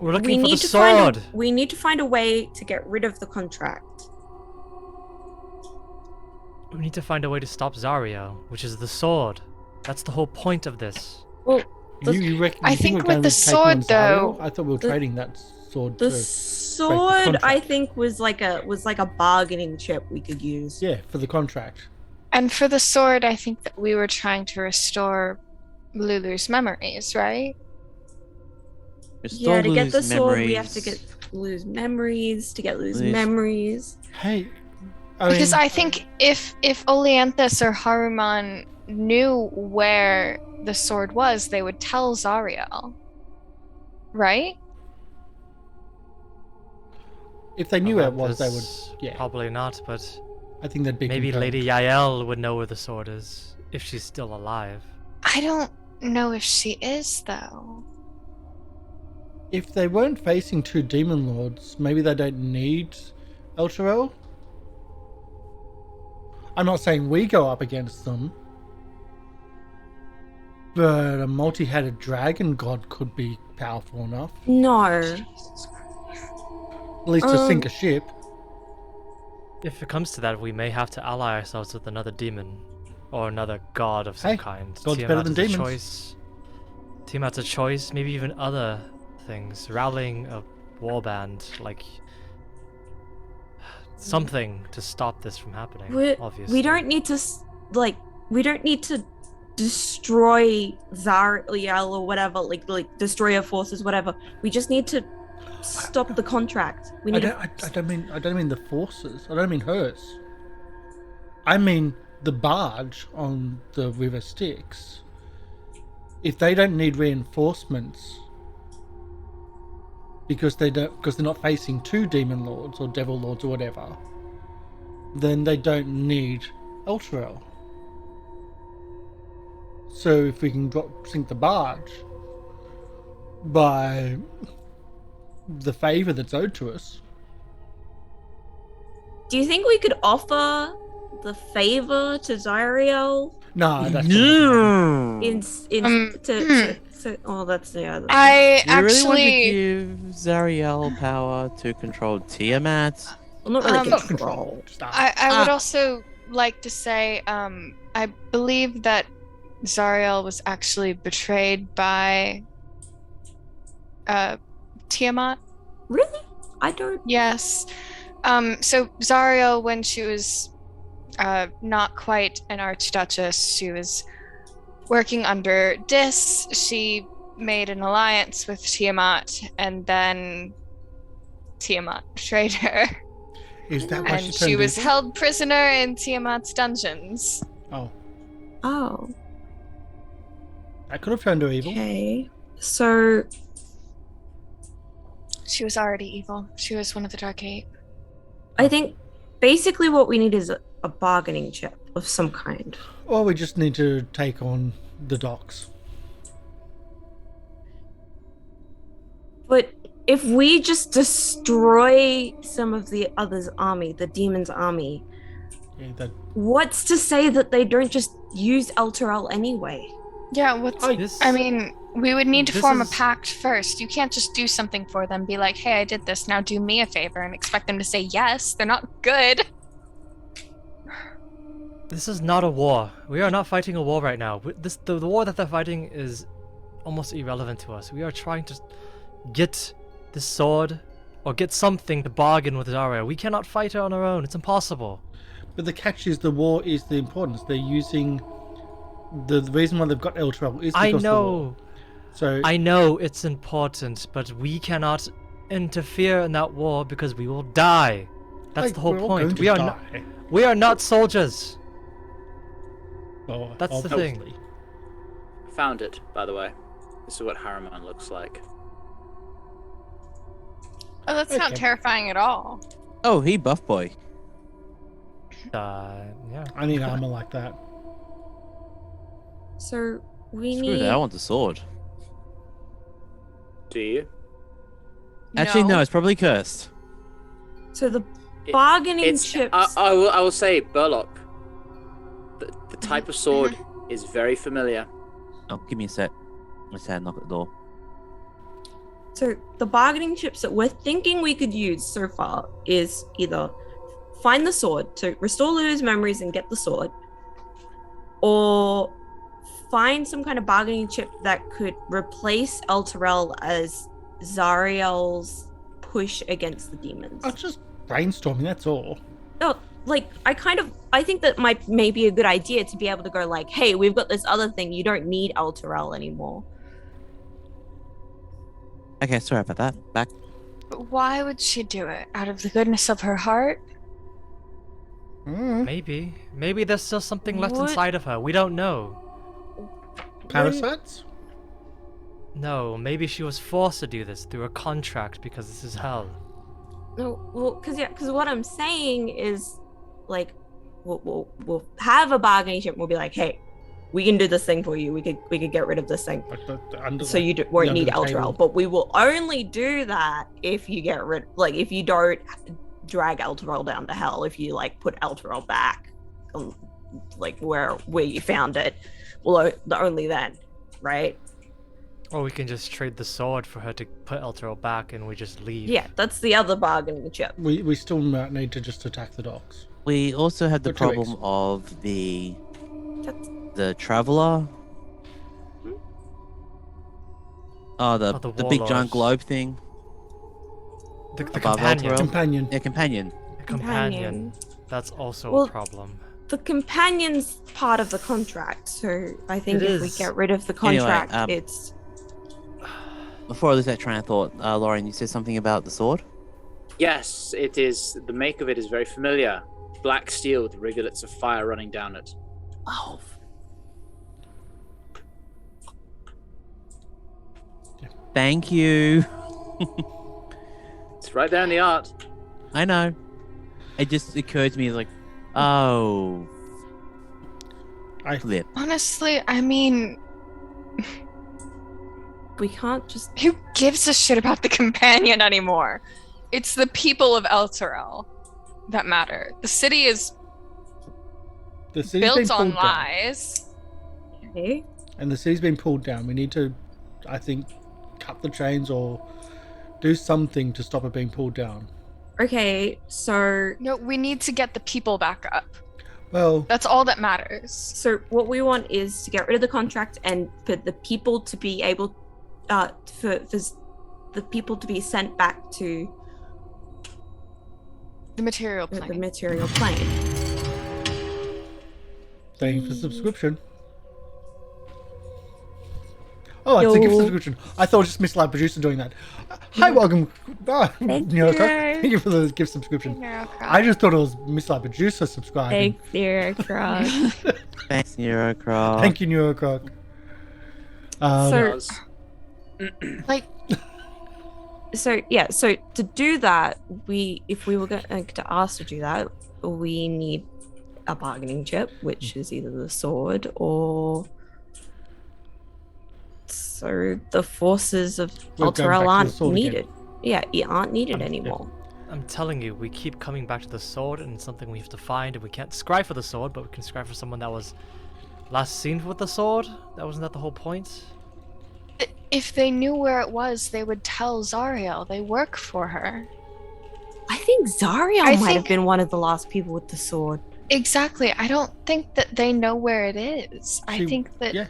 looking for the need to sword! we need to find a way to get rid of the contract. We need to find a way to stop Zariel, which is the sword. That's the whole point of this. Well, I think with the sword, though, I thought we were trading that sword. The sword, I think, was like a bargaining chip we could use. Yeah, for the contract. And for the sword, I think that we were trying to restore Lulu's memories, right? To get the sword, we have to get Lulu's memories. To get Lulu's memories. Hey, because I think if Olianthus or Haruman knew where the sword was, they would tell Zariel, right? If they knew where it was, they would. Yeah, probably not. But I think that'd be maybe confirmed. Lady Yael would know where the sword is if she's still alive. I don't know if she is, though. If they weren't facing two demon lords, maybe they don't need Elturel. I'm not saying we go up against them, but a multi-headed dragon god could be powerful enough. No. At least to sink a ship. If it comes to that, we may have to ally ourselves with another demon or another god of some kind. God's better than demons. Choice. Tiamat's a choice, maybe even other things. Rallying a warband, like something to stop this from happening. Obviously, we don't need to destroy Zariel or whatever, like destroy her forces, whatever. We just need to stop the contract. We need. I don't mean the forces. I don't mean hers. I mean the barge on the River Styx. If they don't need reinforcements because they're not facing two demon lords or devil lords or whatever, then they don't need Elturel. So if we can sink the barge by the favor that's owed to us. Do you think we could offer the favor to Zariel? Nah, that's oh, that's the other. I Do you really want to actually give Zariel power to control Tiamat? Well, not really control. I would also like to say, I believe that Zariel was actually betrayed by Tiamat. Really? I don't. Yes. So Zariel, when she was not quite an archduchess, she was working under Dis. She made an alliance with Tiamat, and then Tiamat betrayed her. Is that why and she was held prisoner in Tiamat's dungeons. Oh. Oh. I could have turned her evil. Okay. So she was already evil. She was one of the Dark Eight. I think basically what we need is a bargaining chip of some kind. Or we just need to take on the docks. But if we just destroy some of the others' army, the demon's army, what's to say that they don't just use Elturel anyway? Yeah, I mean, we would need to form a pact first. You can't just do something for them, be like, hey, I did this, now do me a favor, and expect them to say yes. They're not good. This is not a war. We are not fighting a war right now. The war that they're fighting is almost irrelevant to us. We are trying to get the sword or get something to bargain with Zariel. We cannot fight her on our own. It's impossible. But the catch is the war is the importance. They're using the reason why they've got Elturel is because of the war. So I know it's important, but we cannot interfere in that war because we will die. That's the whole point. We are not soldiers. Oh, that's the thing. Found it, by the way. This is what Haruman looks like. Oh, that's not terrifying at all. Oh, he buff boy. Yeah. I need armor like that. So we Screw need. that, I want the sword. Do you? Actually, no, it's probably cursed. So the bargaining chips. I will say, Burlock. The type of sword is very familiar. Oh, give me a sec. Let's knock at the door. So the bargaining chips that we're thinking we could use so far is either find the sword to restore Lulu's memories and get the sword, or find some kind of bargaining chip that could replace Elturel as Zariel's push against the demons. I'm just brainstorming, that's all. No, like, I think that may be a good idea to be able to go like, hey, we've got this other thing, you don't need Elturel anymore. Okay, sorry about that. Back. But why would she do it? Out of the goodness of her heart? Maybe there's still something left inside of her. We don't know. Parasites? No, maybe she was forced to do this through a contract because this is hell. No, well, because what I'm saying is, like, we'll have a bargaining chip. We'll be like, hey, we can do this thing for you. We could get rid of this thing, so you won't need Elturel. But we will only do that if you get rid, like, if you don't drag Elturel down to hell. If you like put Elturel back, like where you found it, well, only then, right? Or we can just trade the sword for her to put Elturel back, and we just leave. Yeah, that's the other bargaining chip. We still might need to just attack the docks. We also had the problem of the traveler. The big giant globe thing. The companion. Companion. Yeah, companion. Companion. That's also a problem. The companion's part of the contract, so I think if we get rid of the contract, it's... Before I lose that train of thought, Lorian, you said something about the sword? Yes, it is. The make of it is very familiar. Black steel with rivulets of fire running down it. Oh. Thank you. It's right there in the art. I know. It just occurred to me like, oh. Flip. Honestly, I mean, we can't just... Who gives a shit about the companion anymore? It's the people of Elturel that matter. The city is built on lies. Okay. And the city's been pulled down. We need to, I think, cut the chains or do something to stop it being pulled down. Okay, so... No, we need to get the people back up. Well... That's all that matters. So what we want is to get rid of the contract and for the people to be able... for the people to be sent back to... The material plane. The material plane. Thank you for subscription. Oh, it's a gift subscription. I thought it was just MrLiveProducer doing that. Hi, welcome. Thank you. Thank you for the gift subscription. I just thought it was MrLiveProducer subscribing. Thanks, Neurocroc. Thanks, Neurocroc. Thank you, Neurocroc. So to do that, if we were going to ask to do that, we need a bargaining chip, which is either the sword or... So the forces of Elturel aren't needed. Yeah, aren't needed anymore. I'm telling you, we keep coming back to the sword, and it's something we have to find, and we can't scry for the sword, but we can scry for someone that was last seen with the sword. Wasn't that the whole point? If they knew where it was, they would tell Zariel. They work for her. I think Zariel might have been one of the last people with the sword. Exactly. I don't think that they know where it is. I think that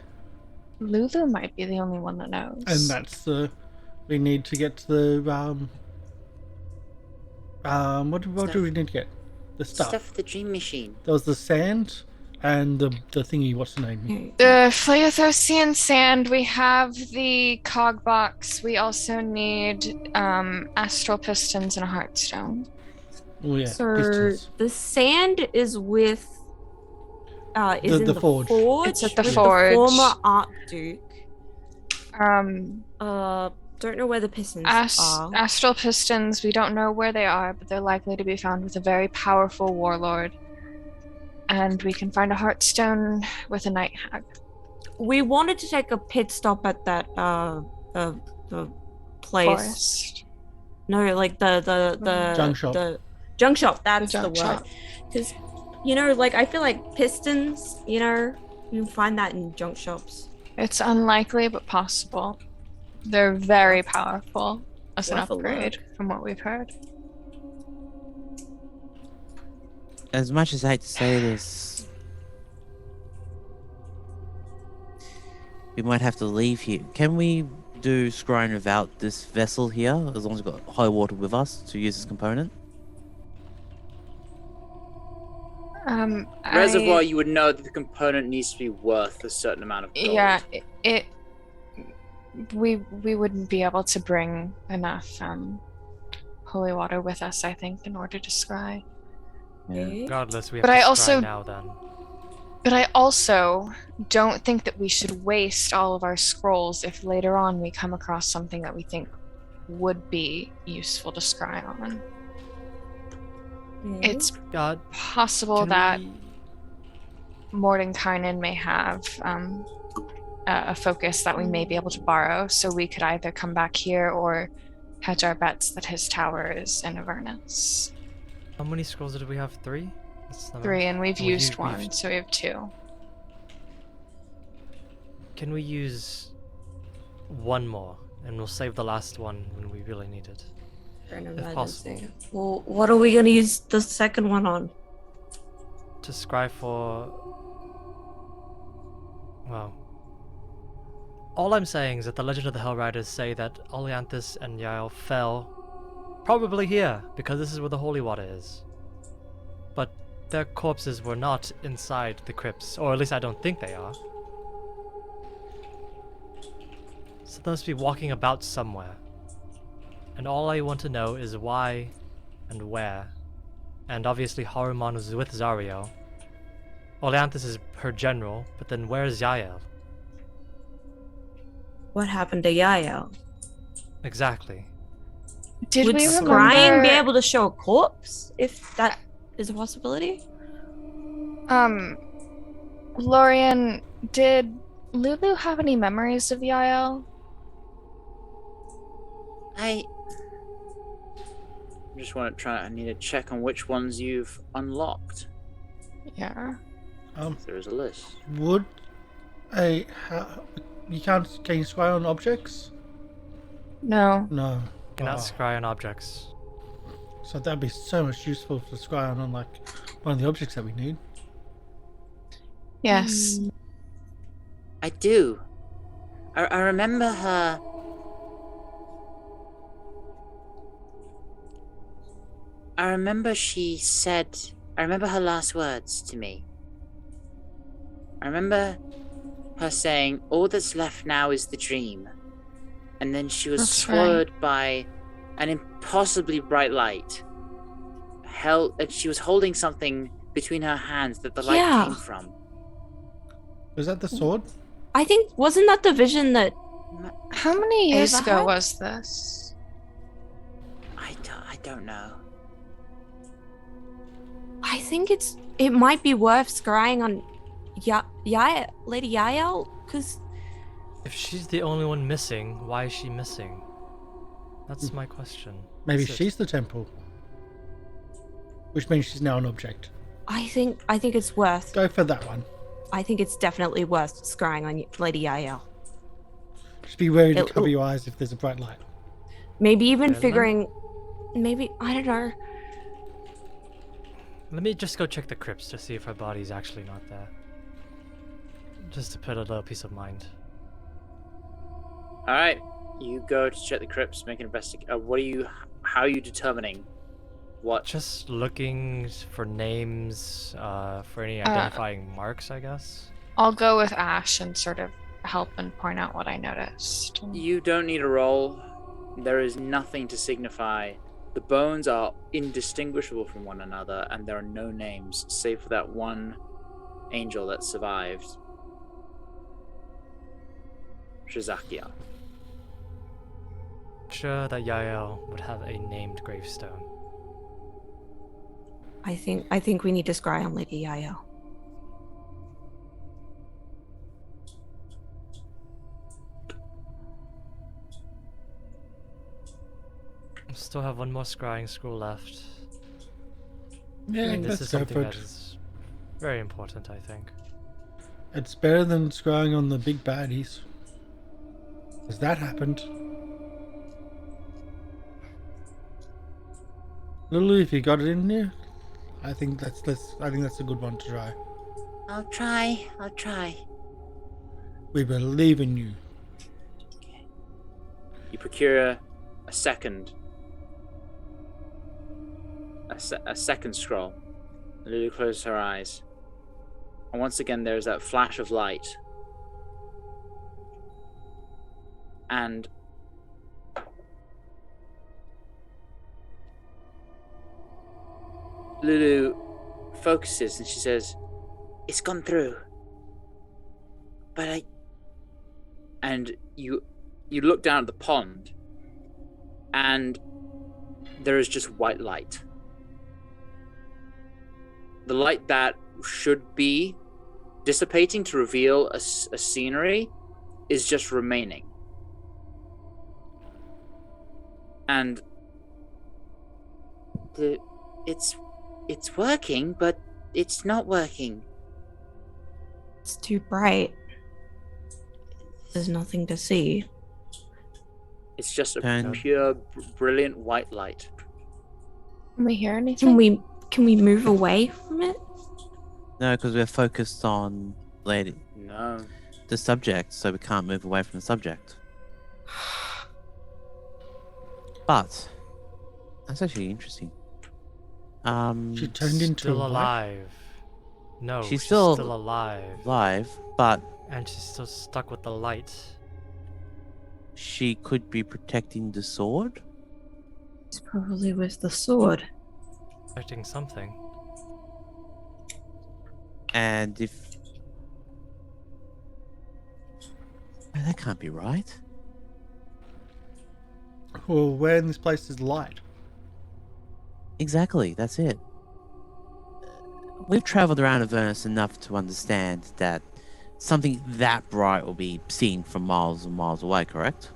Lulu might be the only one that knows. And that's we need to get the what do we need to get? The stuff. The dream machine. There was the sand and the thingy. What's the name? The Phleothosian sand. We have the cog box. We also need astral pistons and a heartstone. Oh yeah. So pistons. the sand is with in the forge. It's at the with forge. The former Archduke. Don't know where the pistons are. Astral pistons, we don't know where they are, but they're likely to be found with a very powerful warlord. And we can find a heartstone with a night hag. We wanted to take a pit stop at that the place. Forest. No, like the junk shop. The junk shop. That's The the junk word. Because like I feel like pistons. You can find that in junk shops. It's unlikely, but possible. They're very powerful as an upgrade, from what we've heard. As much as I hate to say this, we might have to leave here. Can we do scrying without this vessel here, as long as we've got high water with us to use this component? Reservoir, you would know that the component needs to be worth a certain amount of gold. Yeah, we wouldn't be able to bring enough holy water with us, I think, in order to scry. Regardless, we have But to I scry also- now then. But I also don't think that we should waste all of our scrolls if later on we come across something that we think would be useful to scry on. It's God, possible can that we- Mordenkainen may have a focus that we may be able to borrow, so we could either come back here or hedge our bets that his tower is in Avernus. How many scrolls did we have? 3? That's not 3, and we've Oh, used we've- one, so we have 2. Can we use one more, and we'll save the last one when we really need it? For an If possible. emergency. Well, what are we gonna use the second one on? To scry for... Well... All I'm saying is that the Legend of the Hellriders say that Olianthus and Yael fell probably here, because this is where the holy water is. But their corpses were not inside the crypts, or at least I don't think they are. So they must be walking about somewhere. And all I want to know is why and where. And obviously Haruman was with Zariel. Olianthus is her general, but then where's Yael? What happened to Yael? Exactly. Did Would we scrying remember... be able to show a corpse, if that is a possibility? Lorian, did Lulu have any memories of Yael? I just want to try. I need to check on which ones you've unlocked. Yeah. There's a list. Would a you can't can you scry on objects? No. No. Cannot Oh. scry on objects. So that'd be so much useful to scry on like one of the objects that we need. Yes. I do. I remember her. I remember she said. I remember her last words to me. I remember her saying, "All that's left now is the dream." And then she was That's swallowed by an impossibly bright light. She was holding something between her hands that the light Yeah. came from. Was that the sword? I think, wasn't that the vision that... How many years Ava ago had? was this? I don't know. I think it might be worth scrying on Lady Yael, because... If she's the only one missing, why is she missing? That's my question. Maybe That's it. she's the temple. Which means she's now an object. I think it's worth... Go for that one. I think it's definitely worth scrying on Lady Yael. Just be wary to It- cover your eyes if there's a bright light. Maybe even Yeah, let- figuring... Maybe, I don't know. Let me just go check the crypts to see if her body's actually not there. Just to put a little peace of mind. All right, you go to check the crypts, make an investigation. How are you determining what? Just looking for names, for any identifying marks, I guess. I'll go with Ashe and sort of help and point out what I noticed. You don't need a roll. There is nothing to signify. The bones are indistinguishable from one another, and there are no names, save for that one angel that survived. Shizakia. Sure that Yael would have a named gravestone. I think we need to scry on Lady Yael. Still have one more scrying scroll left. Yeah, And this let's is go something for that it. is very important, I think. It's better than scrying on the big baddies. Has that happened? Lulu, if you got it in there, I think that's a good one to try. I'll try. We believe in you. You procure a second scroll. Lulu closes her eyes. And once again, there's that flash of light. And Lulu focuses and she says, "It's gone through. But And you look down at the pond, and there is just white light. The light that should be dissipating to reveal a scenery is just remaining. And it's working, but it's not working. It's too bright. There's nothing to see. It's just a pure, brilliant white light. Can we hear anything? Can we move away from it? No, because we're focused on the subject, so we can't move away from the subject. But that's actually interesting. She turned into still alive. No, she's still alive. But and she's still stuck with the light. She could be protecting the sword. It's probably with the sword. Protecting something. And if that can't be right. Well, where in this place is light? Exactly, that's it. We've travelled around Avernus enough to understand that something that bright will be seen from miles and miles away, correct?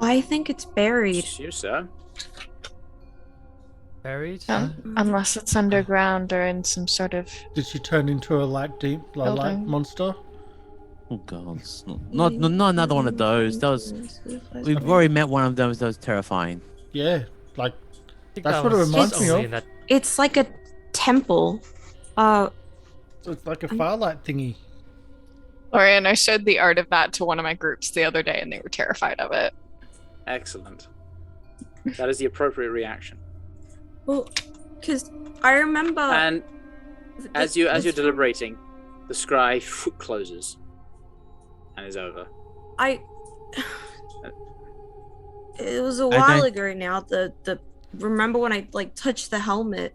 I think it's buried. You, sir. Buried? Unless it's underground or in some sort of... Did she turn into a light monster? Oh god, not another one of those. We've already met one of those. That was terrifying. Yeah, like that's what it reminds me of. It's like a temple. So it's like a firelight thingy. Lorian, I showed the art of that to one of my groups the other day, and they were terrified of it. Excellent. That is the appropriate reaction. Well, because I remember. And as you're deliberating, the scry closes and is over. It was a while ago now. Remember when I touched the helmet,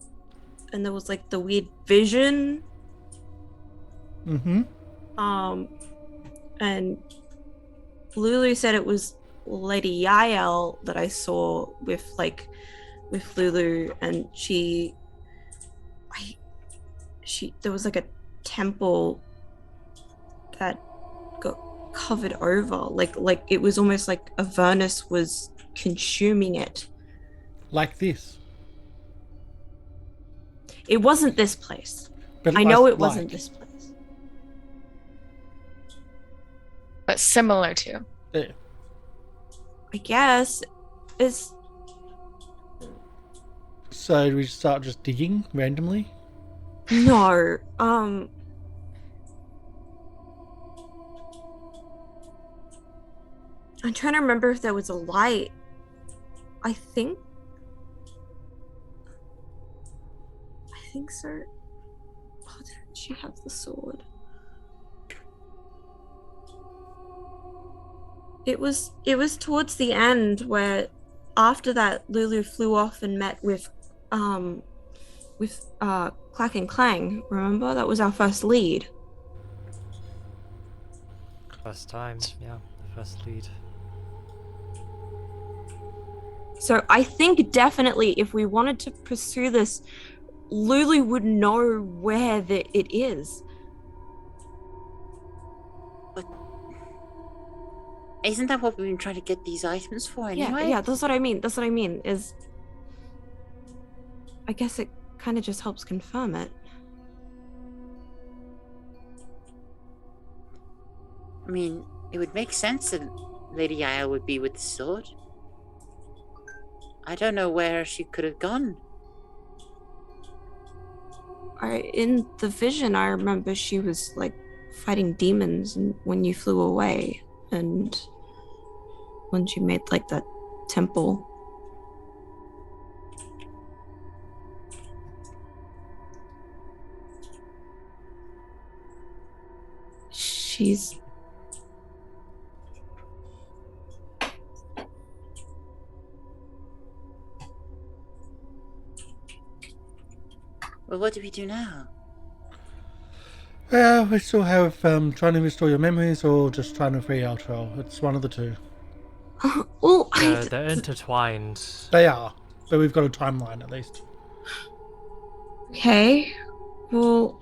and there was the weird vision. Mm-hmm. And Lulu said it was Lady Yael that I saw with Lulu, and there was a temple that got covered over, like it was almost like Avernus was consuming it. Like this. It wasn't this place. But I know it wasn't this place. But similar to. Yeah. I guess. So do we start just digging randomly? No. I'm trying to remember if there was a light. I think so. Oh, didn't she have the sword? It was towards the end where after that Lulu flew off and met with Clack and Clang. Remember? That was our first lead. First time, yeah, first lead. So I think definitely if we wanted to pursue this, Lulu would know where it is. But isn't that what we've been trying to get these items for anyway? Yeah, that's what I mean. Is I guess it kind of just helps confirm it. I mean, it would make sense that Lady Yael would be with the sword. I don't know where she could have gone. In the vision, I remember she was fighting demons and when you flew away and once you made like that temple. She's Well, what do we do now? Well, we still have trying to restore your memories or just trying to free Outro. It's one of the two. well, They're intertwined. They are, but we've got a timeline at least. Okay. Well,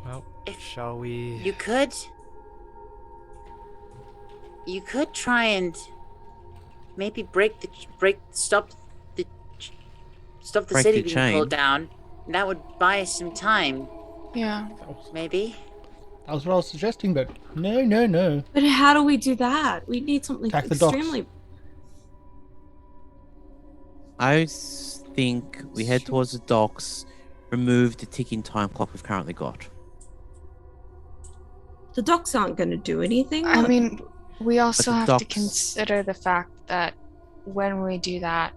Well, shall we? You could try and maybe stop the Break city the being chain. pulled down. That would buy us some time, Yeah. maybe. That was what I was suggesting, but no. but how do we do that? We need something Attack the docks. extremely. I think we head towards the docks, remove the ticking time clock we've currently got. The docks aren't going to do anything. I mean, we also the have to docks- consider the fact that when we do that,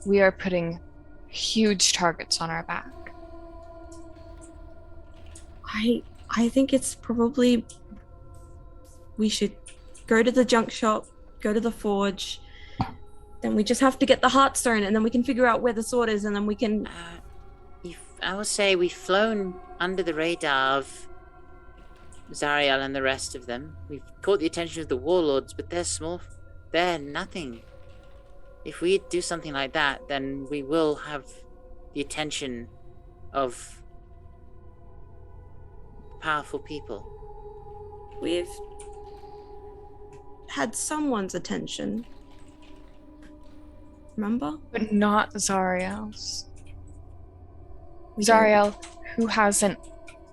we are putting huge targets on our back. I think it's probably we should go to the junk shop, go to the forge. Then we just have to get the Heartstone, and then we can figure out where the sword is, and then we can. I will say we've flown under the radar of Zariel and the rest of them. We've caught the attention of the warlords, but they're small. They're nothing. If we do something like that, then we will have the attention of powerful people. We've had someone's attention. Remember? But not Zariel's. Zariel, who has an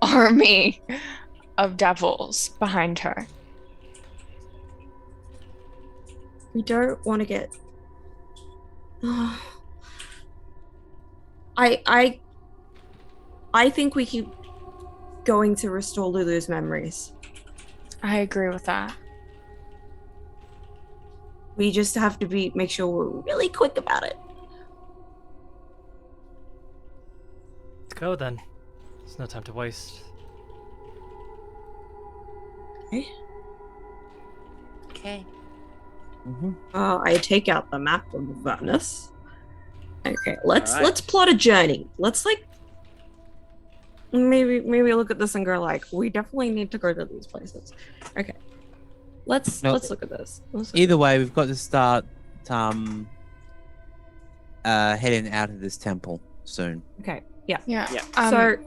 army of devils behind her. We don't want to get. I think we keep going to restore Lulu's memories. I agree with that. We just have to make sure we're really quick about it. Let's go then. There's no time to waste. Okay. I take out the map of Avernus. Okay, let's Alright. plot a journey. Let's maybe look at this and go like, we definitely need to go to these places. Okay, let's look at this. Either way, we've got to start heading out of this temple soon. Okay, yeah. So,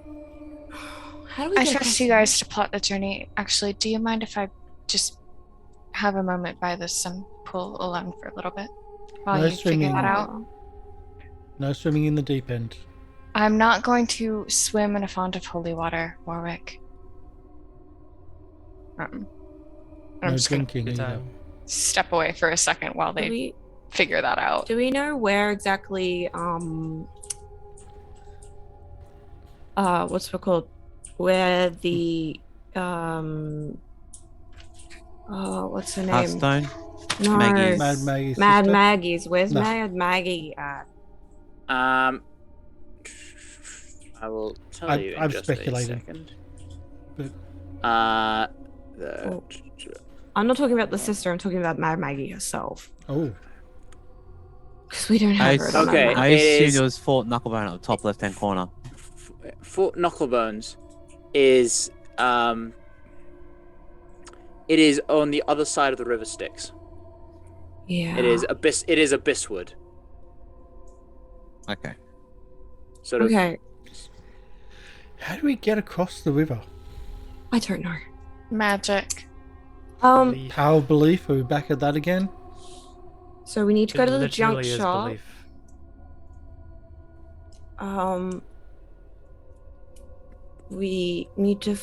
how do we? I get trust you guys to plot the journey. Actually, do you mind if I just have a moment by the sun pool alone for a little bit while No you figure swimming. that out? No swimming in the deep end. I'm not going to swim in a font of holy water, Warwick. I'm No just gonna drinking Good either. time. step away for a second while they figure that out. Do we know where exactly? What's it called? Where the what's her name? Hearthstone? No, Maggie's. Mad Maggie's Mad sister? Maggie's. Where's No. Mad Maggie at? I will tell you in I'm just speculating. a second. But- Oh. I'm not talking about the sister. I'm talking about Mad Maggie herself. Oh, Because we don't have her. on Okay. that map. I It assumed is- it was Fort Knucklebone at the top left-hand corner. Fort Knucklebones is it is on the other side of the River Styx. Yeah. It is Abysswood. Okay. Sort of. Okay. how do we get across the river? I don't know. Magic. Belief. Power of belief. Are we back at that again? So we need to go It to the junk literally is shop. belief. We need to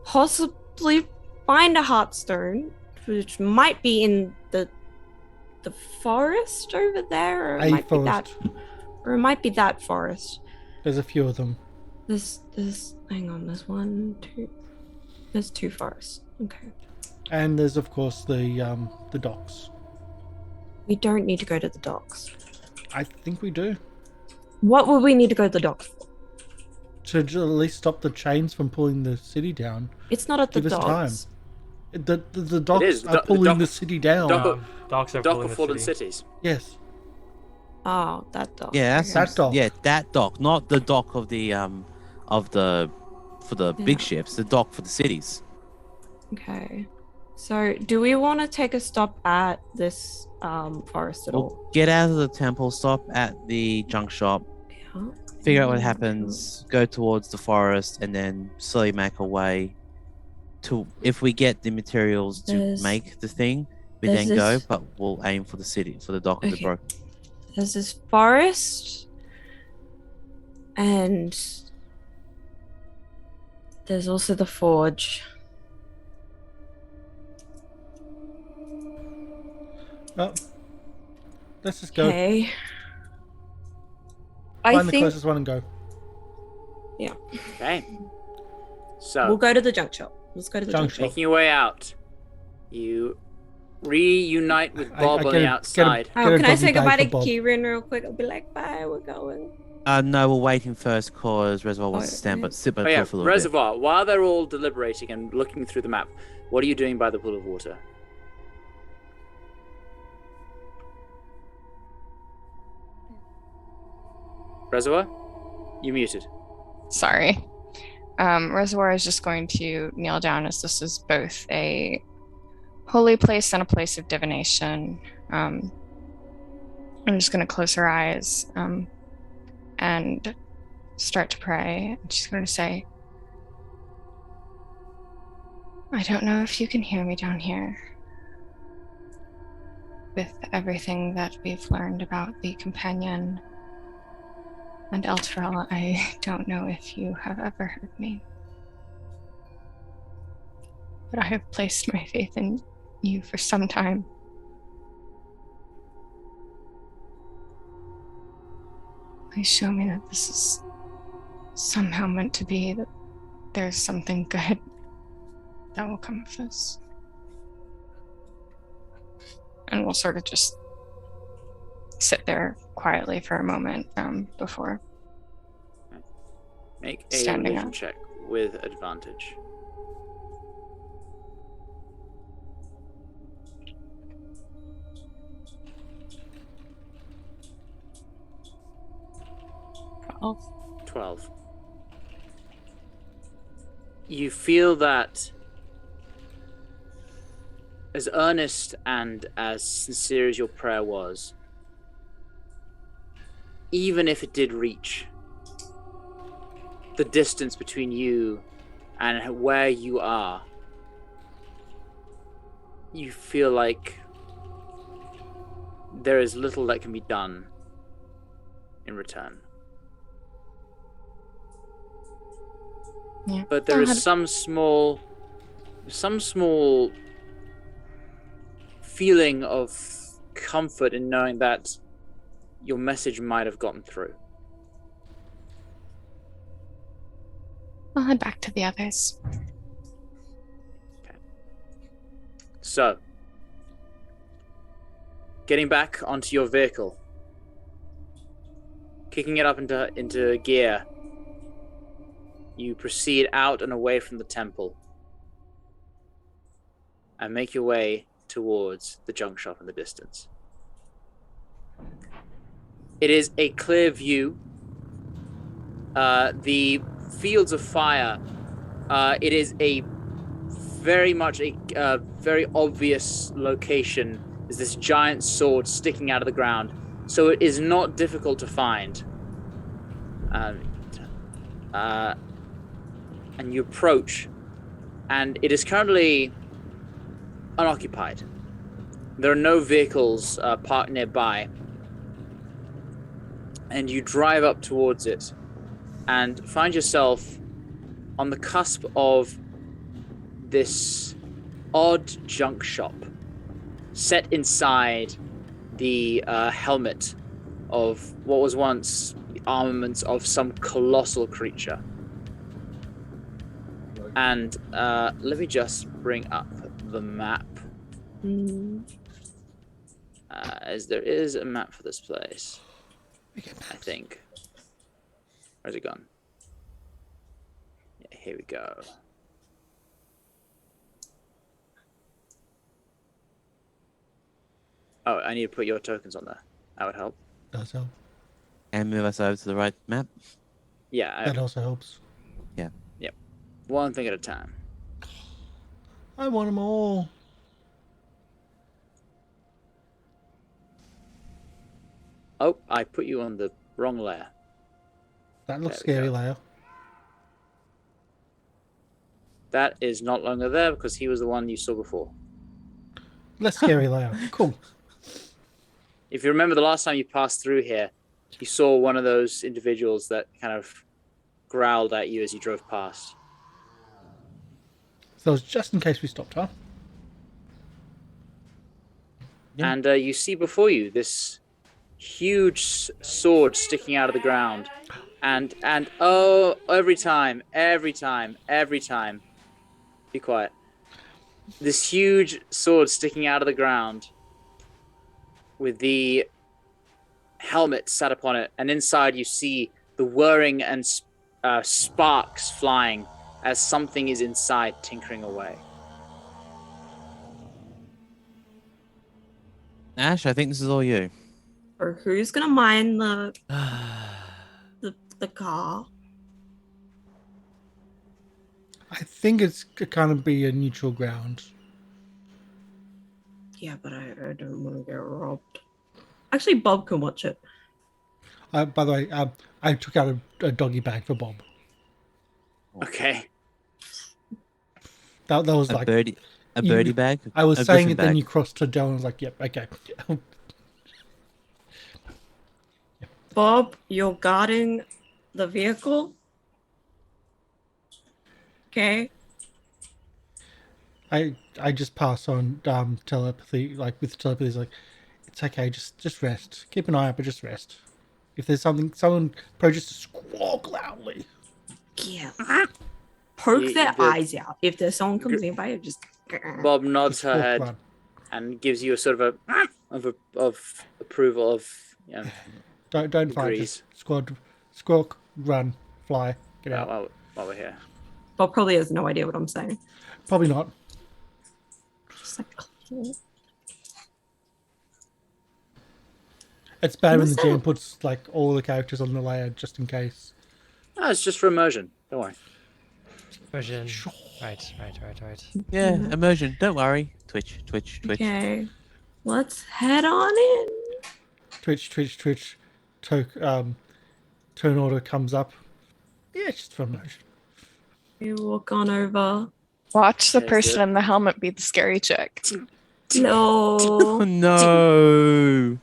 possibly find a Heartstone which might be in the forest over there, or it might be that forest. There's a few of them. There's hang on, there's one, two. There's 2 forests. Okay. And there's of course the docks. We don't need to go to the docks. I think we do. What would we need to go to the docks for? To at least stop the chains from pulling the city down. It's not at the Give us docks. time. The docks are pulling the city down. Docks are Dock pulling of the fallen city. cities. Yes. Oh, that dock. Yeah, that's That dock. Yeah, that dock, not the dock of the for the big ships. The dock for the cities. Okay. So, do we want to take a stop at this forest at all? We'll get out of the temple, stop at the junk shop, Yeah. figure out what happens, go towards the forest, and then slowly make our way to. If we get the materials to make the thing, we then go. But we'll aim for the city, for the dock of the broken. There's this forest, and there's also the forge. Oh. Let's just go. Okay. Find the closest one and go. Yeah. Okay. So we'll go to the junk shop. Let's go to the junk shop. Making your way out, you reunite with Bob on the outside. Can I say goodbye to Kieran real quick? I'll be like, bye, we're going. No, we're waiting first because Reservoir wants to stand, but sit by the pool for a little Reservoir, while they're all deliberating and looking through the map, what are you doing by the pool of water? Reservoir? You muted. Sorry. Reservoir is just going to kneel down, as this is both a holy place and a place of divination. I'm just going to close her eyes and start to pray. And she's going to say, I don't know if you can hear me down here. With everything that we've learned about the companion and Elturel, I don't know if you have ever heard me. But I have placed my faith in you for some time. Please show me that this is somehow meant to be, that there's something good that will come of this. And we'll sort of just sit there quietly for a moment before make a standing religion up. check with advantage. Oh. 12. You feel that as earnest and as sincere as your prayer was, even if it did reach the distance between you and where you are, you feel like there is little that can be done in return. Yeah. But there is some small feeling of comfort in knowing that your message might have gotten through. I'll head back to the others. Okay. So, getting back onto your vehicle, kicking it up into gear, you proceed out and away from the temple and make your way towards the junk shop in the distance. It is a clear view. The fields of fire, it is a very much a very obvious location. There's this giant sword sticking out of the ground, so it is not difficult to find. And you approach, and it is currently unoccupied. There are no vehicles parked nearby. And you drive up towards it and find yourself on the cusp of this odd junk shop set inside the helmet of what was once the armaments of some colossal creature. And let me just bring up the map. As there is a map for this place, I think. Where's it gone? Yeah, here we go. Oh, I need to put your tokens on there. That would help. Does help. And move us over to the right map. Yeah. That also helps. Yeah. Yep. One thing at a time. I want them all. Oh, I put you on the wrong layer. That looks scary, Leo. That is not longer there because he was the one you saw before. Less scary, Leo. Cool. If you remember the last time you passed through here, you saw one of those individuals that kind of growled at you as you drove past. So it's just in case we stopped, huh? Yeah. And you see before you this huge sword sticking out of the ground. And oh, every time. Be quiet. This huge sword sticking out of the ground with the helmet sat upon it, and inside you see the whirring and sparks flying as something is inside tinkering away. Ashe, I think this is all you. Or who's gonna mine the car? I think it's kind of be a neutral ground. Yeah, but I don't want to get robbed. Actually, Bob can watch it. By the way, I took out a doggy bag for Bob. Okay. That was a like birdie bag. I was saying it, then you crossed her down. I was like, "Yep, okay." Bob, you're guarding the vehicle. Okay. I just pass on telepathy, like with telepathy, it's like, it's okay, just rest. Keep an eye out, but just rest. If there's someone approaches, to squawk loudly. Yeah. Poke their eyes out. If there's someone comes nearby, just. Bob nods her head and gives you a sort of approval of. Yeah. Don't fight. Just squawk, run, fly, get out. While we're here. Bob probably has no idea what I'm saying. Probably not. It's bad when the GM puts like all the characters on the layer just in case. No, it's just for immersion. Don't worry. Immersion. Right. Yeah, immersion. Don't worry. Twitch. Okay. Let's head on in. Twitch. Turn order comes up. Yeah, it's just for immersion. You walk on over. Watch the person in the helmet be the scary chick. No. Oh, no.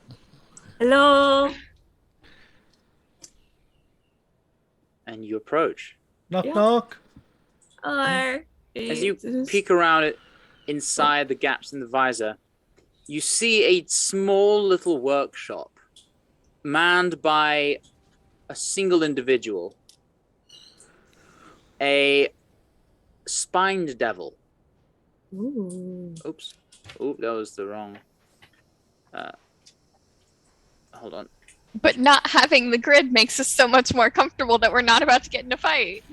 Hello. And you approach. Knock. Hello. As you peek around it inside the gaps in the visor, you see a small little workshop manned by a single individual. A spined devil. Ooh. Oops. Oop, that was the wrong. Hold on. But not having the grid makes us so much more comfortable that we're not about to get in a fight.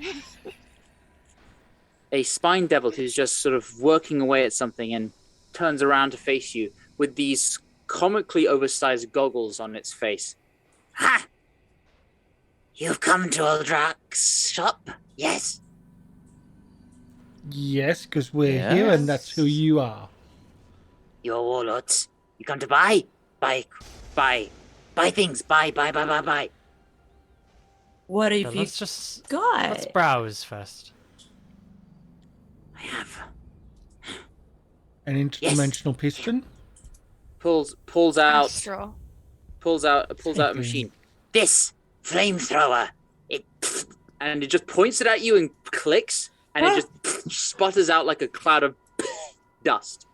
A spined devil who's just sort of working away at something and turns around to face you with these comically oversized goggles on its face. Ha! You've come to Uldrak's shop, yes? Yes, because we're here and that's who you are. You're warlords. You come to buy things. Buy. What have you got? Let's browse first. I have an interdimensional piston. Pulls out Astral. pulls out a machine. This flamethrower. It just points it at you and clicks, and it just sputters out like a cloud of dust.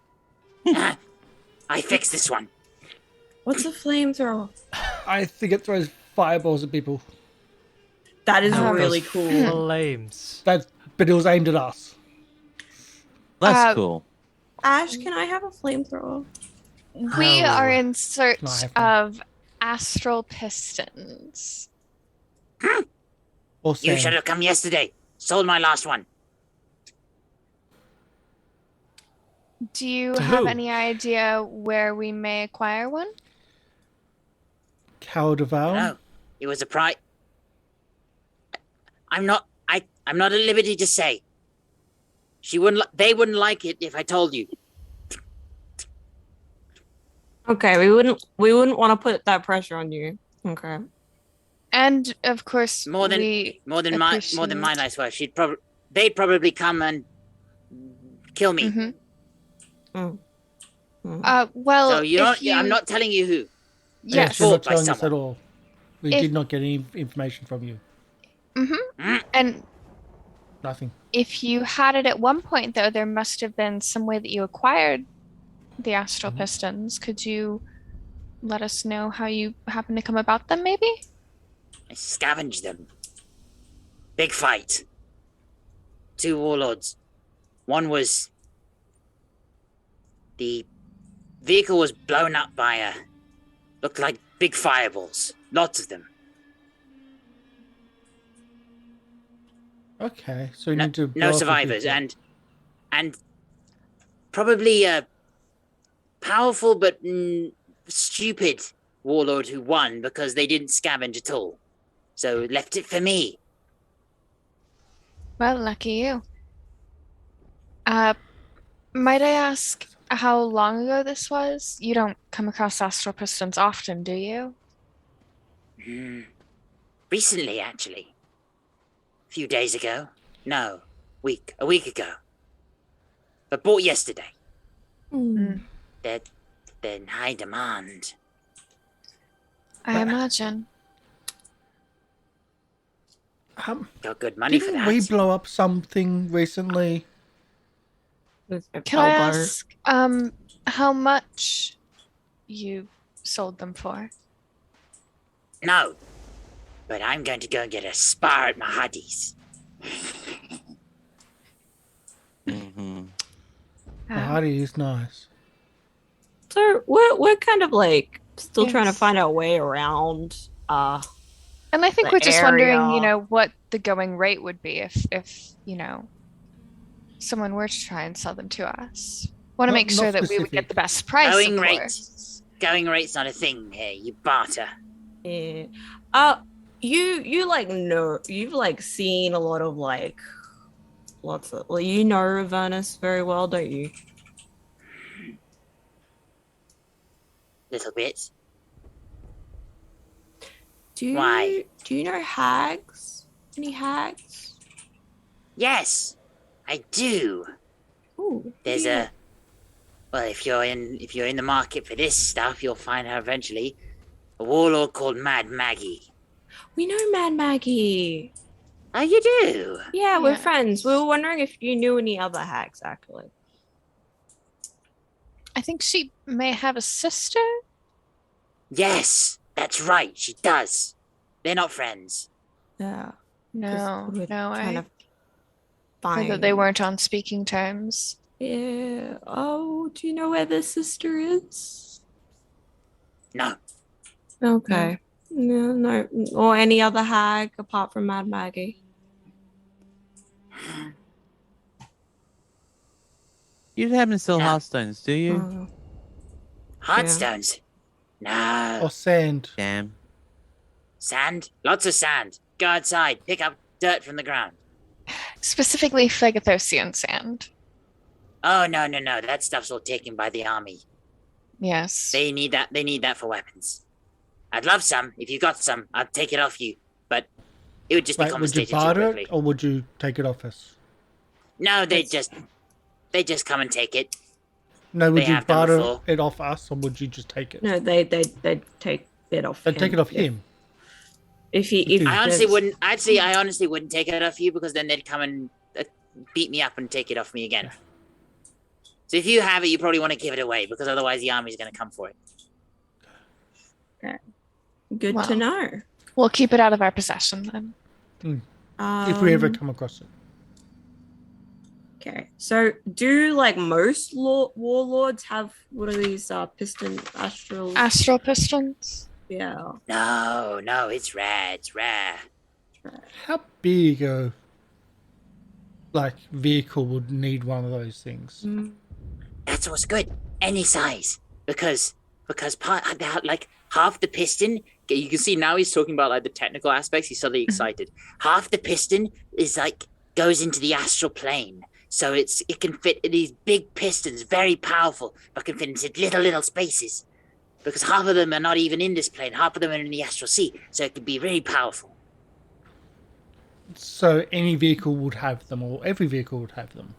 I fixed this one. What's a flamethrower? I think it throws fireballs at people. That is No, really those cool. Flames. But it was aimed at us. That's cool. Ashe, can I have a flamethrower? We Oh. are in search Can I have of astral pistons. Or You sand. should have come yesterday. Sold my last one. Do you To have who? any idea where we may acquire one? Cow Devour? No, it was a price. I'm not at liberty to say. They wouldn't like it if I told you. Okay, we wouldn't want to put that pressure on you. Okay. And of course, More than my life's worth. They'd probably come and kill me. Mm-hmm. Mm. So I'm not telling you who. Yes. You're not Fought by telling us someone. at all. We did not get any information from you. And Nothing. if you had it at one point, though, there must have been some way that you acquired the astral pistons. Could you let us know how you happened to come about them, maybe? I scavenged them. Big fight. 2 warlords. One was... The vehicle was blown up by looked like big fireballs. Lots of them. Okay, so we need to... blow No up the survivors. vehicle. And probably a powerful but stupid warlord who won because they didn't scavenge at all. So left it for me. Well, lucky you. Might I ask how long ago this was? You don't come across astral pistons often, do you? Recently, actually. A few days ago. No, a week ago. But bought yesterday. They're in high demand. I imagine. Got good money for Didn't that. we blow up something recently? Can I ask how much you sold them for? No. But I'm going to go and get a spar at Mahadi's. Mahadi is nice. So we're kind of like still trying to Yes. find our way around. And I think the we're just wondering, area. what the going rate would be if someone were to try and sell them to us. Want to Not- make sure not that we would specific. get the best price. Going of rate. course. Going rate's not a thing here. You barter. Yeah. You like know you've like seen a lot of like lots of you know Avernus very well, don't you? Little bit. Do you know hags? Any hags? Yes, I do. Ooh, There's yeah. well, if you're in the market for this stuff, you'll find her eventually. A warlord called Mad Maggie. We know Mad Maggie. Oh, you do? Yeah, we're Yes. friends. We were wondering if you knew any other hags, actually. I think she may have a sister. Yes, that's right. She does. They're not friends. Yeah. No, We're no, trying I to heard that they weren't on speaking terms. Yeah. Oh, do you know where their sister is? No. Okay. No. Or any other hag apart from Mad Maggie. You don't happen to sell No. hearthstones, do you? Oh. Heartstones? No. Or sand. Damn. Sand? Lots of sand. Go outside. Pick up dirt from the ground. Specifically Phagathosian sand. Oh, no. That stuff's all taken by the army. Yes. They need that for weapons. I'd love some. If you got some, I'd take it off you. But it would just be Wait, would you confiscated too barter quickly. it, or would you take it off us? No, they just come and take it. No, would They you have done barter before. it off us, or would you just take it? No, they take it off. They'd take it off if- him. If he, I honestly wouldn't. I honestly wouldn't take it off you because then they'd come and beat me up and take it off me again. So if you have it, you probably want to give it away because otherwise the army's going to come for it. Okay. Good to know. We'll keep it out of our possession then. If we ever come across it. Okay. So do like most warlords have what are these astral pistons? Yeah. No, it's rare. It's rare. How big a vehicle would need one of those things? That's what's good. Any size, because about half the piston. You can see now he's talking about the technical aspects. He's suddenly excited. Half the piston is goes into the astral plane, so it can fit in these big pistons, very powerful, but can fit into little spaces. Because half of them are not even in this plane. Half of them are in the astral sea, so it can be really powerful. So any vehicle would have them, or every vehicle would have them?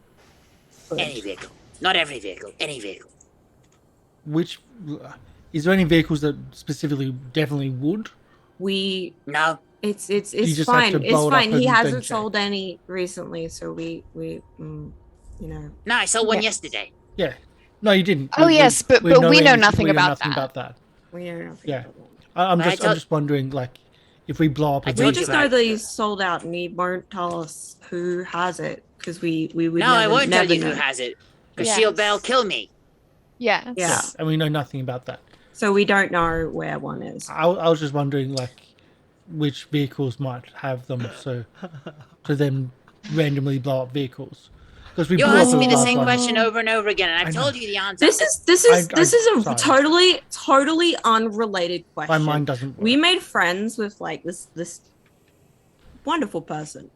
Any vehicle. Not every vehicle. Any vehicle. Is there any vehicles that specifically definitely would? No. It's fine. It's fine. He hasn't sold any recently, so we No, I sold one yesterday. Yeah. No, you didn't. Oh, yes, but we know nothing about that. We know nothing. Yeah. I'm just wondering, if we blow up... We just know that he's sold out and he won't tell us who has it, because we would No, I won't tell you who has it, because she'll kill me. Yes. Yeah. And we know nothing about that. So we don't know where one is. I was just wondering, which vehicles might have them, so to then randomly blow up vehicles. You're asking me the same question over and over again, and I've told you the answer. This is a totally unrelated question. My mind doesn't work. We made friends with this wonderful person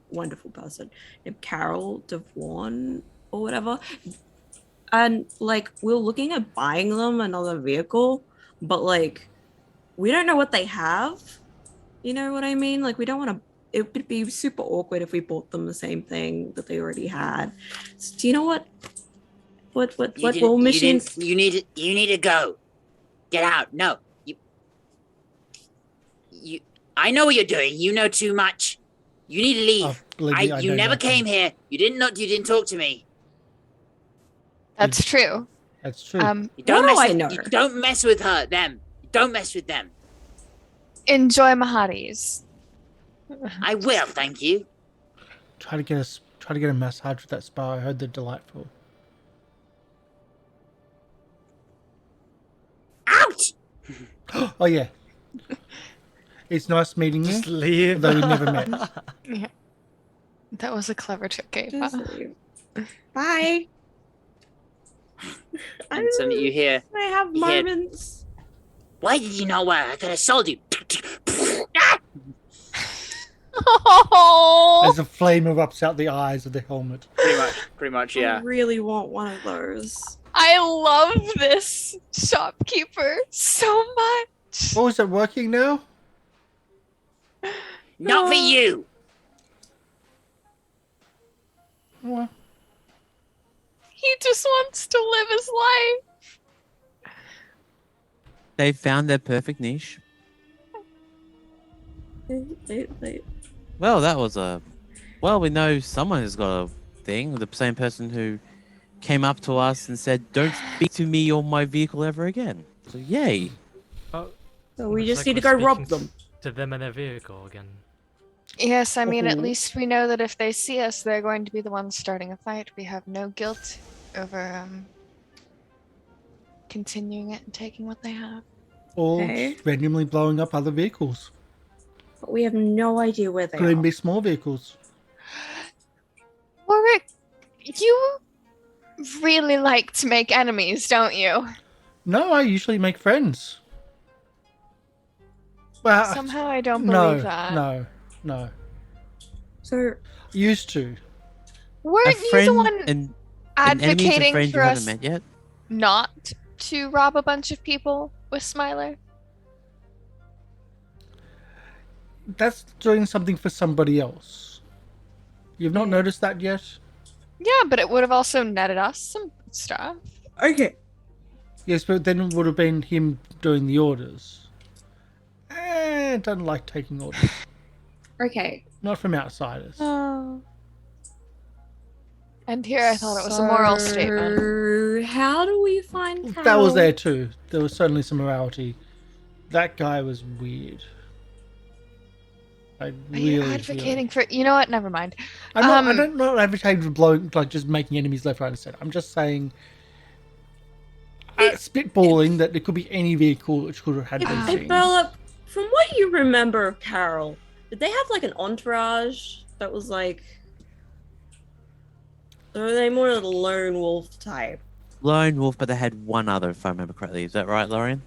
named Carol Devon or whatever, and we're looking at buying them another vehicle, but we don't know what they have. You know what I mean? We don't want to. It would be super awkward if we bought them the same thing that they already had. So do you know what war machines? You need to go. Get out. No. You I know what you're doing. You know too much. You need to leave. You never came here. You didn't talk to me. That's true. That's true. You don't mess with them. Don't mess with them. Enjoy Mahadi's. I will, thank you. Try to get a massage with that spa. I heard they're delightful. Out! Oh yeah. It's nice meeting you. Just leave. Though we never met. Yeah. That was a clever trick, Ava. Bye. And suddenly you hear... I have moments. Why did you know why? I could have sold you. As a flame erupts out the eyes of the helmet. Pretty much, yeah. I really want one of those. I love this shopkeeper so much. Oh, is it working now? Not for you. Well, he just wants to live his life. They found their perfect niche. Well, that was well, we know someone has got a thing. The same person who came up to us and said, "Don't speak to me or my vehicle ever again." So, yay. So we just need to go rob them. To them and their vehicle again. Yes, I mean, at least we know that if they see us, they're going to be the ones starting a fight. We have no guilt over continuing it and taking what they have. Or randomly blowing up other vehicles. But we have no idea where they are. Could be small vehicles. Warwick, you really like to make enemies, don't you? No, I usually make friends. Well, somehow I don't believe that. No. So used to. Weren't you the one advocating for us not to rob a bunch of people with Smiler? That's doing something for somebody else. You've not noticed that yet? Yeah, but it would have also netted us some stuff. Okay. Yes, but then it would have been him doing the orders. Doesn't like taking orders. Okay. Not from outsiders. Oh. And here I thought it was a moral statement. So how do we find Carol? That was there too. There was certainly some morality. That guy was weird. Are you advocating for? You know what? Never mind. I'm not advocating for blowing, like just making enemies left, right, and center. I'm just saying, spitballing that there could be any vehicle which could have had these things. Burlock, from what you remember of Carol, did they have like an entourage that was like? Or were they more of the lone wolf type? Lone wolf, but they had one other, if I remember correctly. Is that right, Lorian?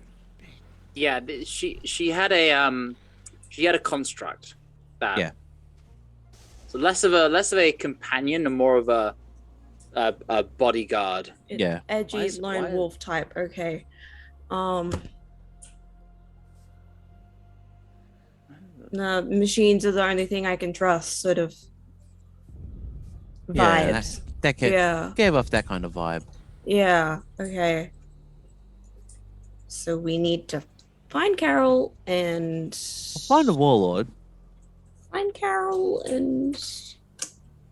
Yeah, she had a construct. That. Yeah. So less of a companion and more of a bodyguard. Yeah. Edgy lone wolf type. Okay. No, machines are the only thing I can trust. Sort of. Vibes. Yeah, gave off that kind of vibe. Yeah. Okay. So we need to find Carol and find a warlord. Find Carol and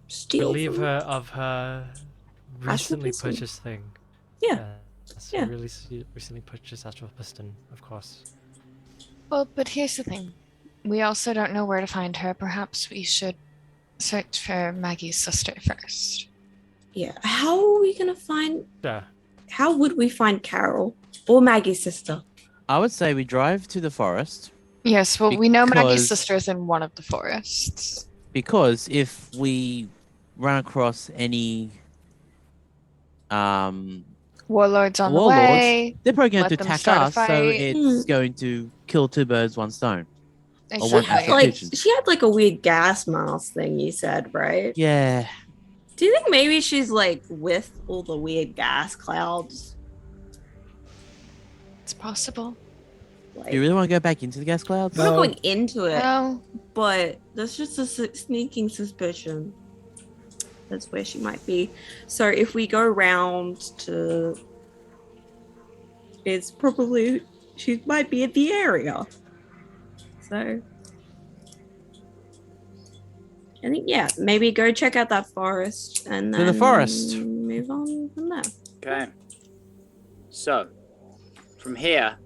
steal. Relieve her of her recently purchased thing. Yeah. Really recently purchased astral piston, of course. Well, but here's the thing. We also don't know where to find her. Perhaps we should search for Maggie's sister first. Yeah. How are we gonna find? Yeah. How would we find Carol or Maggie's sister? I would say we drive to the forest. Yes, well, we know Maggie's sister is in one of the forests. Because if we run across any warlords on the way, they're probably going to attack us, so it's going to kill two birds, one stone. Exactly. She had like a weird gas mask thing, you said, right? Yeah. Do you think maybe she's like with all the weird gas clouds? It's possible. Like, do you really want to go back into the gas clouds? We're not going into it. No. But there's just a sneaking suspicion. That's where she might be. So if we go around to... It's probably... She might be in the area. So... I think, yeah, maybe go check out that forest and then... To the forest. Move on from there. Okay. So, from here...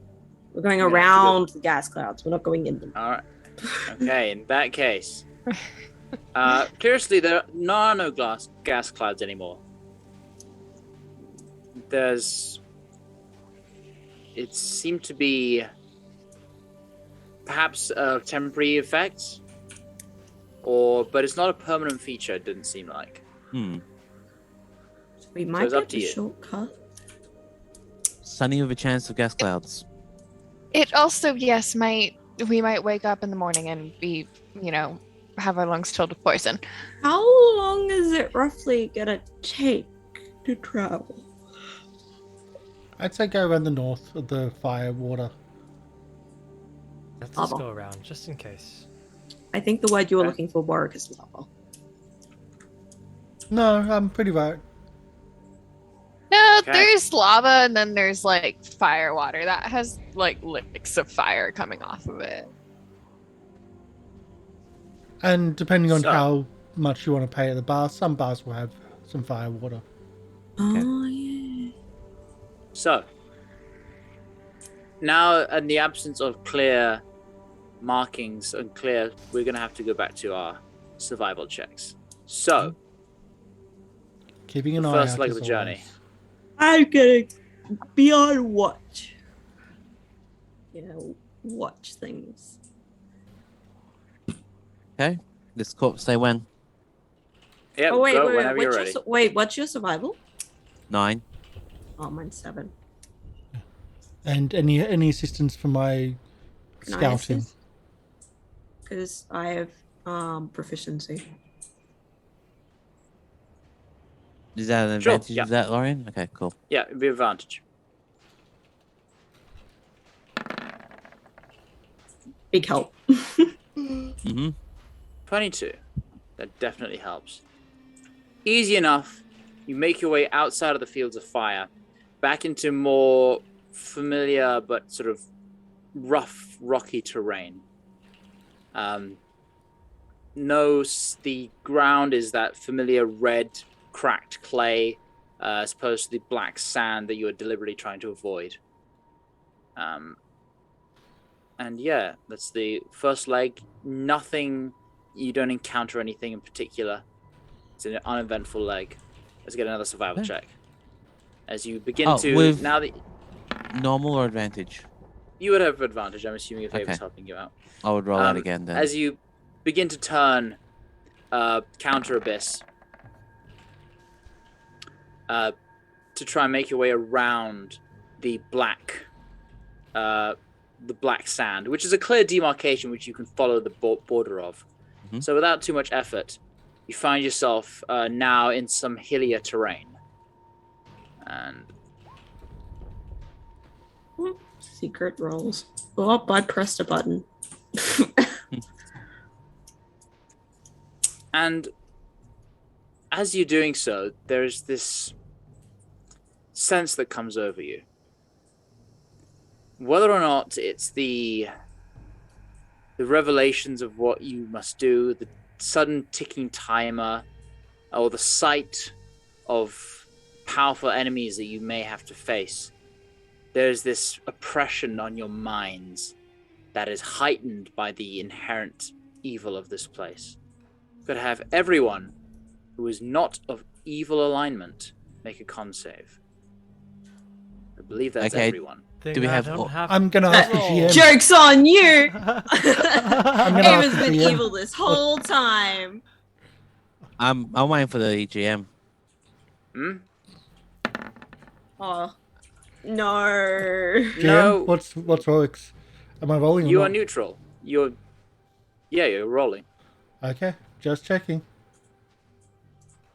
We're going around the gas clouds. We're not going in them. All right. Okay, in that case. Curiously, there are no gas clouds anymore. It seemed to be perhaps a temporary effect, but it's not a permanent feature, it didn't seem like. So we might get the shortcut. Sunny with a chance of gas clouds. It also, yes, we might wake up in the morning and be, have our lungs filled with poison. How long is it roughly gonna take to travel? I'd say go around the north of the fire water. Let's go around, just in case. I think the word you were looking for, Warwick, is lava. No, I'm pretty right. No, there's lava and then there's like fire water that has like licks of fire coming off of it. And depending on how much you want to pay at the bar, some bars will have some fire water. Oh, yeah. So, now in the absence of clear markings and we're going to have to go back to our survival checks. So, keeping an eye out. First leg of the journey. I'm gonna be on watch. Watch things. Okay. This corpse say when? Yeah, wait, whenever you're ready. What's your survival? 9. Oh, mine's 7. And any assistance for my scouting? Because I have proficiency. Is that an advantage of that, Lorian? Okay, cool. Yeah, it'd be an advantage. Big help. 22. That definitely helps. Easy enough. You make your way outside of the fields of fire, back into more familiar but sort of rough, rocky terrain. The ground is that familiar red, cracked clay as opposed to the black sand that you are deliberately trying to avoid. And yeah, that's the first leg. Nothing, you don't encounter anything in particular. It's an uneventful leg. Let's get another survival check. As you begin to, now that normal or advantage? You would have advantage, I'm assuming, if Ava's helping you out. I would roll that again then. As you begin to turn counter abyss to try and make your way around the black sand, which is a clear demarcation which you can follow the border of. Mm-hmm. So without too much effort, you find yourself now in some hillier terrain. And secret rolls. Oh, I pressed a button. And as you're doing so, there's this sense that comes over you. Whether or not it's the revelations of what you must do, the sudden ticking timer, or the sight of powerful enemies that you may have to face, there's this oppression on your minds that is heightened by the inherent evil of this place. You've got to have everyone who is not of evil alignment make a con save. I believe that's everyone. Do we have? I'm gonna ask the GM. Joke's on you! Ava's been evil this whole time. I'm waiting for the GM. Hmm? Oh. No. GM, No. What's Warwick's? Am I rolling? You are neutral. You're rolling. Okay, just checking.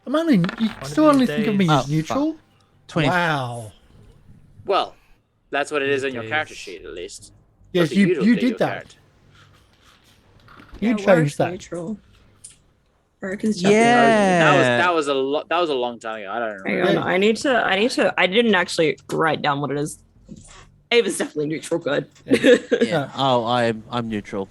You still only think of me as neutral? 20. Wow. Well, that's what it is on your character sheet, at least. Yes, you did that. You changed that. Neutral. Yeah. That was a long time ago. I don't remember. Hang on, I need to. I didn't actually write down what it is. Ava's definitely neutral good. Yeah. Oh, I'm neutral.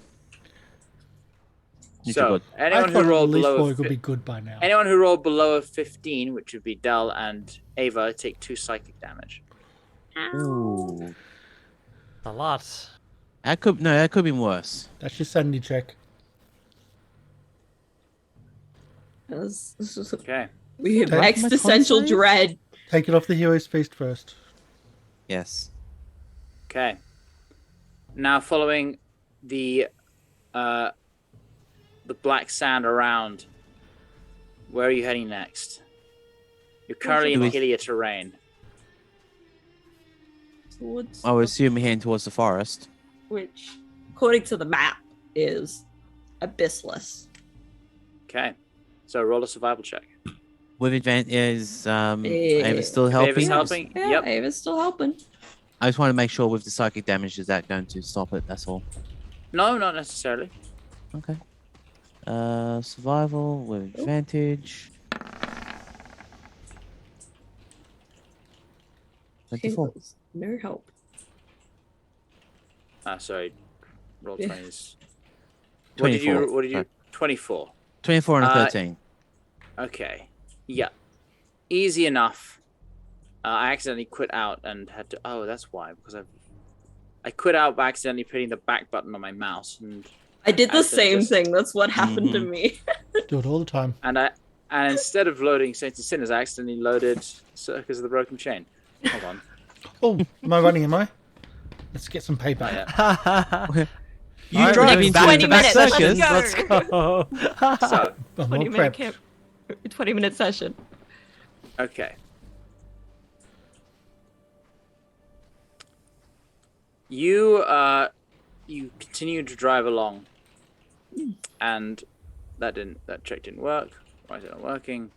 So anyone who rolled below would be good by now. Anyone who rolled below a 15, which would be Dell and Ava, take 2 psychic damage. Ooh. A lot. That could be worse. That's your sanity check. Okay. We have existential dread. Take it off the hero's feast first. Yes. Okay. Now following the black sand around, where are you heading next? You're currently in hillier terrain. I would assume we're heading towards the forest. Which, according to the map, is abyssless. Okay. So roll a survival check. With advantage, is Ava still helping? Ava's helping? Yeah, Yep. Ava's still helping. I just want to make sure with the psychic damage, is that going to stop it? That's all. No, not necessarily. Okay. Survival with advantage. 24. No help. Sorry. Roll 20s. 24. What did you? 24. 24 and a 13. Okay. Yeah. Easy enough. I accidentally quit out and had to. Oh, that's why. Because I quit out by accidentally hitting the back button on my mouse, and I did the same thing. That's what happened to me. Do it all the time. And instead of loading Saints and Sinners, I accidentally loaded Circus of the Broken Chain. Hold on. Oh, am I running? Am I? Let's get some payback. You driving 20 minutes. Let's go. So, 20-minute session. okay. You continue to drive along, and that check didn't work. Why is it not working?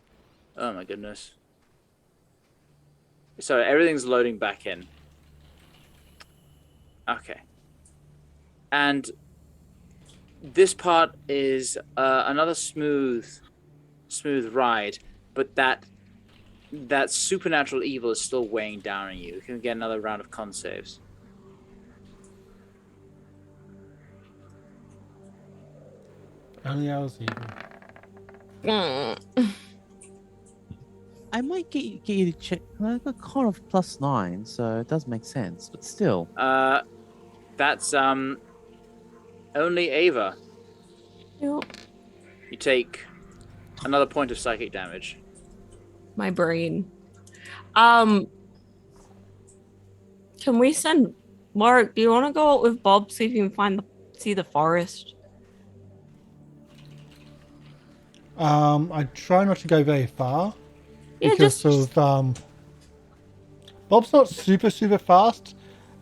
Oh my goodness. So everything's loading back in. Okay. And this part is another smooth ride, but that supernatural evil is still weighing down on you. You can get another round of con saves. Only I was evil. I might get you to check. I got con of +9, so it does make sense. But still, that's only Ava. Yep. You take another point of psychic damage. My brain. Can we send Mark? Do you want to go out with Bob, see if you can see the forest? I try not to go very far. Yeah, because of Bob's not super fast,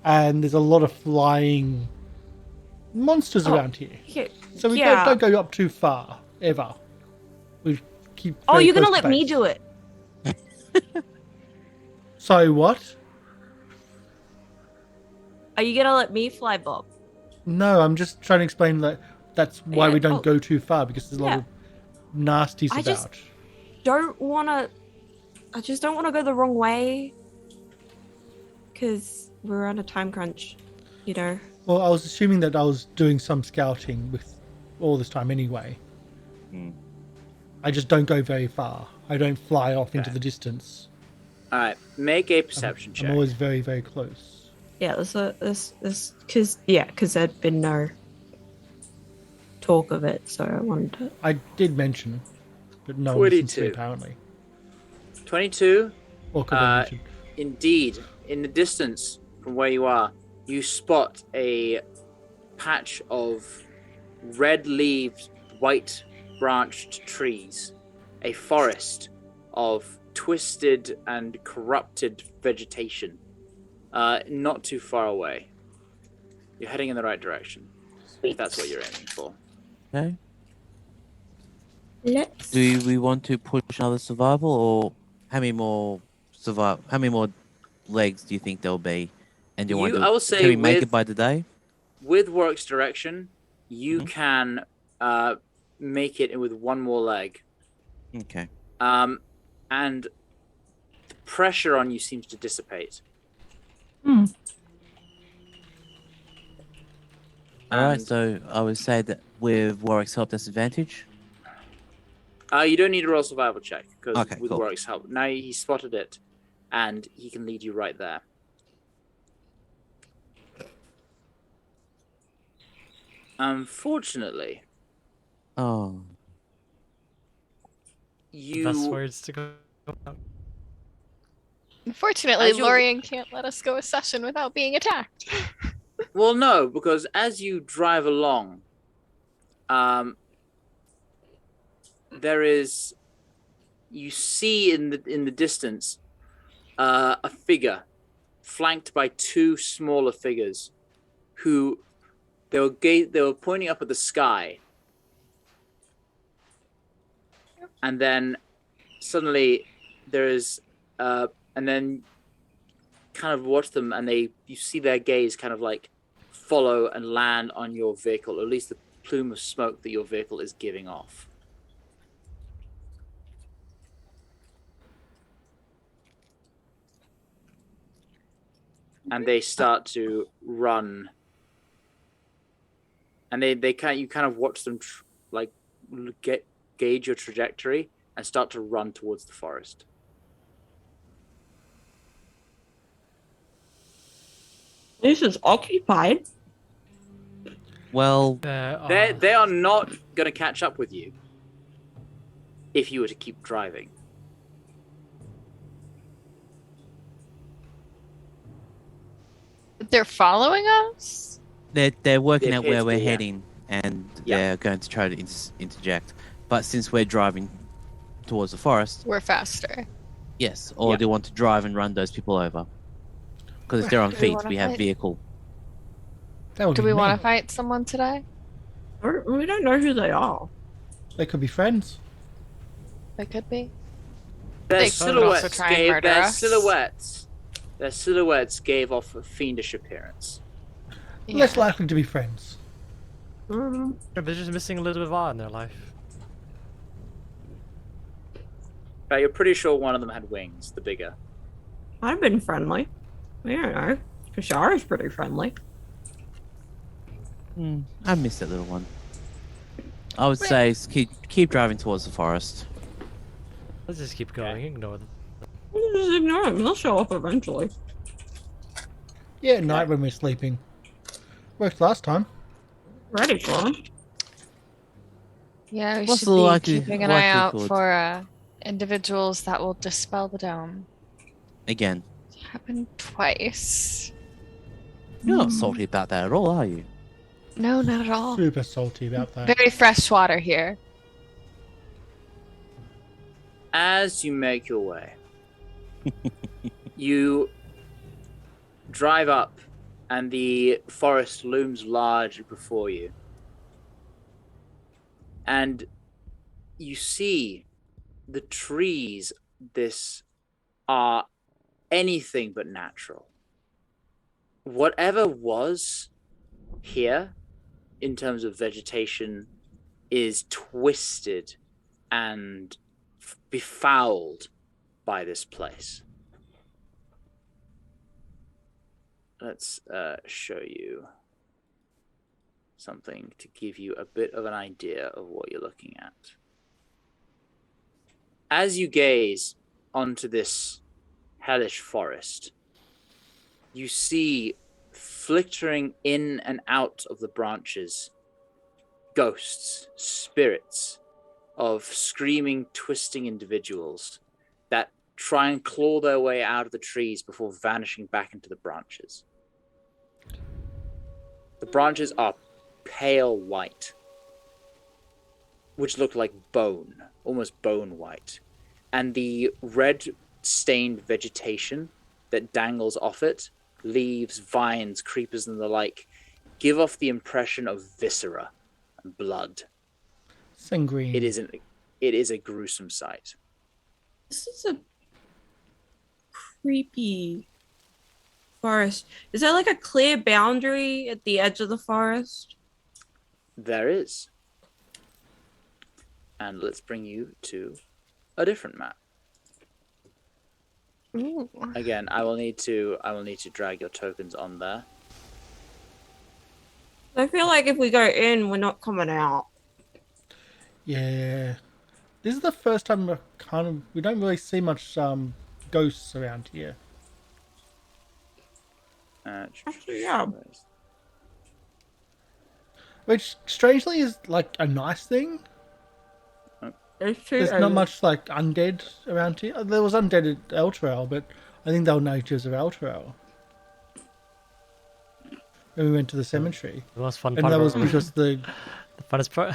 and there's a lot of flying monsters around here. Yeah, So we don't go up too far ever. We keep. You're gonna let me do it? So what? Are you gonna let me fly, Bob? No, I'm just trying to explain that that's why we don't go too far, because there's a lot of nasties about. I just don't want to go the wrong way, because we're on a time crunch, you know. Well, I was assuming that I was doing some scouting with all this time anyway. I just don't go very far. I don't fly off into the distance. All right, make a perception check. I'm always very, very close. Yeah, because there'd been no talk of it, so I wanted to. I did mention, but no one listened to me, apparently. 22. Or could I mention? Indeed, in the distance from where you are, you spot a patch of red-leaved, white-branched trees, a forest of twisted and corrupted vegetation, not too far away. You're heading in the right direction, if that's what you're aiming for. Okay. Do we want to push another survival, or how many more legs do you think there'll be? And do you want to? I will say, can we make it by the day? With Warwick's direction, you can make it with one more leg. Okay. And the pressure on you seems to dissipate. Alright, so I would say that with Warwick's help, that's advantage. You don't need to roll survival check, because with cool. Warwick's help, now he spotted it, and he can lead you right there. Unfortunately, The best words to go out. Unfortunately, Lorian can't let us go a session without being attacked. Well, no, because as you drive along, you see in the distance a figure flanked by two smaller figures who they were pointing up at the sky, and then suddenly there is and then kind of watch them, and you see their gaze kind of like follow and land on your vehicle, or at least the plume of smoke that your vehicle is giving off. And they start to run, and you kind of watch them gauge your trajectory and start to run towards the forest. This is occupied. Well, they are not going to catch up with you if you were to keep driving. They're following us? They're working out where we're heading, and they're going to try to interject. But since we're driving towards the forest, we're faster. Yes, or they want to drive and run those people over. Because if they're on feet, we have vehicle. Do we want to fight someone today? We don't know who they are. They could be friends. They could be. Their silhouettes gave off a fiendish appearance. Less likely to be friends. They're just missing a little bit of awe in their life. But you're pretty sure one of them had wings, the bigger. I've been friendly. I don't know. Kashara's pretty friendly. I missed that little one. I would say keep driving towards the forest. Let's just keep going. Ignore them. Just ignore him. He'll show up eventually. Yeah, at night when we're sleeping. Worked last time. Ready for him. Yeah, we What's should the be likely- keeping an eye out likelihood? for individuals that will dispel the dome. Again, It's happened twice. you're not salty about that at all, are you? No, not at all. Super salty about that. Very fresh water here. As you make your way, you drive up, and the forest looms large before you. And you see the trees, this are anything but natural. Whatever was here in terms of vegetation is twisted and befouled by this place. Let's show you something to give you a bit of an idea of what you're looking at. As you gaze onto this hellish forest, you see flickering in and out of the branches ghosts, spirits of screaming, twisting individuals that try and claw their way out of the trees before vanishing back into the branches. The branches are pale white, which look like bone, almost bone white. And the red stained vegetation that dangles off it, leaves, vines, creepers, and the like, give off the impression of viscera and blood. Sanguine. It is a gruesome sight. This is a creepy forest. Is there like a clear boundary at the edge of the forest? There is. And let's bring you to a different map. Ooh. Again, I will need to drag your tokens on there. I feel like if we go in, we're not coming out. Yeah. This is the first time we don't really see much ghosts around here. Actually, yeah. Which strangely is like a nice thing. There's not much like undead around here. There was undead at Elturel, but I think they were natives of Elturel. When we went to the cemetery. The most fun And part that of was because the funnest part.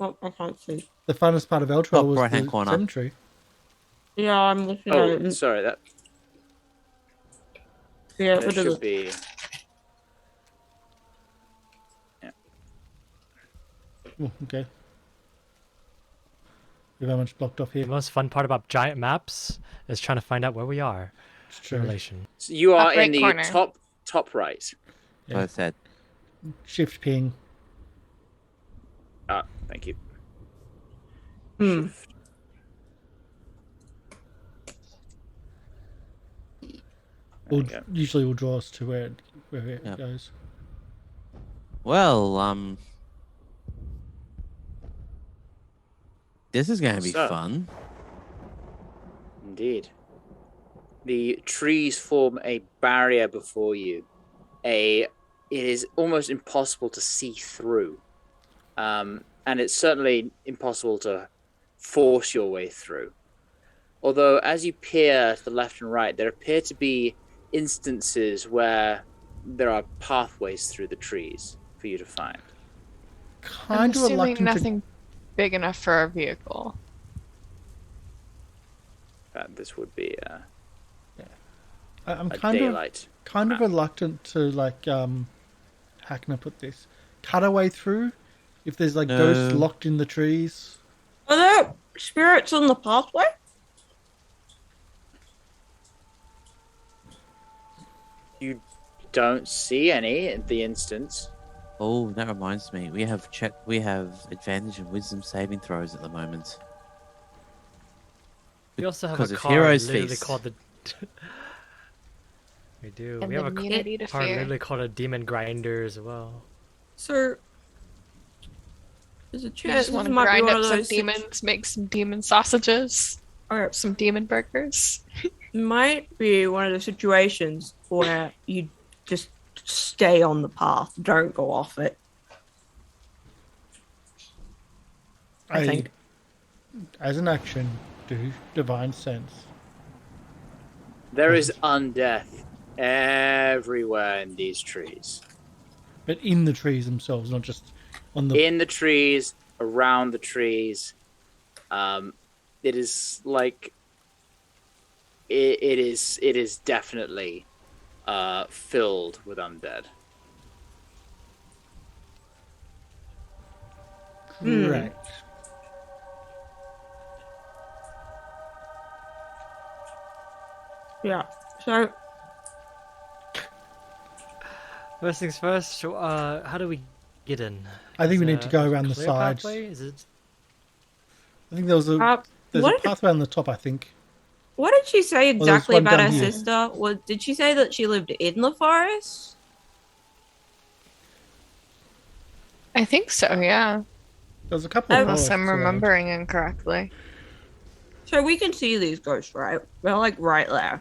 Oh, I can't see. the funnest part of Elturel was right-hand the corner. cemetery. Yeah, I'm looking at Oh, it. sorry, that Yeah, there what is should it? be. Oh, okay. We have much blocked off here. The most fun part about giant maps is trying to find out where we are It's in true. relation. So you are Top right in the corner. top right. Yeah. I said. Shift ping. Ah, thank you. Hmm. Shift. There we go. Usually will draw us to where it Yep. goes. Well, this is going to be So- fun. Indeed. The trees form a barrier before you. It is almost impossible to see through. And it's certainly impossible to force your way through. Although, as you peer to the left and right, there appear to be instances where there are pathways through the trees for you to find. I'm Kind of assuming reluctant nothing big enough for our vehicle. This would be I'm a kind of daylight. reluctant to like how can I put this? Cut a way through if there's like ghosts No. locked in the trees. Are there spirits on the pathway? You don't see any at the instance. Oh, that reminds me. We have advantage in wisdom saving throws at the moment. We also have Because a of car Heroes literally Feast. called the. We do. And We have a immunity to car fear. literally called a demon grinder as well. So there's a You chance just this want to might be grind one up of some those demons, make some demon sausages, or some demon burgers. might be one of the situations where you just stay on the path, don't go off it. I think. As an action, do divine sense. There is undeath everywhere in these trees. But in the trees themselves, not just on the... In the trees, around the trees. It is like... It is definitely filled with undead. Correct. Yeah. So First things first. How do we get in? I think we need to go around the sides. Pathway? Is it? I think there's a pathway on the top, I think. What did she say exactly about her here. sister? Did she say that she lived in the forest? I think so, yeah. There's a couple of Unless I'm forests around. remembering incorrectly. So we can see these ghosts, right? They're like right there.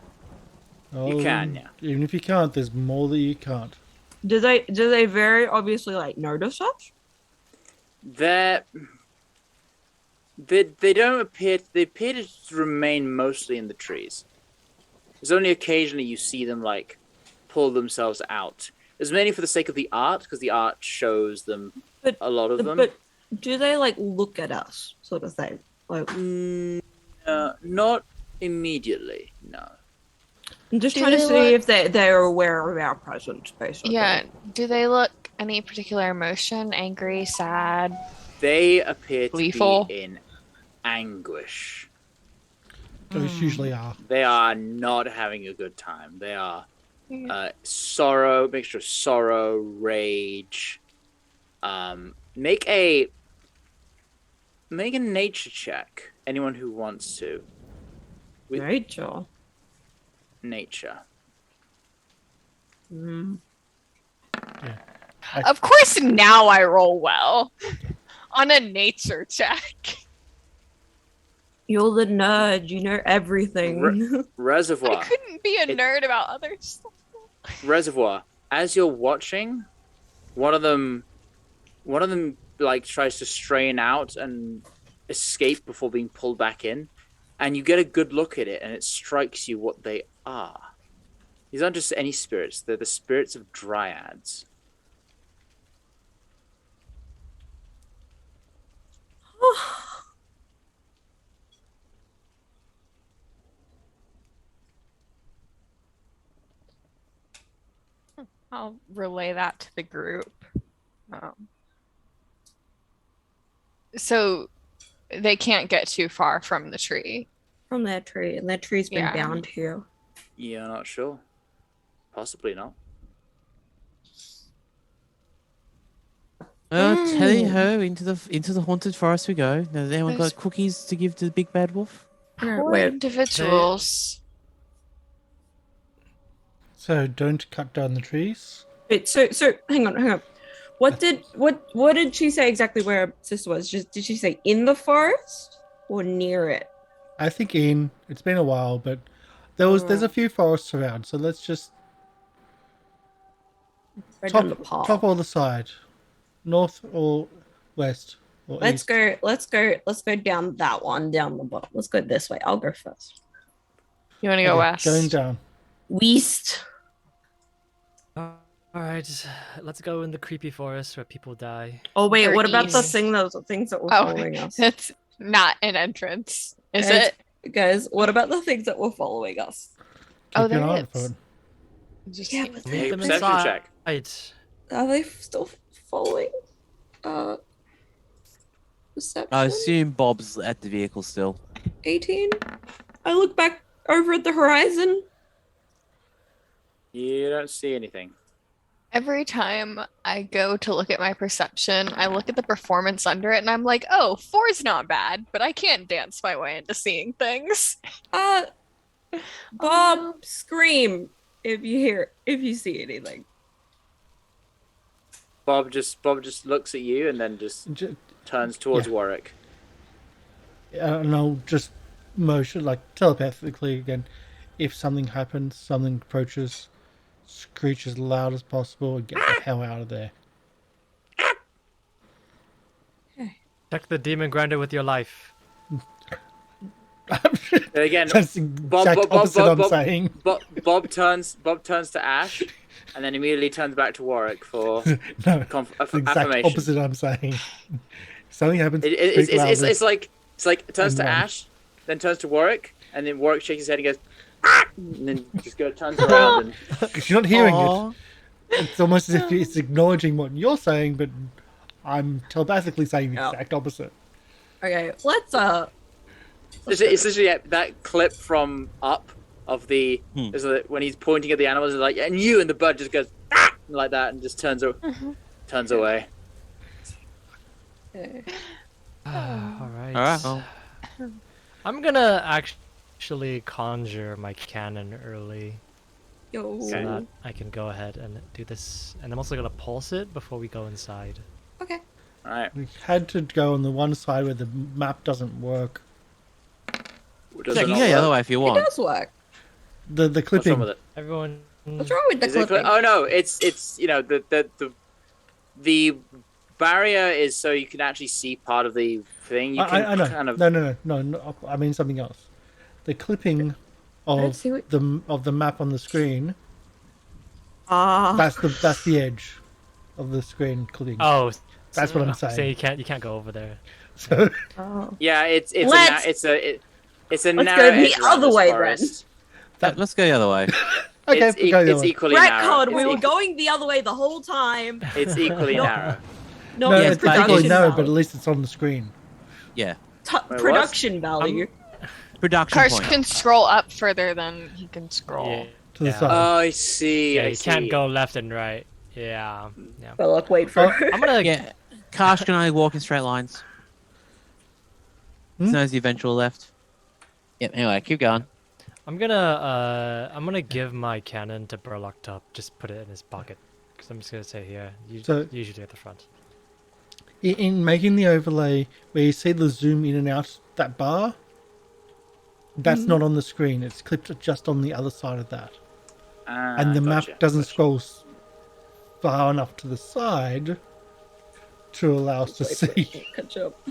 You can, yeah. Even if you can't, there's more that you can't. Do they very obviously like notice us? They don't appear. They appear to remain mostly in the trees. There's only occasionally you see them like pull themselves out. It's mainly for the sake of the art, because the art shows them a lot of them. But do they like look at us, sort of thing? Like, not immediately. No. I'm just Do trying to they see look- if they're aware of our presence, basically. Yeah. Do they look any particular emotion? Angry, sad? They appear to Gleeful. be in anguish. Those usually are. They are not having a good time. They are sorrow, mixture of sorrow, rage. Make a nature check. Anyone who wants to. Rachel. Nature. Mm. Yeah. Of course, now I roll well on a nature check. You're the nerd. You know everything. Reservoir. I couldn't be a nerd about other stuff. Reservoir. As you're watching, one of them like tries to strain out and escape before being pulled back in, and you get a good look at it, and it strikes you what they are. These aren't just any spirits; they're the spirits of dryads. I'll relay that to the group. So they can't get too far from the tree. From that tree, and that tree's been Yeah. bound here. Yeah, not sure. Possibly not. Tally ho, into the haunted forest we go. Now, has anyone got cookies to give to the big bad wolf? Poor individuals. So don't cut down the trees. Wait, so hang on. What did she say exactly where her sister was? Did she say in the forest or near it? I think it's been a while, but there's a few forests around, so let's just top or the side, north or west or Let's east. go down that one, down the bottom. Let's go this way. I'll go first. You want to go west? Going down. West. All right, let's go in the creepy forest where people die. Oh wait, Or what about the east. things that were following us? It's not an entrance, is Guys, it? Guys, what about the things that were following us? Oh, Keep an they're eye out for hips. it. Just Yeah, seems but Make a them perception inside. check. Are they still following? Perception? I assume Bob's at the vehicle still. 18. I look back over at the horizon. You don't see anything. Every time I go to look at my perception, I look at the performance under it and I'm like, oh, 4's not bad, but I can't dance my way into seeing things. Bob, scream if you see anything. Bob just looks at you and then just turns towards Yeah. Warwick. And I'll just motion, like telepathically again. if something happens, something approaches, screech as loud as possible, and get the hell out of there. Check the demon grinder with your life. Again, That's the exact opposite I'm saying. Bob turns to Ashe, and then immediately turns back to Warwick for No, the exact affirmation. opposite I'm saying. Something happens. It's like it turns to Ashe, then turns to Warwick, and then Warwick shakes his head and goes, "Ah!" and then just turns around. Because you're not hearing it. It's almost as if it's acknowledging what you're saying, but I'm telepathically saying the exact opposite. Okay, let's It's literally that clip from Up of the when he's pointing at the animals, like, and you, and the bird just goes "Ah!" like that and just turns away. All right. Well. I'm gonna actually conjure my cannon early Yo. so that I can go ahead and do this, and I'm also gonna pulse it before we go inside. Okay. All right. We had to go on the one side where the map doesn't work. Does You it can not go the other work? way if you It want. does work. The What's clipping. wrong with it? Everyone. What's wrong with the Is it clipping? oh no, it's the barrier is so you can actually see part of the thing. You can I know. kind of No. I mean something else. The clipping of see what- the map on the screen. Ah. That's the edge of the screen clipping. Oh, That's what I'm so saying. you can't go over there. So Oh. yeah, it's a Let's narrow go the edge around other this way, then. forest. Let's go the other way. okay, it's, we go the it's other way. equally narrow. Retcon, we were going the other way the whole time. It's equally narrow. No, No, it's it's equally production narrow, value. but at least it's on the screen. Yeah. what? Production value. Production Karsh point. can scroll up further than he can scroll. Yeah. To the Yeah. side. Oh, I see. Yeah, I you see. can't go left and right. Yeah. Burlock, wait for I'm gonna. Yeah. Karsh can only walk in straight lines. Knows the eventual left. Yep, anyway, keep going. I'm gonna give my cannon to Burlock to just put it in his pocket. Because I'm just gonna say here. Usually at the front. In making the overlay where you see the zoom in and out that bar, that's not on the screen. It's clipped just on the other side of that. And the map doesn't scroll far enough to the side to allow us to see. Catch up.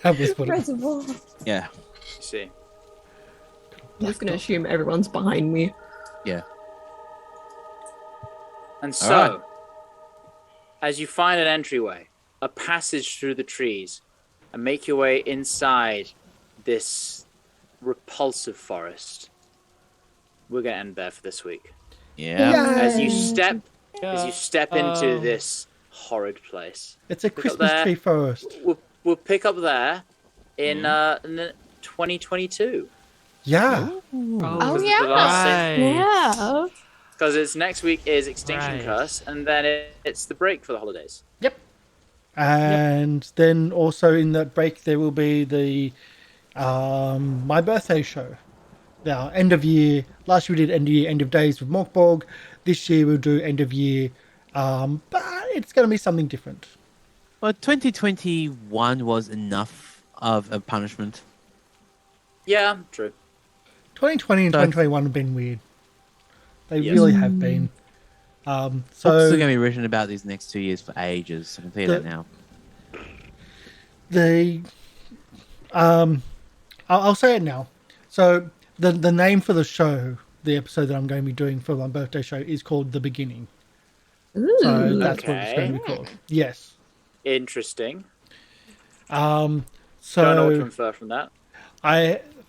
That was what it was. Reservoir. Yeah. I see. I'm just gonna assume everyone's behind me. Yeah. And so, Alright. as you find an entryway, a passage through the trees, and make your way inside this repulsive forest, we're gonna end there for this week. Yeah. As you step into Um, this horrid place, It's a up Christmas there. tree forest. we'll pick up there in the 2022. Yeah. Oh, The yeah. last thing- Yeah. Because it's next week is Extinction Right. Curse, and then it's the break for the holidays. Yep. And then also in that break there will be the my birthday show. Now, end of year. Last year we did end of year, end of days with Morkborg. This year we'll do end of year, but it's going to be something different. Well, 2021 was enough of a punishment. Yeah, true. 2020 and So- 2021 have been weird. They Yes. really have been. Books So are going to be written about these next 2 years for ages. I can tell you that now. the I'll say it now. So the name for the show, the episode that I'm going to be doing for my birthday show, is called The Beginning. So that's what it's going to be called. Yes. Interesting. So Don't know what to infer from that.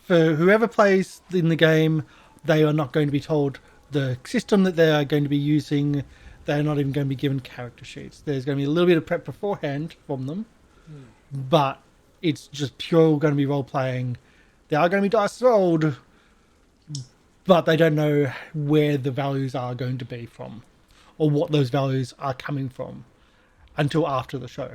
for whoever plays in the game, they are not going to be told the system that they are going to be using. They're not even going to be given character sheets. There's going to be a little bit of prep beforehand from them, but it's just pure going to be role playing. There are going to be dice rolled, but they don't know where the values are going to be from, or what those values are coming from, until after the show.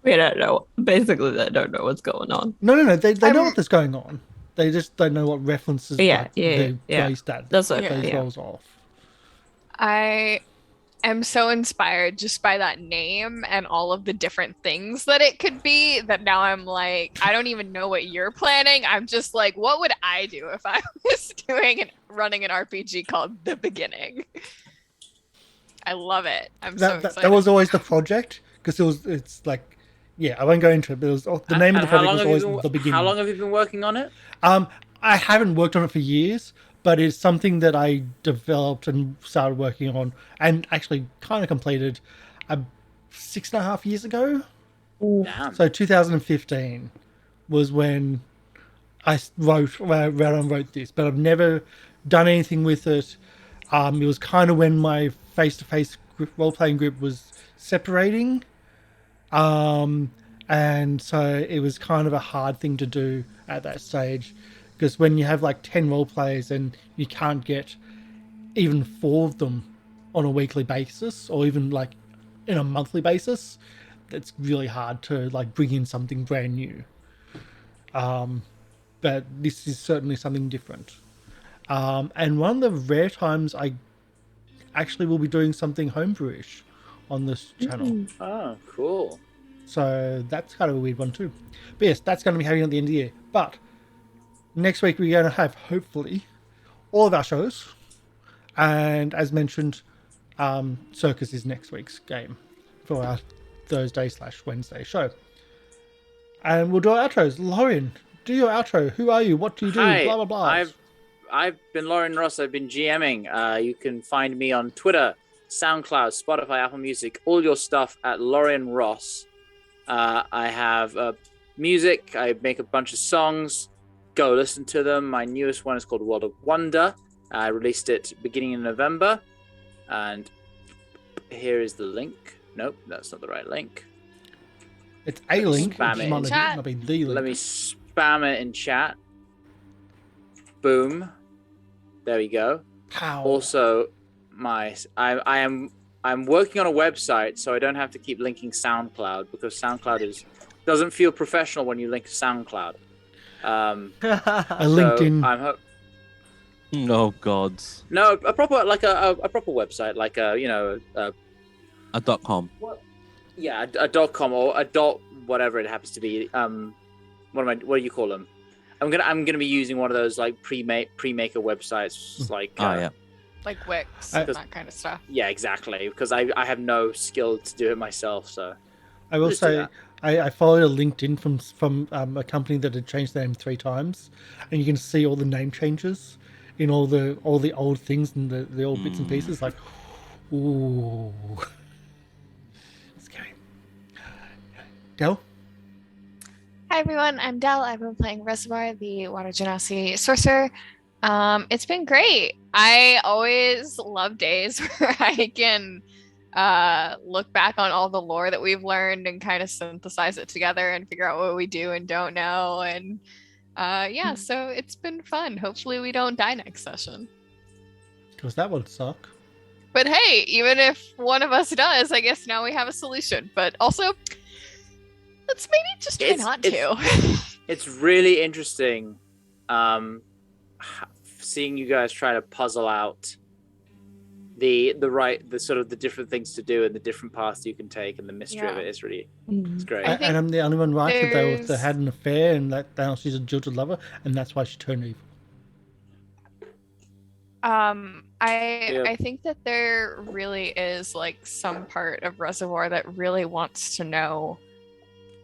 We don't know. Basically, they don't know what's going on. No. They know what's going on. They just don't know what references Yeah. they based that. That's what. Those Yeah. rolls off. I am so inspired just by that name and all of the different things that it could be that now I'm like, I don't even know what you're planning. I'm just like, what would I do if I was running an RPG called The Beginning? I love it. I'm so excited. That was always the project, because it's like, yeah, I won't go into it, but it was, the name of the project was always The Beginning. How long have you been working on it? I haven't worked on it for years, but it's something that I developed and started working on, and actually kind of completed 6.5 years ago. Damn. So 2015 was when I wrote this, but I've never done anything with it. It was kind of when my face-to-face role-playing group was separating, and so it was kind of a hard thing to do at that stage, because when you have like 10 role players and you can't get even 4 of them on a weekly basis, or even like in a monthly basis, it's really hard to like bring in something brand new. But this is certainly something different. And one of the rare times I actually will be doing something homebrewish on this channel. Oh, cool. So that's kind of a weird one too. But yes, that's going to be happening at the end of the year. But next week we're going to have, hopefully, all of our shows. And as mentioned, Circus is next week's game for our Thursday/Wednesday show. And we'll do our outros. Lorian, do your outro. Who are you? What do you do? Hi, blah, blah, blah. I've been Lorian Ross. I've been GMing. You can find me on Twitter, SoundCloud, Spotify, Apple Music, all your stuff at Lorian Ross. I have music. I make a bunch of songs. Go listen to them. My newest one is called World of Wonder. I released it beginning in November. And here is the link. Nope, that's not the right link. It's a link. Spam it in chat. Not be the link. Let me spam it in chat. Boom. There we go. Pow. Also, I'm working on a website, so I don't have to keep linking SoundCloud, because SoundCloud doesn't feel professional when you link to SoundCloud. A LinkedIn. Oh gods. No, a proper proper website, like a .com. Yeah, a .com or a whatever it happens to be. What do you call them? I'm gonna be using one of those like pre-maker websites, like like Wix and that kind of stuff. Yeah, exactly. Because I have no skill to do it myself, so I will say I followed a LinkedIn from a company that had changed their name 3 times, and you can see all the name changes in all the old things and the old bits and pieces. Like, ooh, scary. Del? Hi everyone, I'm Del. I've been playing Reservoir, the Water Genasi sorcerer. It's been great. I always love days where I can look back on all the lore that we've learned and kind of synthesize it together and figure out what we do and don't know. And so it's been fun. Hopefully we don't die next session. Because that would suck. But hey, even if one of us does, I guess now we have a solution. But also, let's maybe just try not to. It's really interesting seeing you guys try to puzzle out the sort of the different things to do and the different paths you can take and the mystery of it is really it's great. And I'm the only one right that they had an affair and that now she's a jilted lover and that's why she turned evil. I think that there really is like some part of Reservoir that really wants to know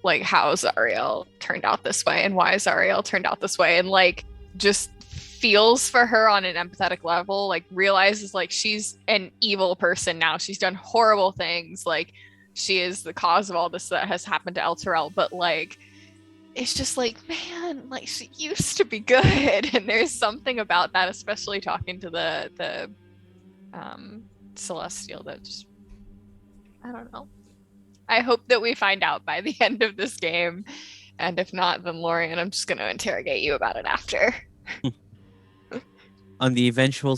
like how Zariel turned out this way and why Zariel turned out this way, and like just feels for her on an empathetic level, like realizes like she's an evil person now, she's done horrible things, like she is the cause of all this that has happened to Elturel, but like it's just like, man, like she used to be good. And there's something about that, especially talking to the Celestial, that just, I don't know. I hope that we find out by the end of this game, and if not, then Lorian, I'm just going to interrogate you about it after. On the eventual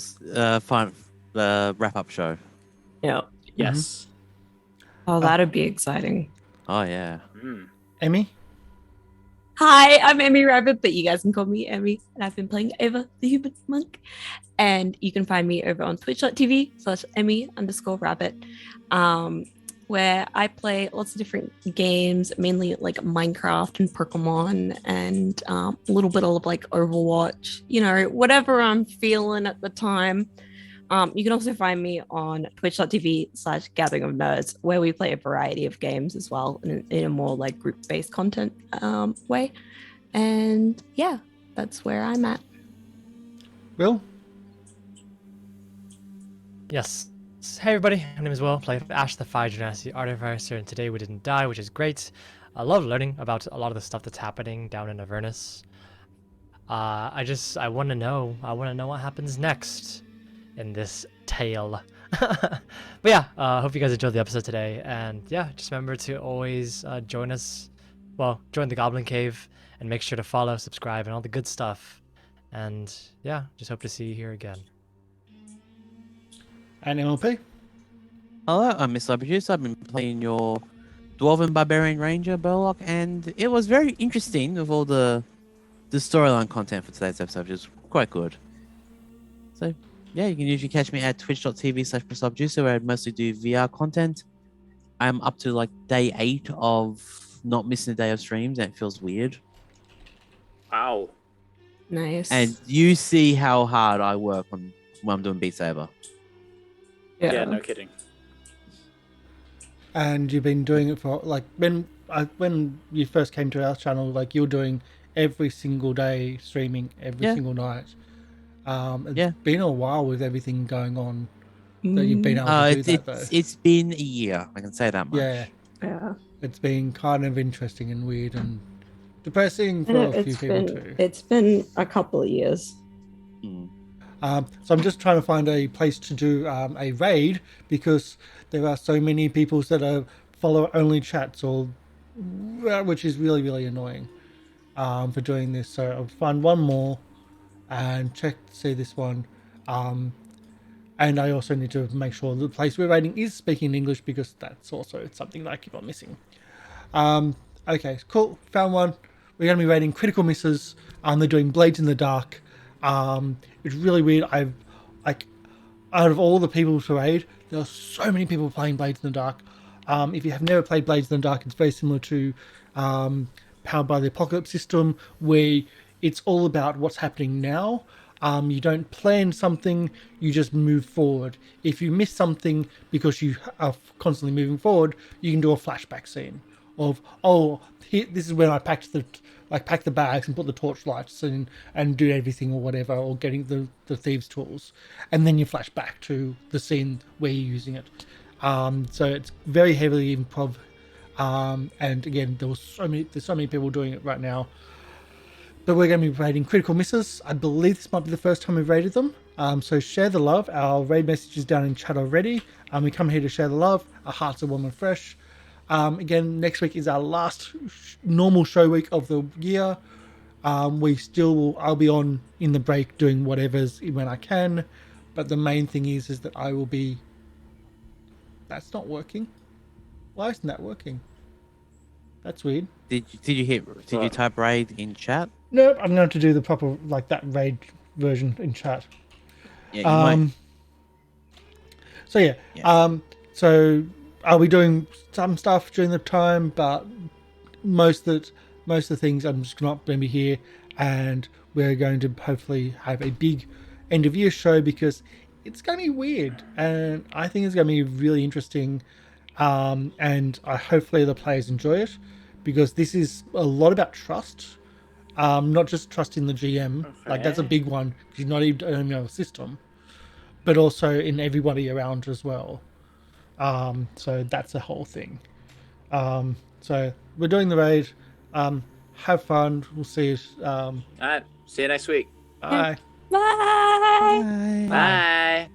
wrap-up show. Yeah. Yes. Oh, that'd be exciting. Oh yeah. Emi? Hi, I'm Emi Rabbit, but you guys can call me Emi, and I've been playing Ava the Human Monk. And you can find me over on twitch.tv/Emi_Rabbit, where I play lots of different games, mainly like Minecraft and Pokemon, and a little bit of like Overwatch, whatever I'm feeling at the time. You can also find me on twitch.tv/Gathering of Nerds, where we play a variety of games as well in a more like group-based content way. And yeah, that's where I'm at. Will? Yes. Hey everybody, my name is Will, play Ashe the Fire Genasi Artificer, and today we didn't die, which is great. I love learning about a lot of the stuff that's happening down in Avernus. I want to know what happens next in this tale. But yeah, hope you guys enjoyed the episode today, and yeah, just remember to always join the Goblin Cave, and make sure to follow, subscribe, and all the good stuff. And yeah, just hope to see you here again. And MLP? Hello, I'm MrLiveProducer. I've been playing your Dwarven Barbarian Ranger, Burlock, and it was very interesting with all the storyline content for today's episode, which is quite good. So, yeah, you can usually catch me at twitch.tv/MrLiveProducer, where I mostly do VR content. I'm up to like day 8 of not missing a day of streams, and it feels weird. Wow. Nice. And you see how hard I work when I'm doing Beat Saber. Yeah, no kidding. And you've been doing it for like when you first came to our channel, like you were doing every single day streaming every single night. It's been a while with everything going on that you've been able to do that though. It's been a year, I can say that much. Yeah. It's been kind of interesting and weird and depressing for a few people too. It's been a couple of years. So I'm just trying to find a place to do a raid, because there are so many people that are follow-only chats, which is really, really annoying for doing this. So I'll find one more and check to see this one. And I also need to make sure the place we're raiding is speaking English, because that's also something that I keep on missing. Okay, cool. Found one. We're going to be raiding Critical Misses. They're doing Blades in the Dark. It's really weird. Out of all the people to raid, there are so many people playing Blades in the Dark. If you have never played Blades in the Dark, it's very similar to Powered by the Apocalypse system, where it's all about what's happening now. You don't plan something, you just move forward. If you miss something because you are constantly moving forward, you can do a flashback scene of, this is when I pack the bags and put the torchlights in and do everything or whatever, or getting the thieves' tools, and then you flash back to the scene where you're using it. So it's very heavily improv, and again, there's so many people doing it right now. But we're going to be raiding Critical Misses. I believe this might be the first time we've raided them. So share the love. Our raid message is down in chat already. We come here to share the love. Our hearts are warm and fresh. Again, next week is our last normal show week of the year. I'll be on in the break doing whatever's when I can, but the main thing is that I will be. That's not working. Why isn't that working? That's weird. Did you type raid in chat? Nope, I'm going to do the proper that raid version in chat. Yeah, you might. So yeah. So I'll be doing some stuff during the time, but most of the things I'm just not going to be here, and we're going to hopefully have a big end of year show, because it's going to be weird, and I think it's going to be really interesting, and hopefully the players enjoy it, because this is a lot about trust, not just trust in the GM, that's a big one, because you're not even owning a system, but also in everybody around as well. So that's the whole thing. So we're doing the raid. Have fun. We'll see you. All right. See you next week. Bye. Bye. Bye.